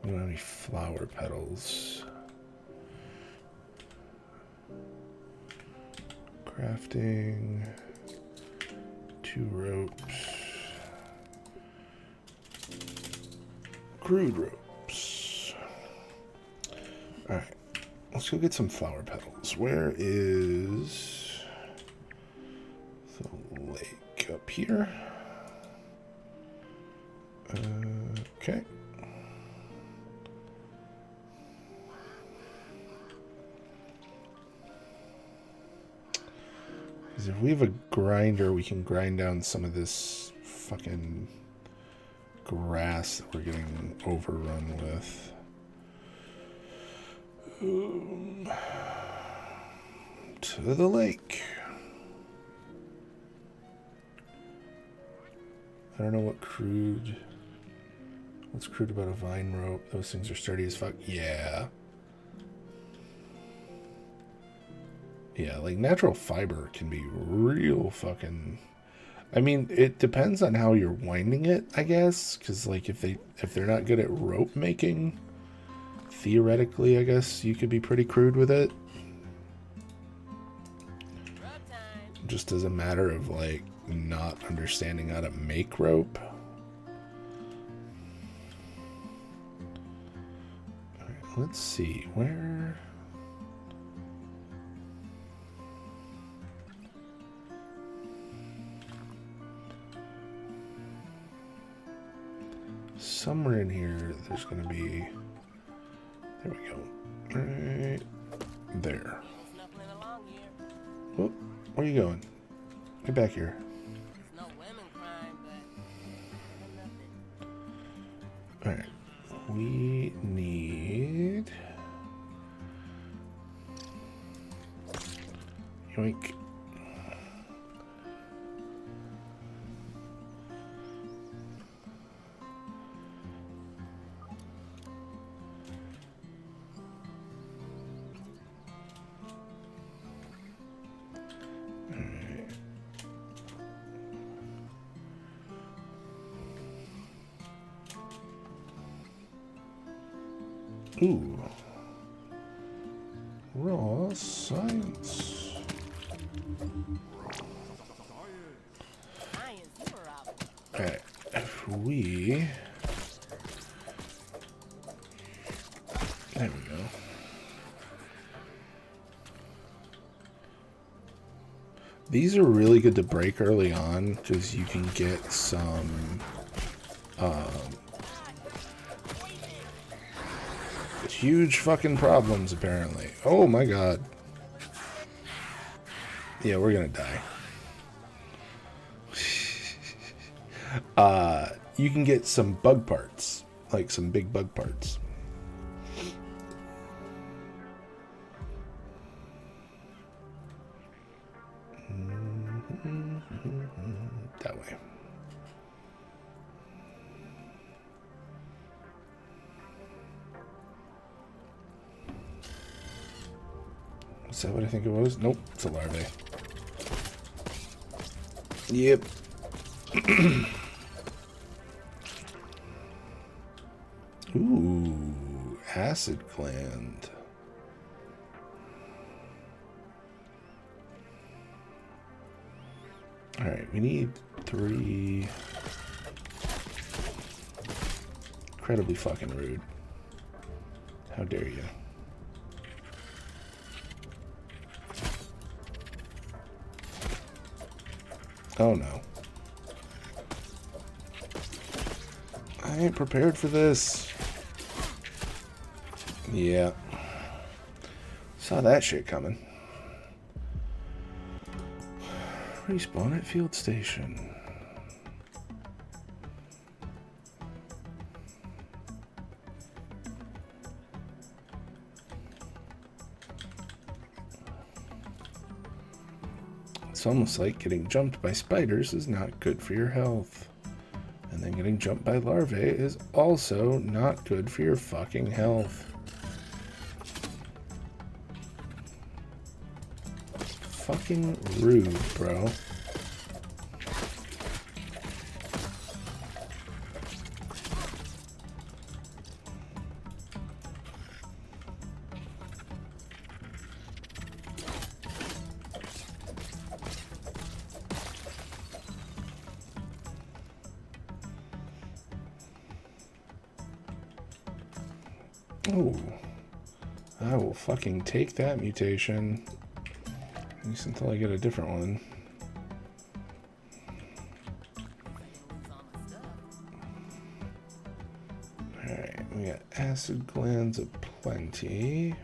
We don't have any flower petals. Crafting. 2 ropes. Crude ropes. Alright. Let's go get some flower petals. Where is the lake? Up here? Okay. Because if we have a grinder, we can grind down some of this fucking grass that we're getting overrun with. To the lake. I don't know what crude... What's crude about a vine rope? Those things are sturdy as fuck. Yeah. Yeah, like natural fiber can be real fucking... I mean, it depends on how you're winding it, I guess. Because, like, if they're not good at rope making, theoretically, I guess you could be pretty crude with it. Just as a matter of, like, not understanding how to make rope. Alright, let's see. Where... Somewhere in here, there's going to be... There we go. Right there. Whoop. Where are you going? Get back here. No women crime, but Alright. We need... Yoink. Ooh. Raw science. Alright, if we... There we go. These are really good to break early on because you can get some... huge fucking problems, apparently. Oh my god. Yeah, we're gonna die. You can get some bug parts. Like some big bug parts. That way. Is that what I think it was? Nope, it's a larvae. Yep. Ooh, acid gland. Alright, we need 3. Incredibly fucking rude. How dare you? Oh no. I ain't prepared for this. Yeah. Saw that shit coming. Respawn at field station. It's almost like getting jumped by spiders is not good for your health. And then getting jumped by larvae is also not good for your fucking health. Fucking rude, bro. Oh, I will fucking take that mutation. At least until I get a different one. Alright, we got acid glands aplenty.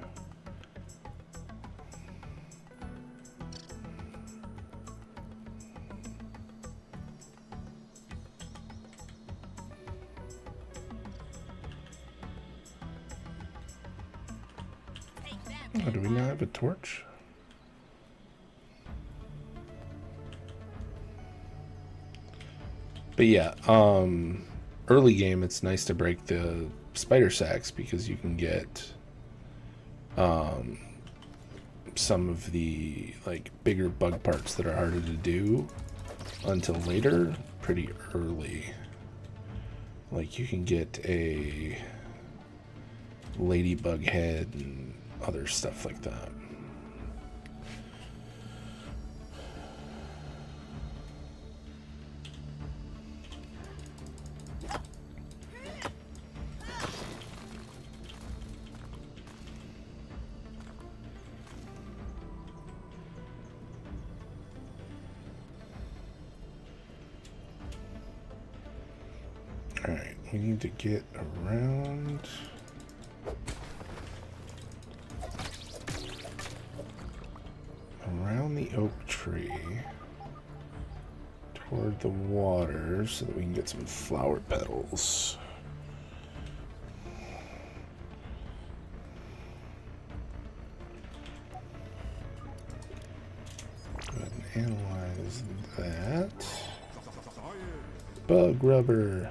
Oh, do we not have a torch? But yeah, early game it's nice to break the spider sacks because you can get some of the like bigger bug parts that are harder to do until later pretty early. Like you can get a ladybug head and other stuff like that. Alright, we need to get around. Around the oak tree toward the water so that we can get some flower petals. Go ahead and analyze that. Bug rubber.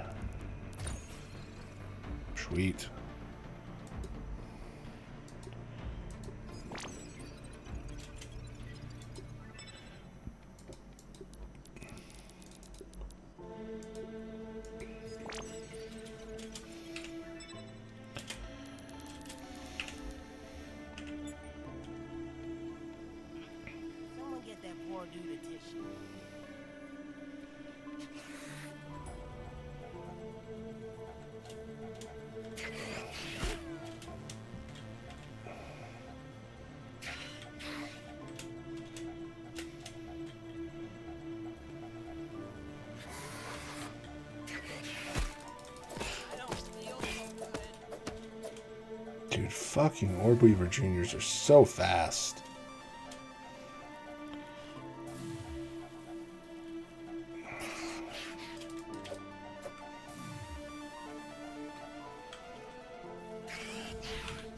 Sweet. Someone get that poor dude a tissue. Dude, fucking Orb Weaver Juniors are so fast.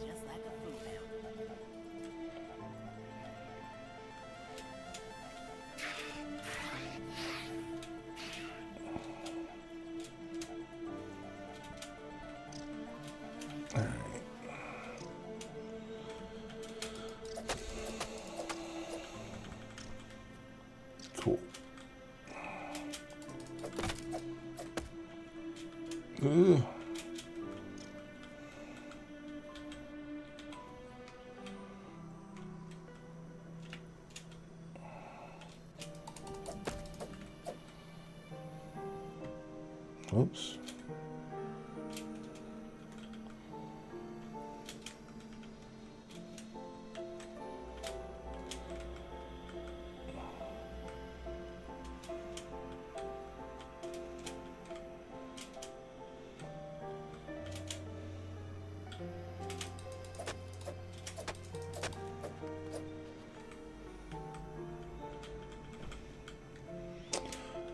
Just like a food belt. Cool. Ugh. Oops.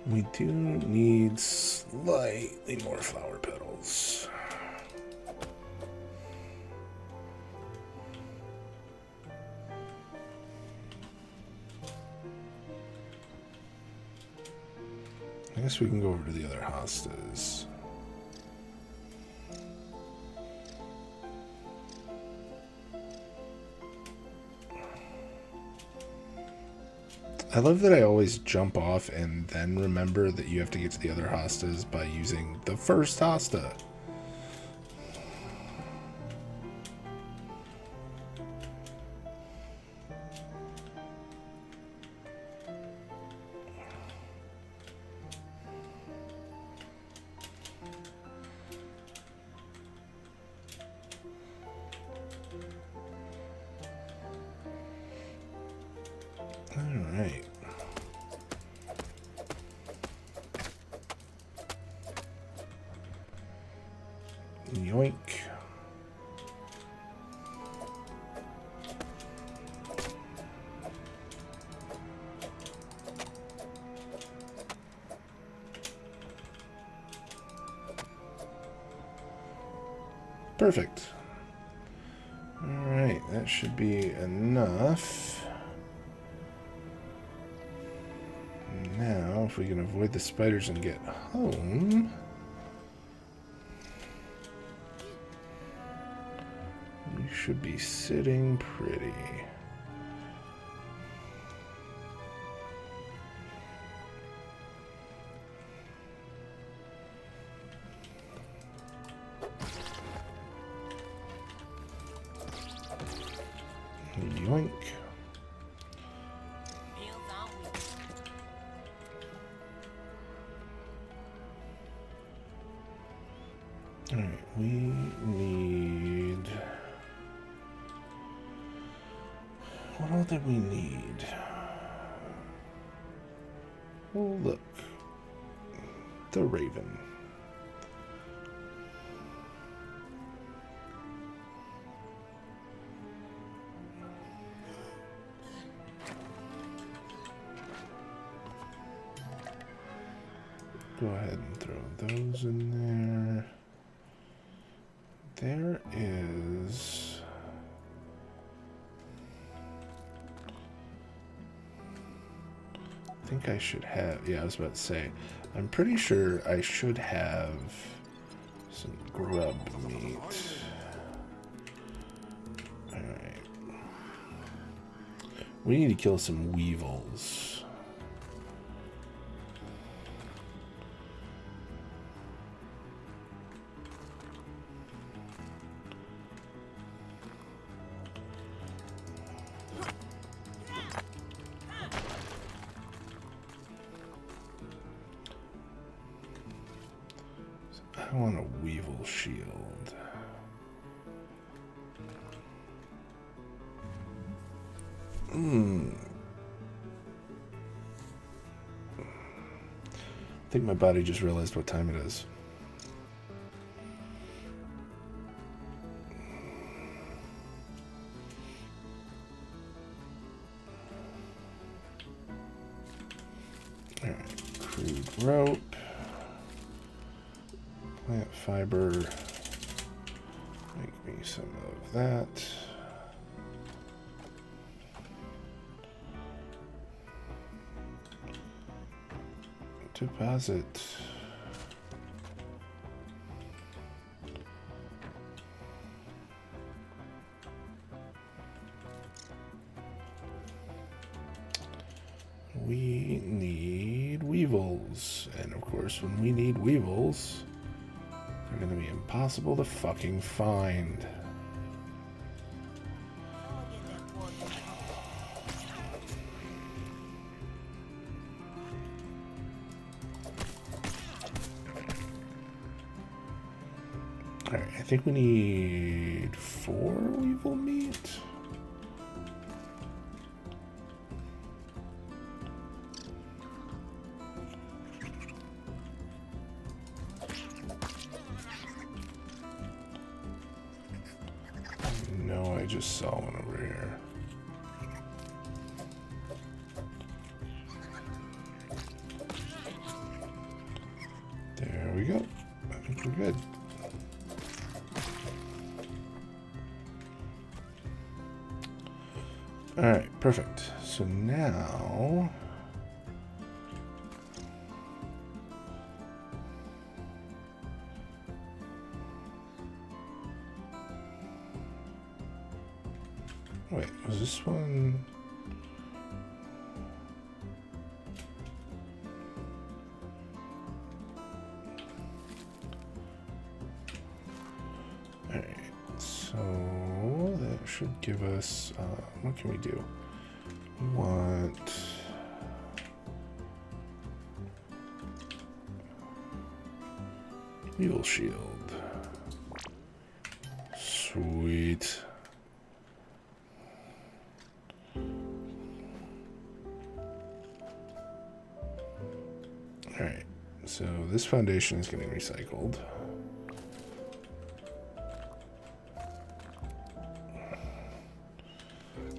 We do need slightly more flower petals. guess we can go over to the other hostas. I love that I always jump off and then remember that you have to get to the other hostas by using the first hosta. Alright. Yoink. Perfect. Alright, that should be enough. Now, if we can avoid the spiders and get home, we should be sitting pretty. Yoink. Meals on wheels. Alright, we need... What all did we need? Oh, look. The Raven. Go ahead and throw those in there. There is... I think I should have... Yeah, I was about to say. I'm pretty sure I should have some grub meat. Alright. We need to kill some weevils. I want a weevil shield. I think my body just realized what time it is. Alright, crude rope. Plant fiber, make me some of that. Deposit. We need weevils, and of course when we need weevils, they're gonna be impossible to fucking find. Oh, get that poor guy. Alright, I think we need 4 weevil meat. No, I just saw one over here. There we go. I think we're good. Alright, perfect. So now... Wait, was this one? Alright, so that should give us, what can we do? We want wheel shield. Sweet. Alright, so this foundation is getting recycled.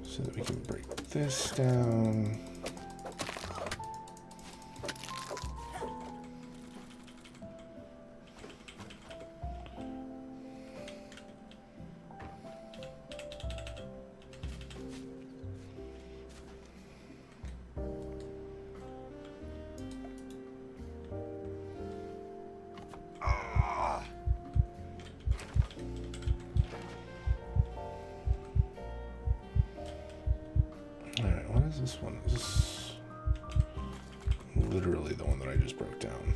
So that we can break this down. Alright, what is this one? Is this literally the one that I just broke down?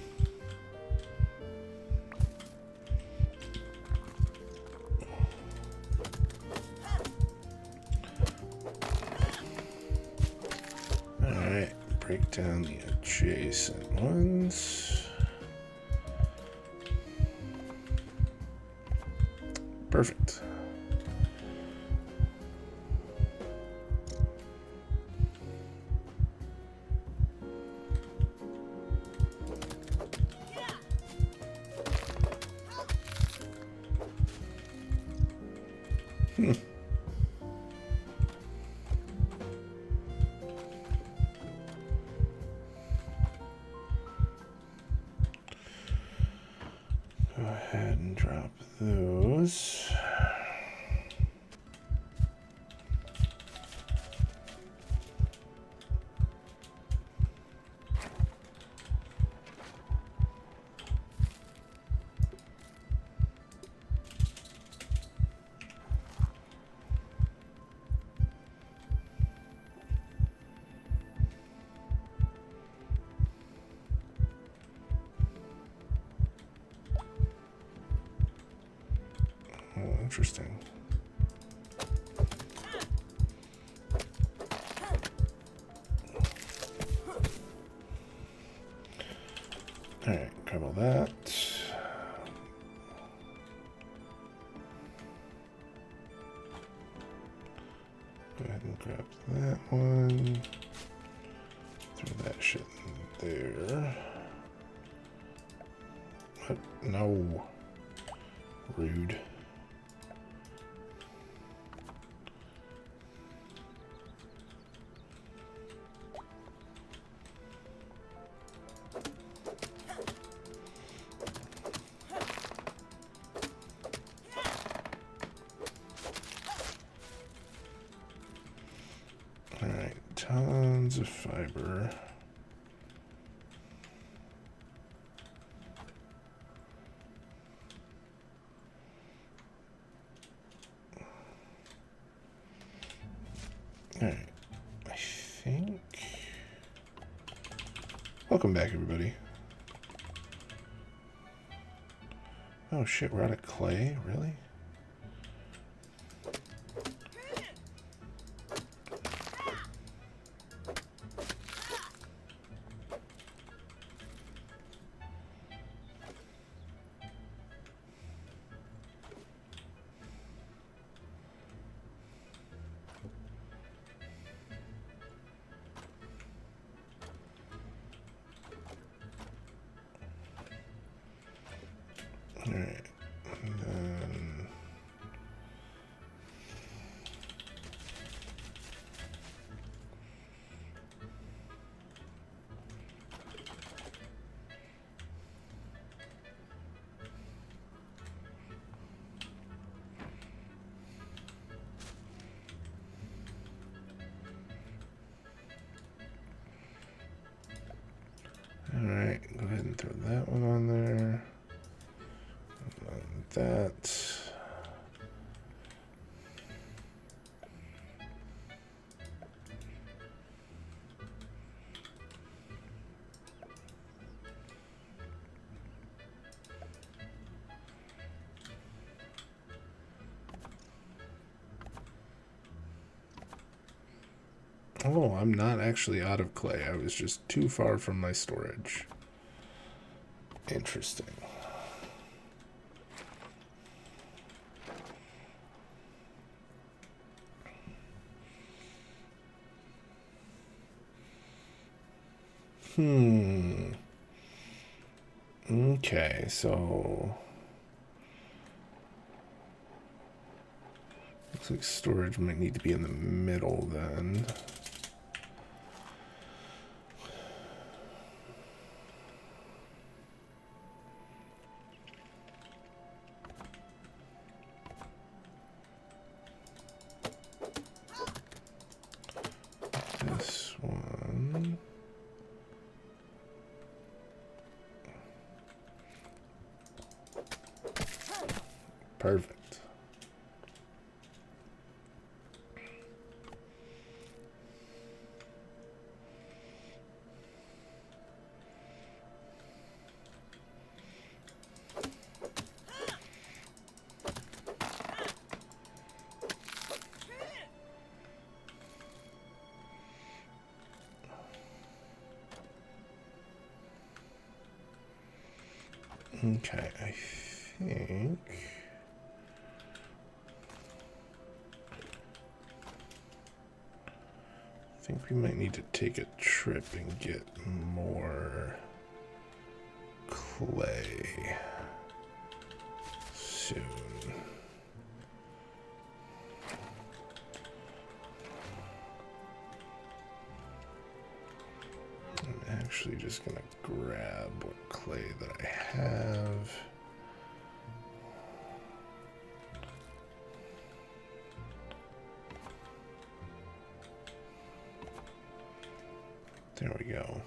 Alright, break down the adjacent ones. Perfect. Go ahead and drop those. Oh, interesting. All right, grab all that. Go ahead and grab that one. Throw that shit in there. What? No. Rude. All right, tons of fiber. All right, I think. Welcome back, everybody. Oh shit, we're out of clay? Really? All right, and then all right, go ahead and throw that one on there. That. Oh, I'm not actually out of clay. I was just too far from my storage. Interesting. Okay, so looks like storage might need to be in the middle then. This one. Perfect. Okay, I think we might need to take a trip and get more clay soon. I'm actually just gonna grab what clay that I have. There we go.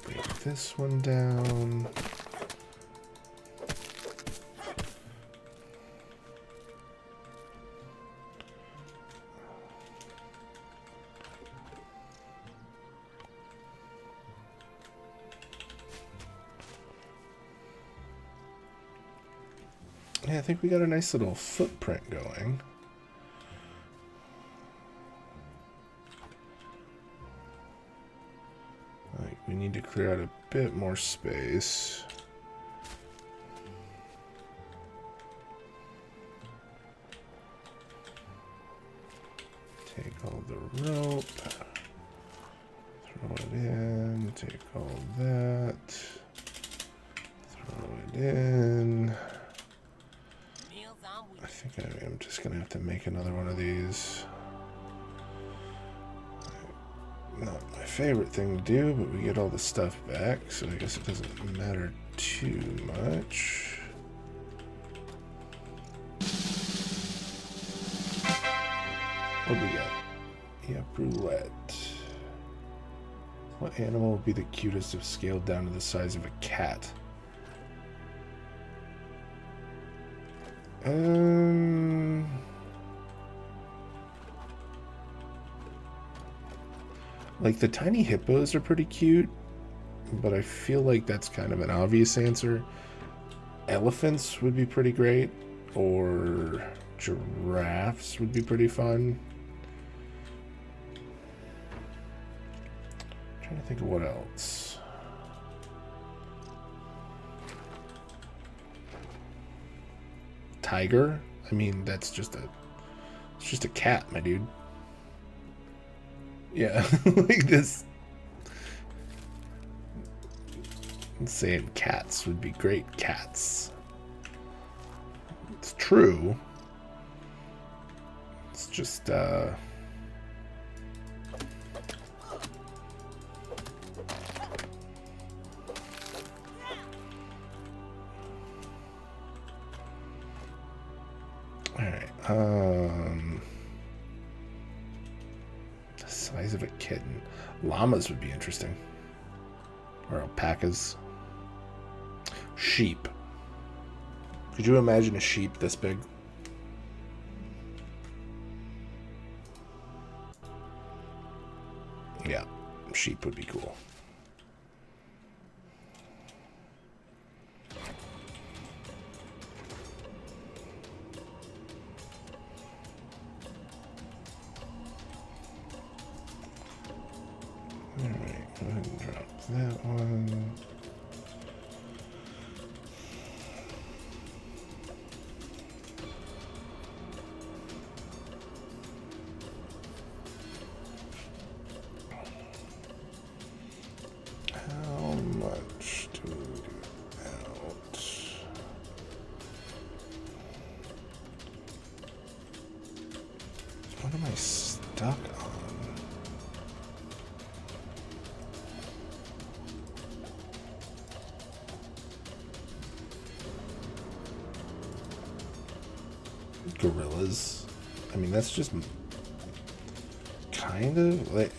Break this one down. Yeah, I think we got a nice little footprint going. Like, we need to clear out a bit more space. Take all the rope. Throw it in. Take all that. Throw it in. I think I'm just gonna have to make another one of these. Not my favorite thing to do, but we get all the stuff back, so I guess it doesn't matter too much. What do we got? Yeah, roulette. What animal would be the cutest if scaled down to the size of a cat? Like, the tiny hippos are pretty cute, but I feel like that's kind of an obvious answer. Elephants would be pretty great, or giraffes would be pretty fun. I'm trying to think of what else. Tiger? I mean, it's just a cat, my dude. Yeah, like this. I'm saying cats would be great cats. It's true. It's just, Alright, the size of a kitten. Llamas would be interesting. Or alpacas. Sheep. Could you imagine a sheep this big? Yeah, sheep would be cool. that one. How much do we do out? What am I stuck on? Gorillas. I mean, that's just kind of like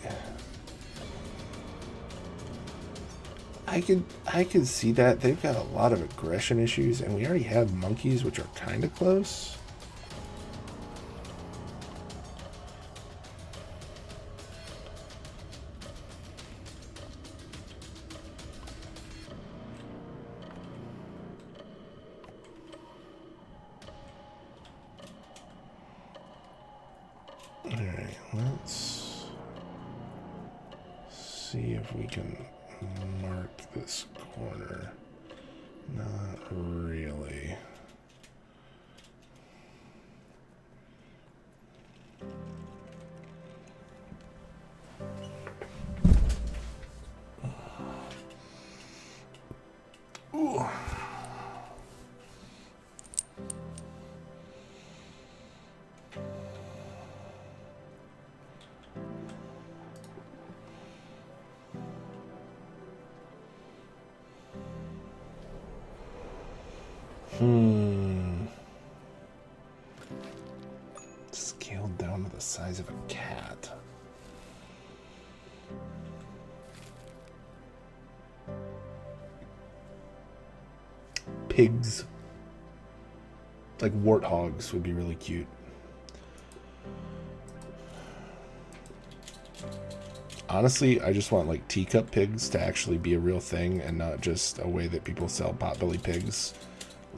I could see that. They've got a lot of aggression issues, and we already have monkeys, which are kind of close. Alright, let's see if we can mark this corner. Not really. Ooh. Scaled down to the size of a cat. Pigs. Like warthogs would be really cute. Honestly, I just want like teacup pigs to actually be a real thing and not just a way that people sell potbelly pigs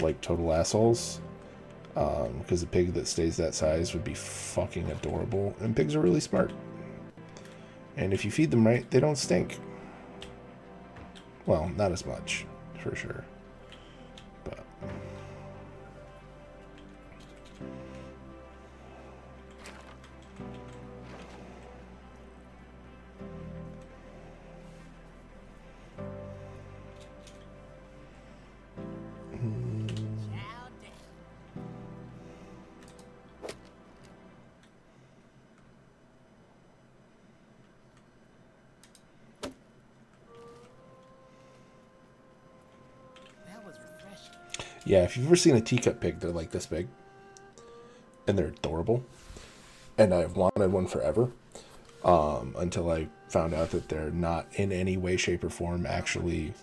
like total assholes. Because a pig that stays that size would be fucking adorable. And pigs are really smart. And if you feed them right, they don't stink. Well, not as much, for sure. But yeah, if you've ever seen a teacup pig, they're like this big. And they're adorable. And I've wanted one forever. Until I found out that they're not in any way, shape, or form actually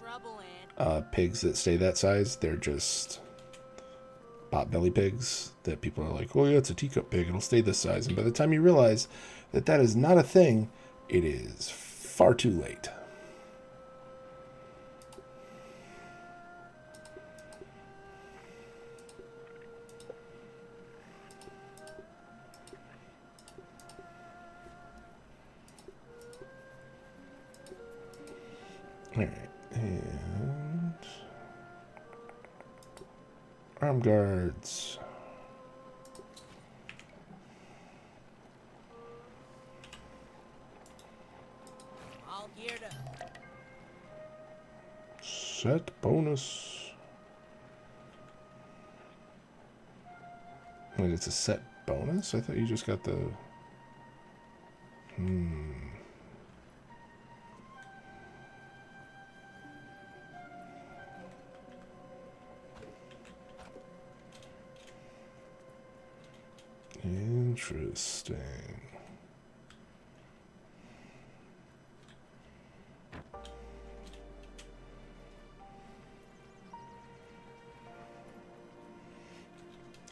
pigs that stay that size. They're just potbelly pigs that people are like, oh yeah, it's a teacup pig. It'll stay this size. And by the time you realize that that is not a thing, it is far too late. Alright, and arm guards. All geared up. Set bonus. Wait, it's a set bonus? I thought you just got the... Interesting.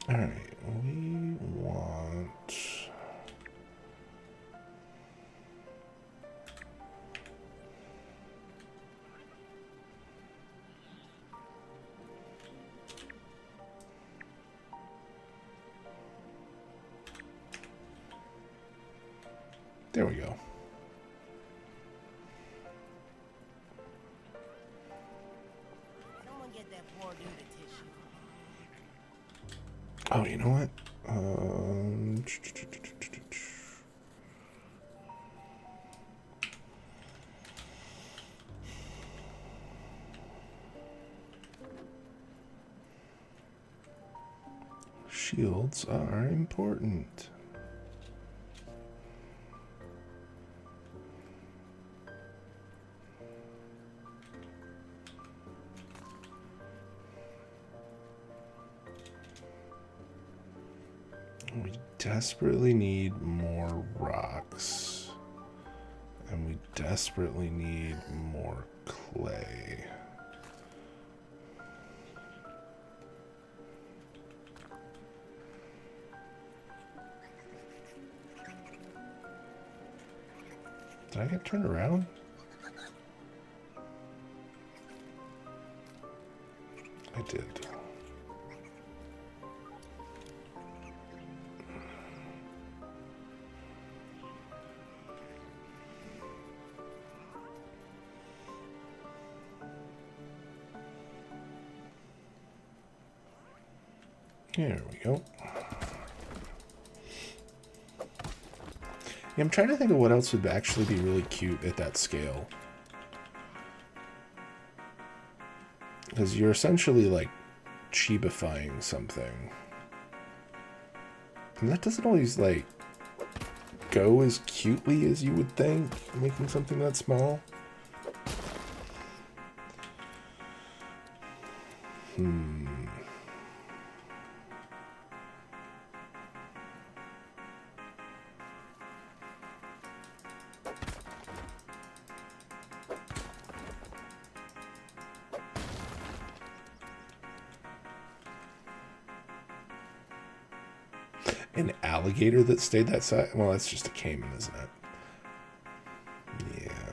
All right, we want... There we go. Oh, you know what? Shields are important. We desperately need more rocks. And we desperately need more clay. Did I get turned around? I did. There we go. Yeah, I'm trying to think of what else would actually be really cute at that scale. Because you're essentially like cheapifying something. And that doesn't always like go as cutely as you would think, making something that small. An alligator that stayed that size? Well, that's just a caiman, isn't it? Yeah.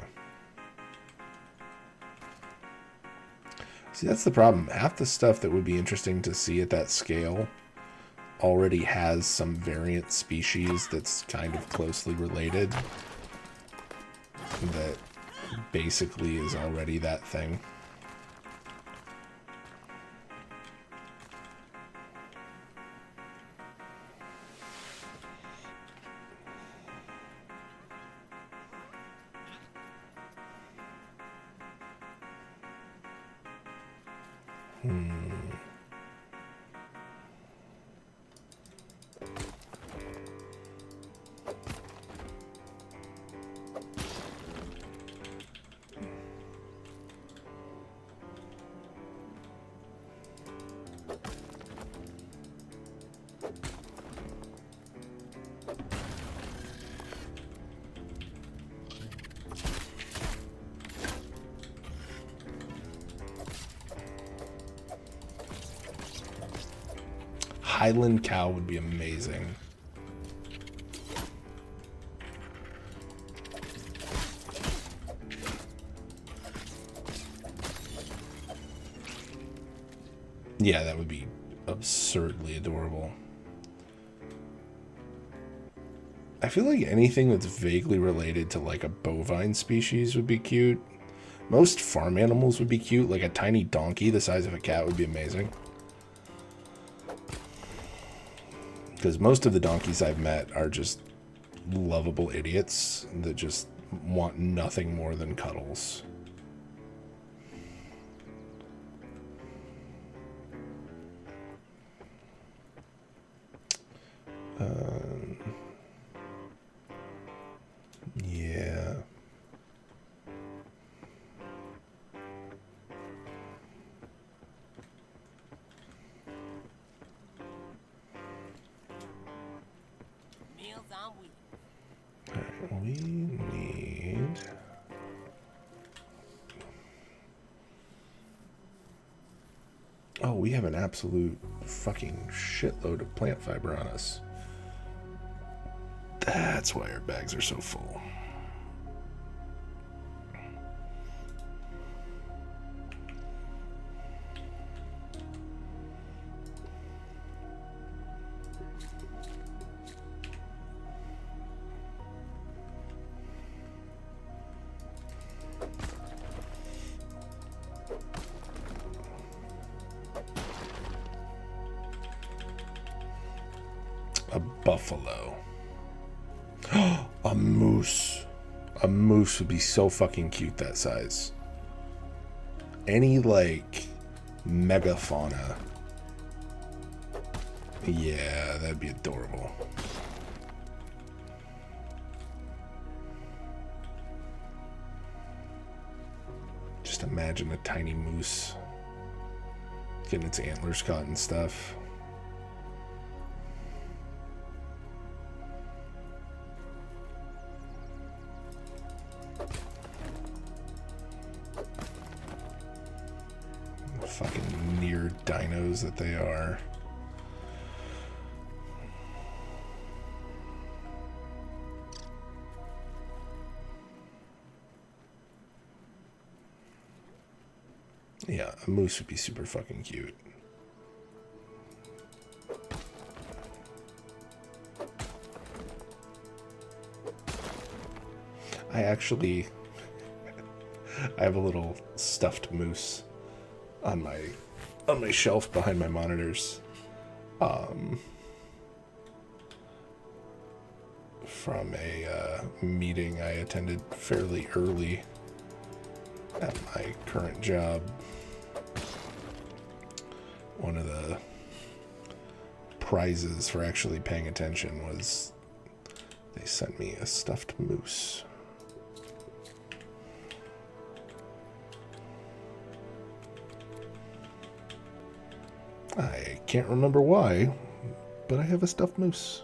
See, that's the problem. Half the stuff that would be interesting to see at that scale already has some variant species that's kind of closely related. That basically is already that thing. Highland cow would be amazing. Yeah, that would be absurdly adorable. I feel like anything that's vaguely related to like a bovine species would be cute. Most farm animals would be cute, like a tiny donkey the size of a cat would be amazing. Because most of the donkeys I've met are just lovable idiots that just want nothing more than cuddles. Yeah. Meals on wheels. Alright, we need... Oh, we have an absolute fucking shitload of plant fiber on us. That's why our bags are so full. buffalo. A moose. A moose would be so fucking cute that size. Any, like, megafauna. Yeah, that'd be adorable. Just imagine a tiny moose getting its antlers caught and stuff. The fucking near dinos that they are. Yeah, a moose would be super fucking cute. I have a little stuffed moose on my shelf behind my monitors. From a meeting I attended fairly early at my current job. One of the prizes for actually paying attention was they sent me a stuffed moose. I can't remember why, but I have a stuffed moose.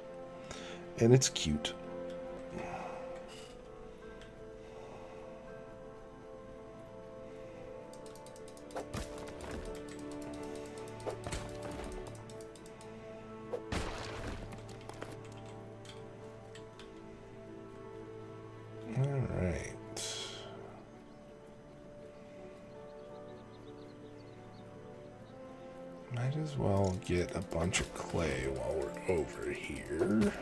And it's cute. Might as well get a bunch of clay while we're over here.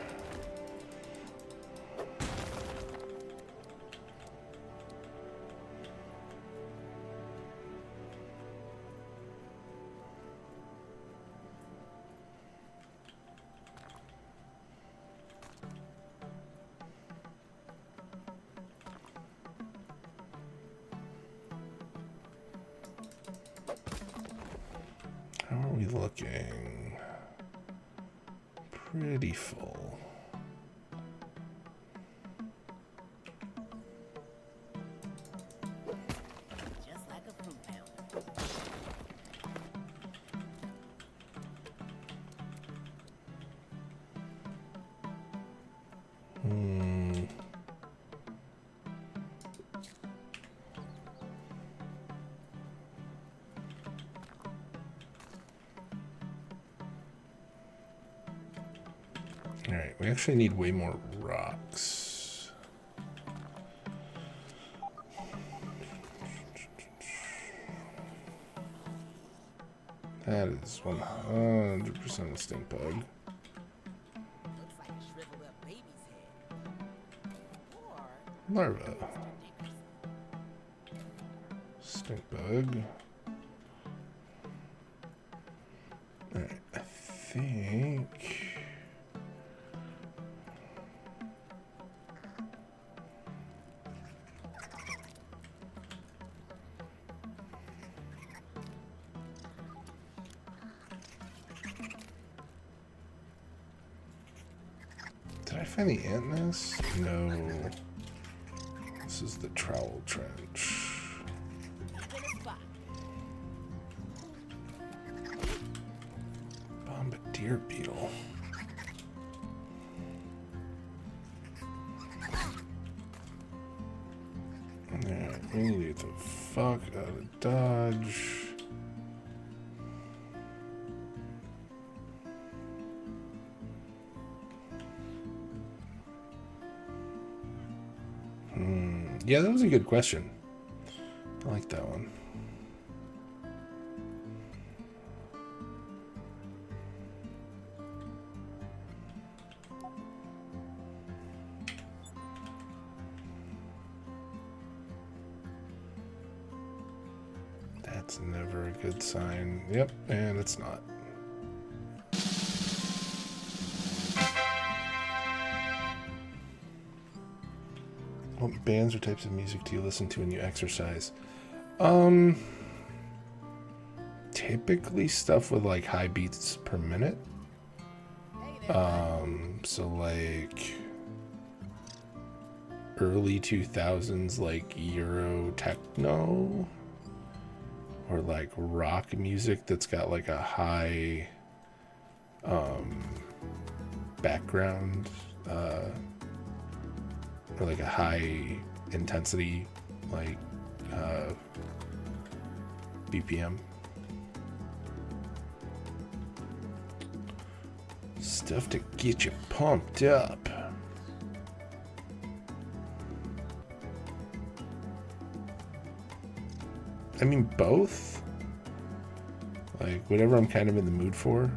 How are we looking? Pretty full. Just like a fruit pounder. Alright, we actually need way more rocks. That is 100% a stink bug. Looks like a shriveled up baby's head. Or Larva. Stink bug. Alright, I think... Did I find the ant nest? No. This is the trowel trench. even a spot. Bombardier beetle. Alright, we need to get the fuck out of Dodge. Yeah, that was a good question. I like that one. That's never a good sign. Yep, and it's not. What bands or types of music do you listen to when you exercise? Typically stuff with like high beats per minute. So like early 2000s like Euro techno, or like rock music that's got like a high background, or like a high intensity, like BPM. Stuff to get you pumped up. I mean, both. Like, whatever I'm kind of in the mood for.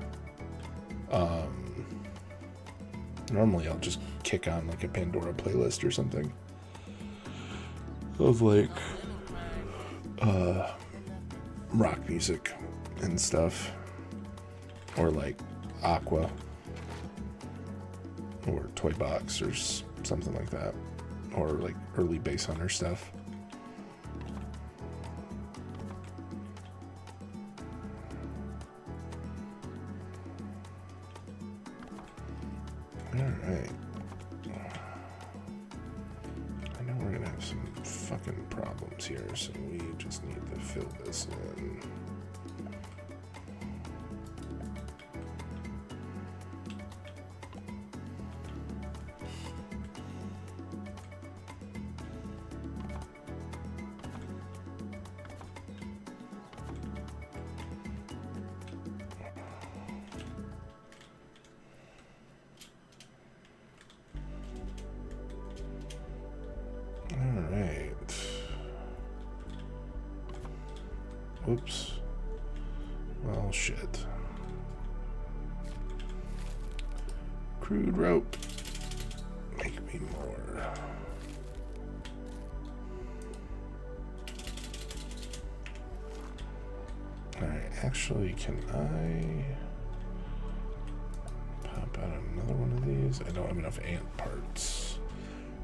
Normally I'll just kick on like a Pandora playlist or something of like rock music and stuff, or like Aqua or Toy Box or something like that, or like early Bass Hunter stuff. Alright. I know we're gonna have some fucking problems here, so we just need to fill this in. Oops. Well, shit. Crude rope. Make me more. Alright, actually, can I pop out another one of these? I don't have enough ant parts.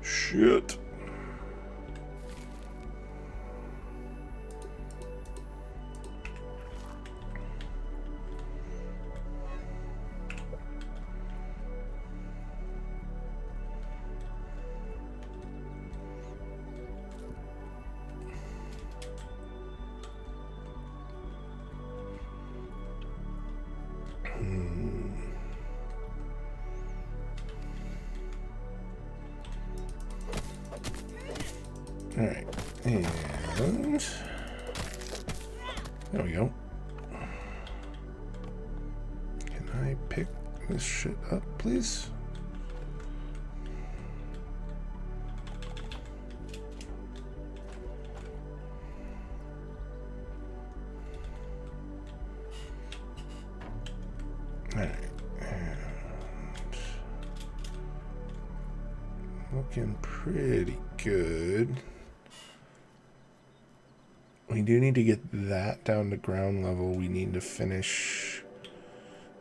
Shit. Alright, and there we go. Can I pick this shit up, please? Alright, and looking pretty good. We do need to get that down to ground level. We need to finish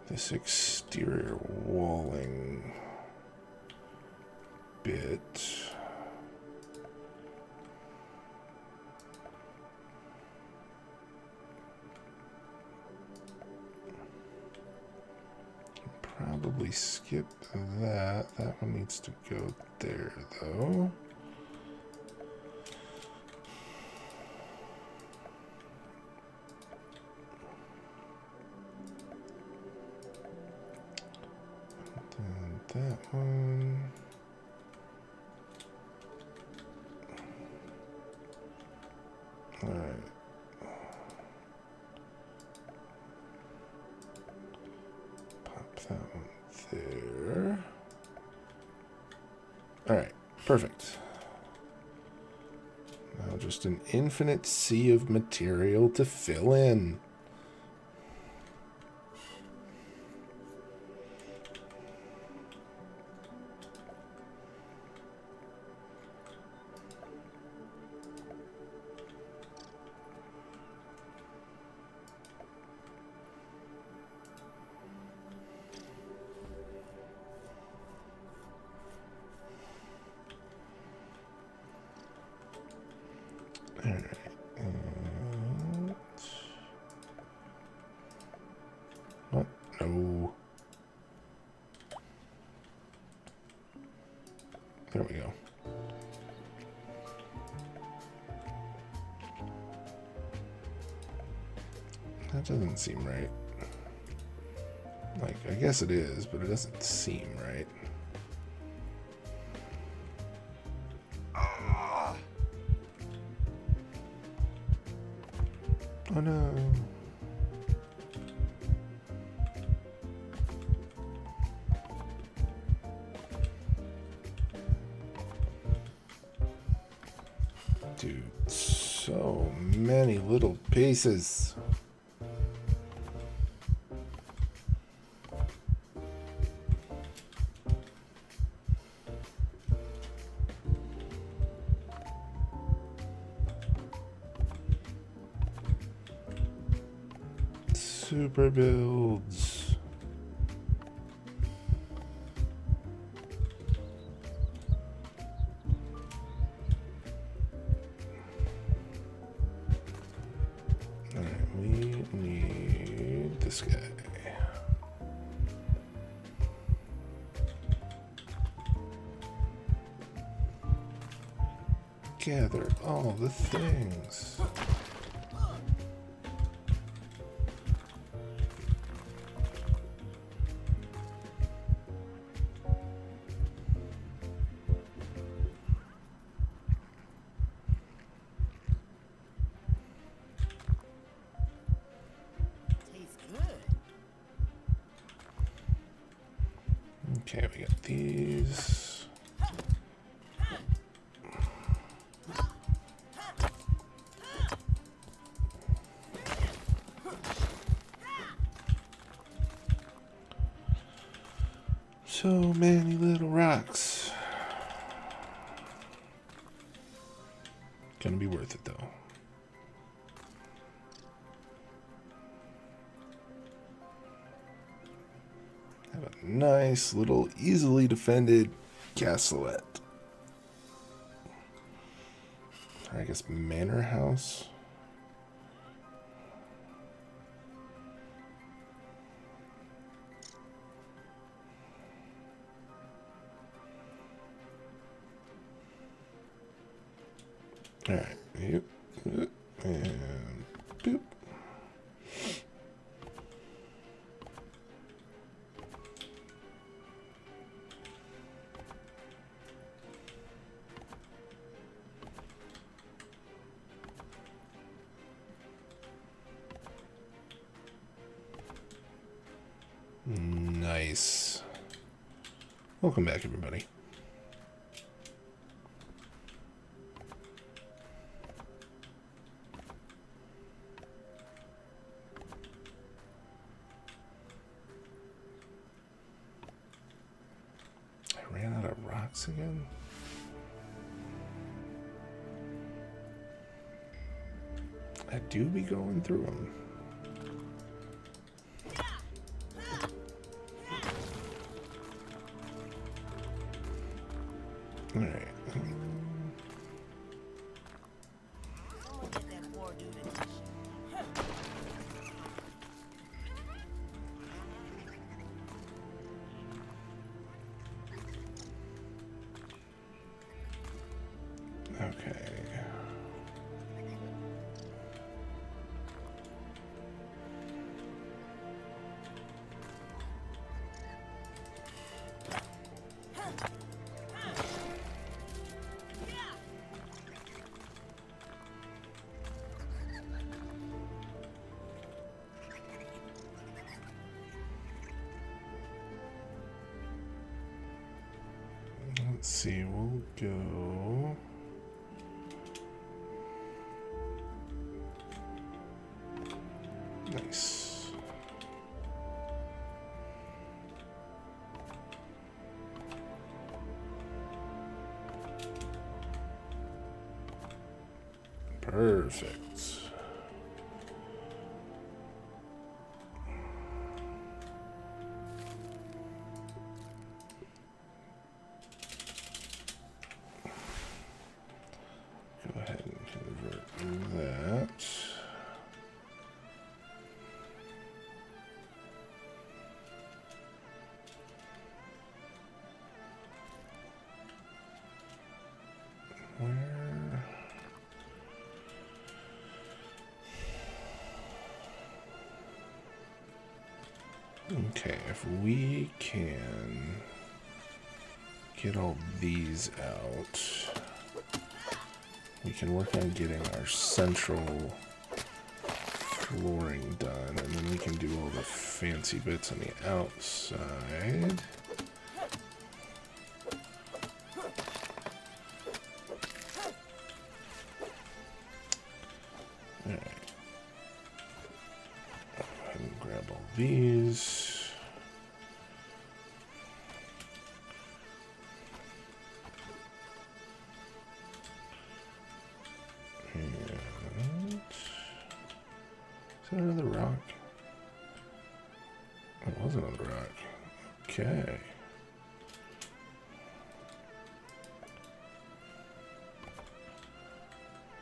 this exterior walling bit. Probably skip that. That one needs to go there, though. That one. All right. Pop that one there. All right. Perfect. Now just an infinite sea of material to fill in. Alright. What? No. There we go. That doesn't seem right. Like, I guess it is, but it doesn't seem right. Oh no. Dude, so many little pieces. Super builds. Alright, we need this guy. Gather all the things. Tastes good. Okay, we got these. So many little rocks. Gonna be worth it though. Have a nice little easily defended castleette. Or I guess manor house. Alright, yep, and boop. Nice. Welcome back, everybody. I ran out of rocks again. I do be going through them. All right. Someone get that poor dude a tissue. Okay. Let's see, we'll go. Nice. Perfect. Go ahead and convert where? Okay, if we can get all these out, we can work on getting our central flooring done, and then we can do all the fancy bits on the outside. Alright. Go ahead and grab all these. Is that another rock? It was another rock. Okay.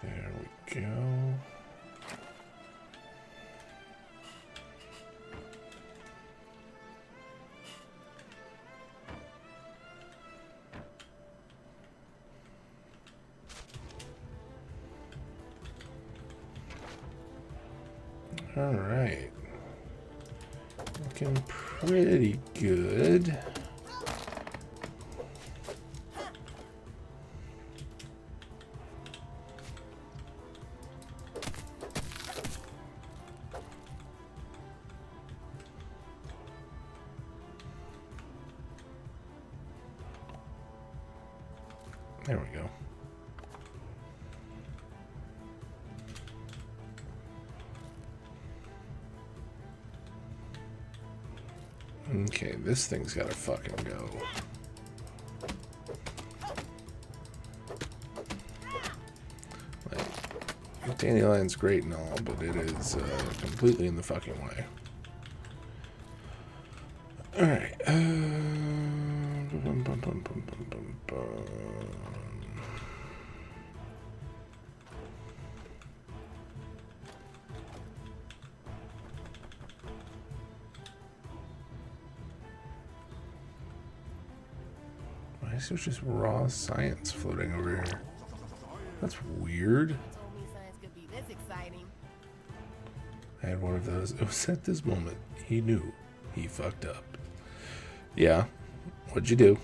There we go. All right. Looking pretty good. There we go. Okay, this thing's gotta fucking go. Like, Dandelion's great and all, but it is completely in the fucking way. Alright. Why is there just raw science floating over here? That's weird. You told me science could be this exciting. I had one of those. It was at this moment he knew he fucked up. Yeah. What'd you do?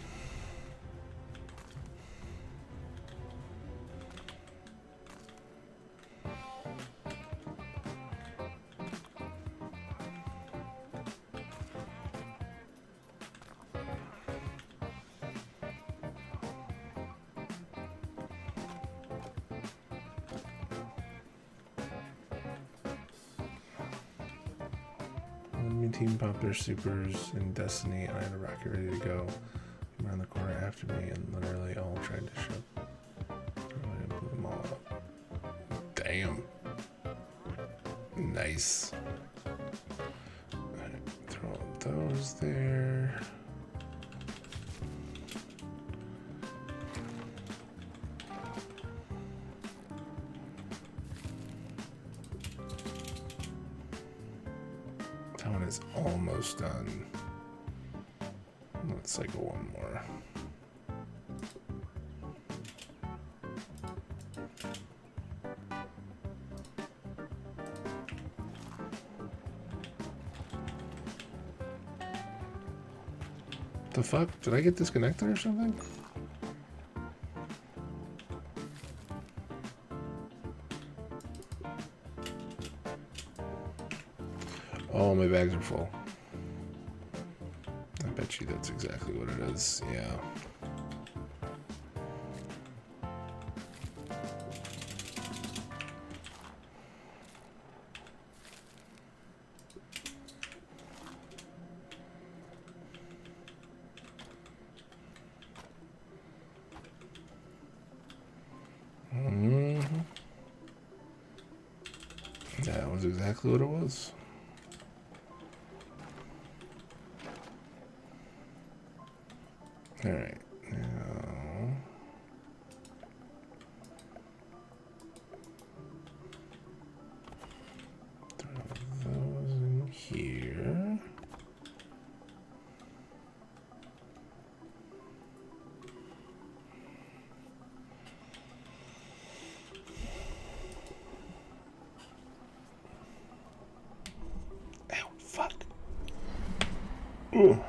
Team popped their supers in Destiny, and I had a rocket ready to go. Came around the corner after me and literally all tried to shut them all up. Damn. Nice. Alright, throw all those there. That one is almost done. Let's cycle one more. The fuck? Did I get disconnected or something? Oh, my bags are full. I bet you that's exactly what it is. Yeah. That was exactly what it was. All right, now throw those in here. Alright,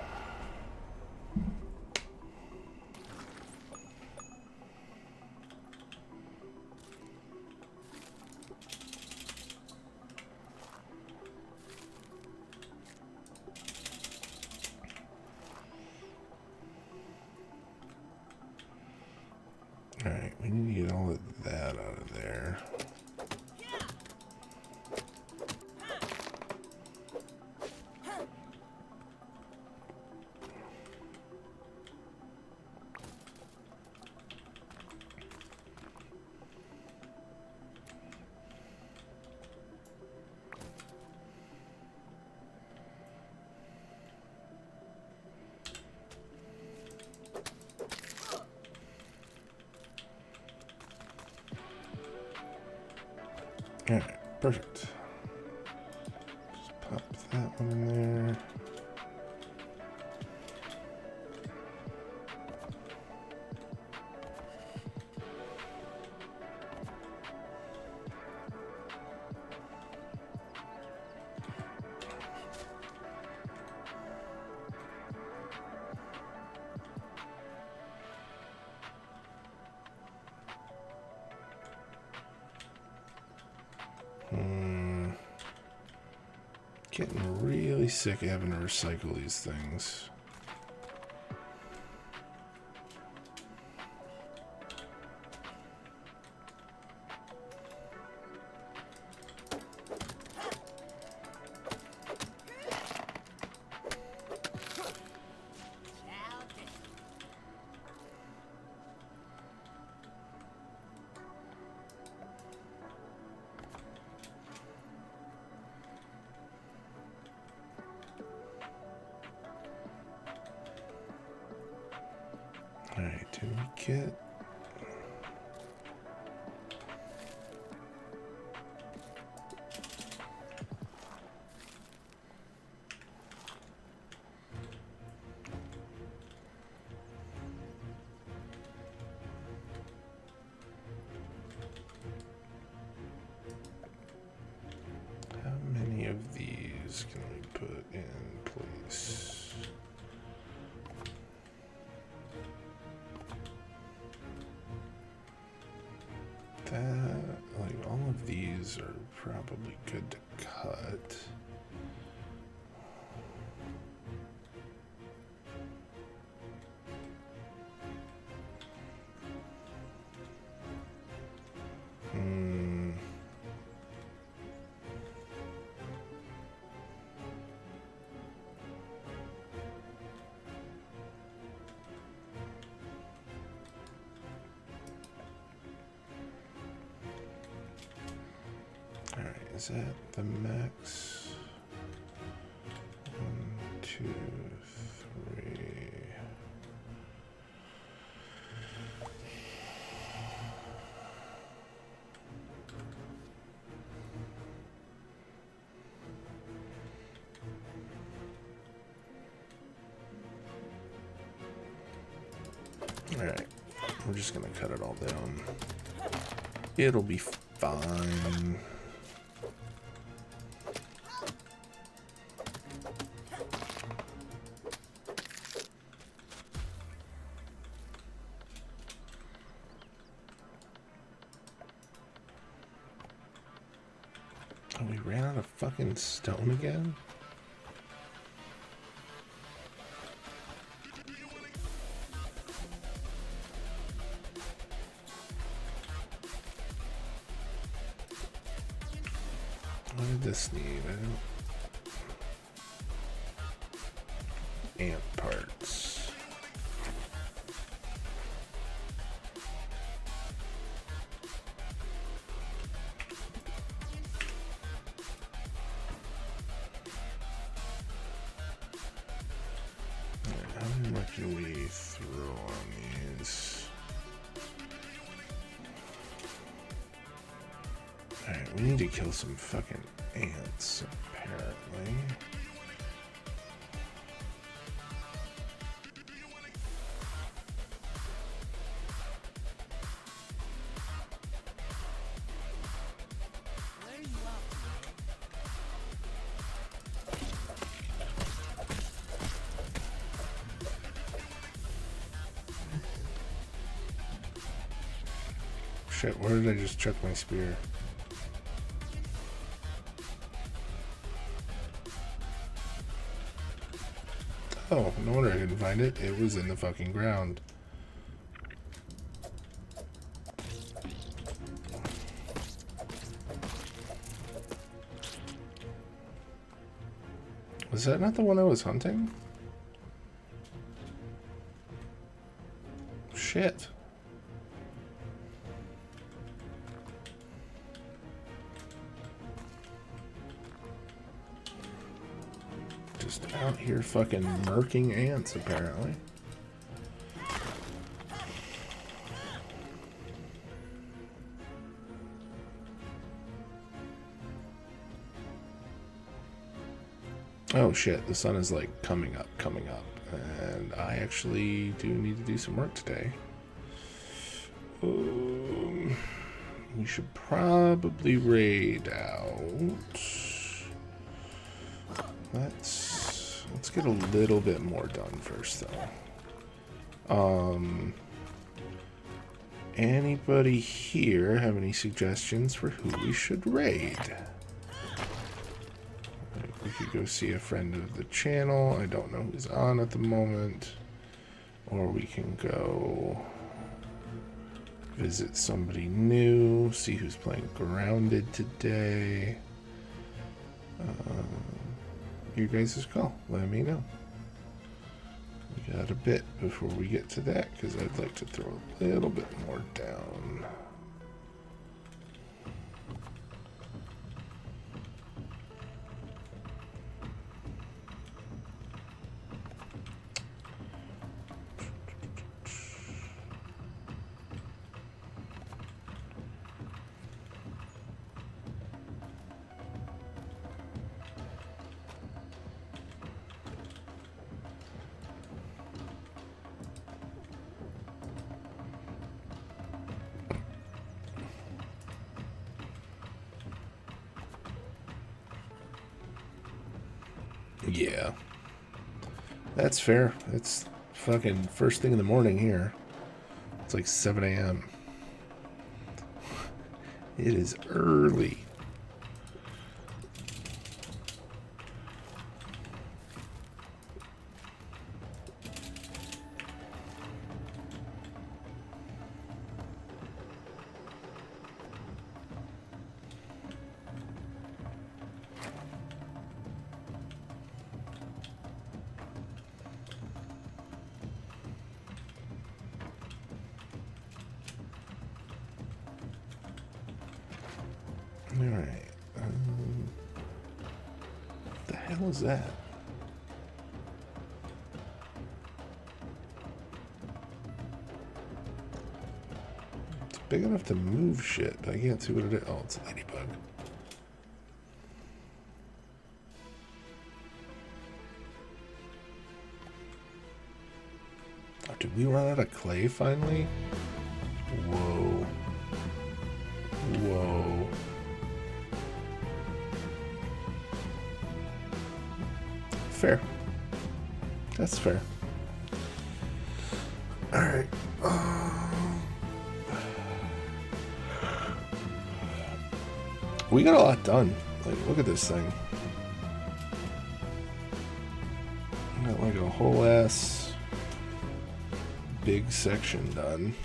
we need to get all of that out of there. Alright, perfect. Just pop that one in there. Getting really sick of having to recycle these things. Alright, did we get... How many of these can we put in place? That, like, all of these are probably good to cut. Is that the max? 1, 2, 3. All right, we're just gonna cut it all down. It'll be fine. Oh, we ran out of fucking stone again? What did this need? I don't... Ant parts. How much do we throw on these? Alright, we need to kill some fucking ants, apparently. shit, where did I just chuck my spear? Oh, no wonder I didn't find it. It was in the fucking ground. Was that not the one I was hunting? Shit. Just out here fucking murking ants, apparently. Oh shit, the sun is like coming up, and I actually do need to do some work today. We should probably raid out. Let's get a little bit more done first, though. Anybody here have any suggestions for who we should raid? We could go see a friend of the channel. I don't know who's on at the moment. Or we can go visit somebody new, see who's playing Grounded today. Your guys' call. Let me know. We got a bit before we get to that, because I'd like to throw a little bit more down. Yeah, that's fair. It's fucking first thing in the morning here. It's like 7 a.m. It is early. Alright. What the hell is that? It's big enough to move shit, but I can't see what it is. Oh, it's a ladybug. Oh, did we run out of clay finally? Whoa. Whoa. Fair. That's fair. Alright. We got a lot done. Like, look at this thing. We got like a whole ass big section done.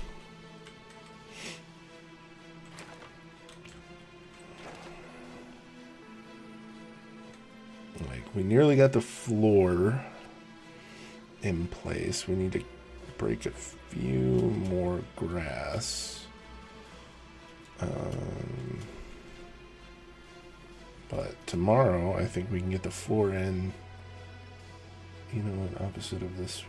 We nearly got the floor in place. We need to break a few more grass. But tomorrow, I think we can get the floor in. You know what? Opposite of this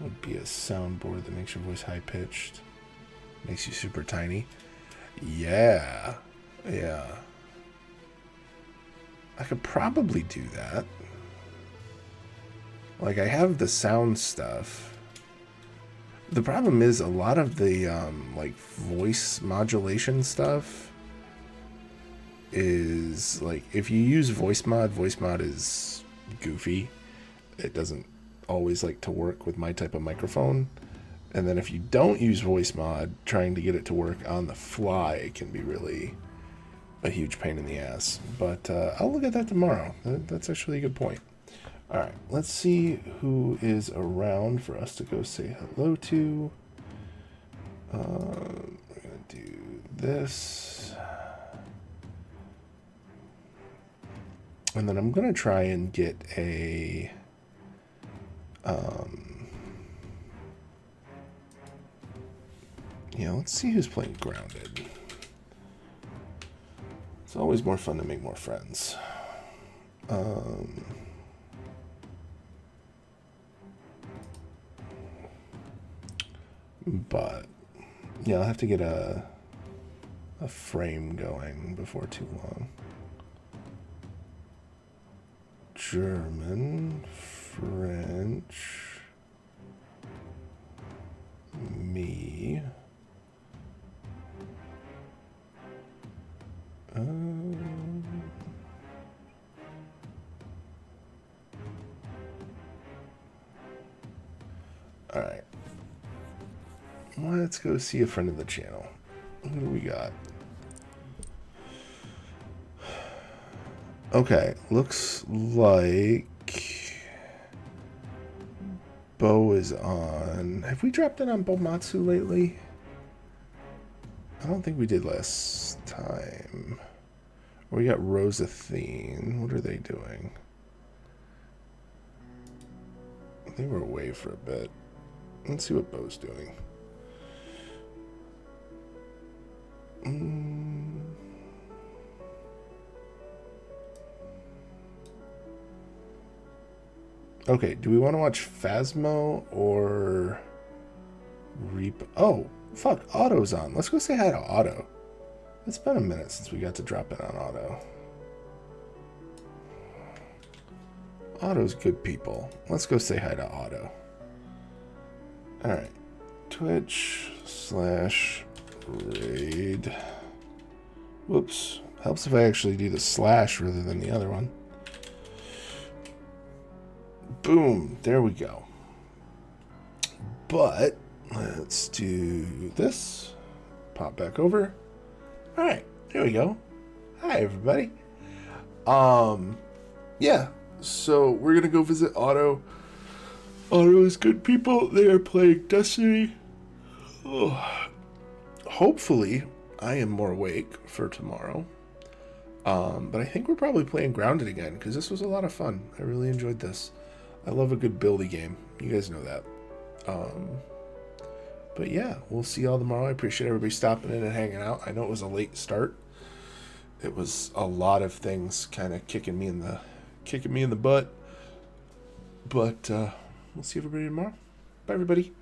would be a soundboard that makes your voice high-pitched. Makes you super tiny. Yeah. Yeah. I could probably do that. Like, I have the sound stuff. The problem is a lot of the, like, voice modulation stuff is, like, if you use voice mod is goofy. It doesn't always like to work with my type of microphone. And then if you don't use voice mod, trying to get it to work on the fly can be really a huge pain in the ass. But I'll look at that tomorrow. That's actually a good point. All right, let's see who is around for us to go say hello to. We're gonna do this. And then I'm gonna try and get a yeah, let's see who's playing Grounded. It's always more fun to make more friends. But yeah, I'll have to get a frame going before too long. German, French, me. All right. Let's go see a friend of the channel. What do we got? Okay, looks like Bo is on. Have we dropped in on Bomatsu lately? I don't think we did last time. We got Rosathene. What are they doing? They were away for a bit. Let's see what Bo's doing. Okay, do we want to watch Phasmo or Reap? Oh, fuck, Otto's on. Let's go say hi to Otto. It's been a minute since we got to drop in on Otto. Otto's good people. Let's go say hi to Otto. Alright. Twitch/raid. Whoops. Helps if I actually do the slash rather than the other one. Boom. There we go. But let's do this. Pop back over. Alright. There we go. Hi, everybody. Yeah. So we're going to go visit Otto. Otto is good people. They are playing Destiny. Oh. Hopefully, I am more awake for tomorrow. But I think we're probably playing Grounded again, because this was a lot of fun. I really enjoyed this. I love a good buildy game. You guys know that. But yeah, we'll see y'all tomorrow. I appreciate everybody stopping in and hanging out. I know it was a late start. It was a lot of things kind of kicking me in the butt. But we'll see everybody tomorrow. Bye, everybody.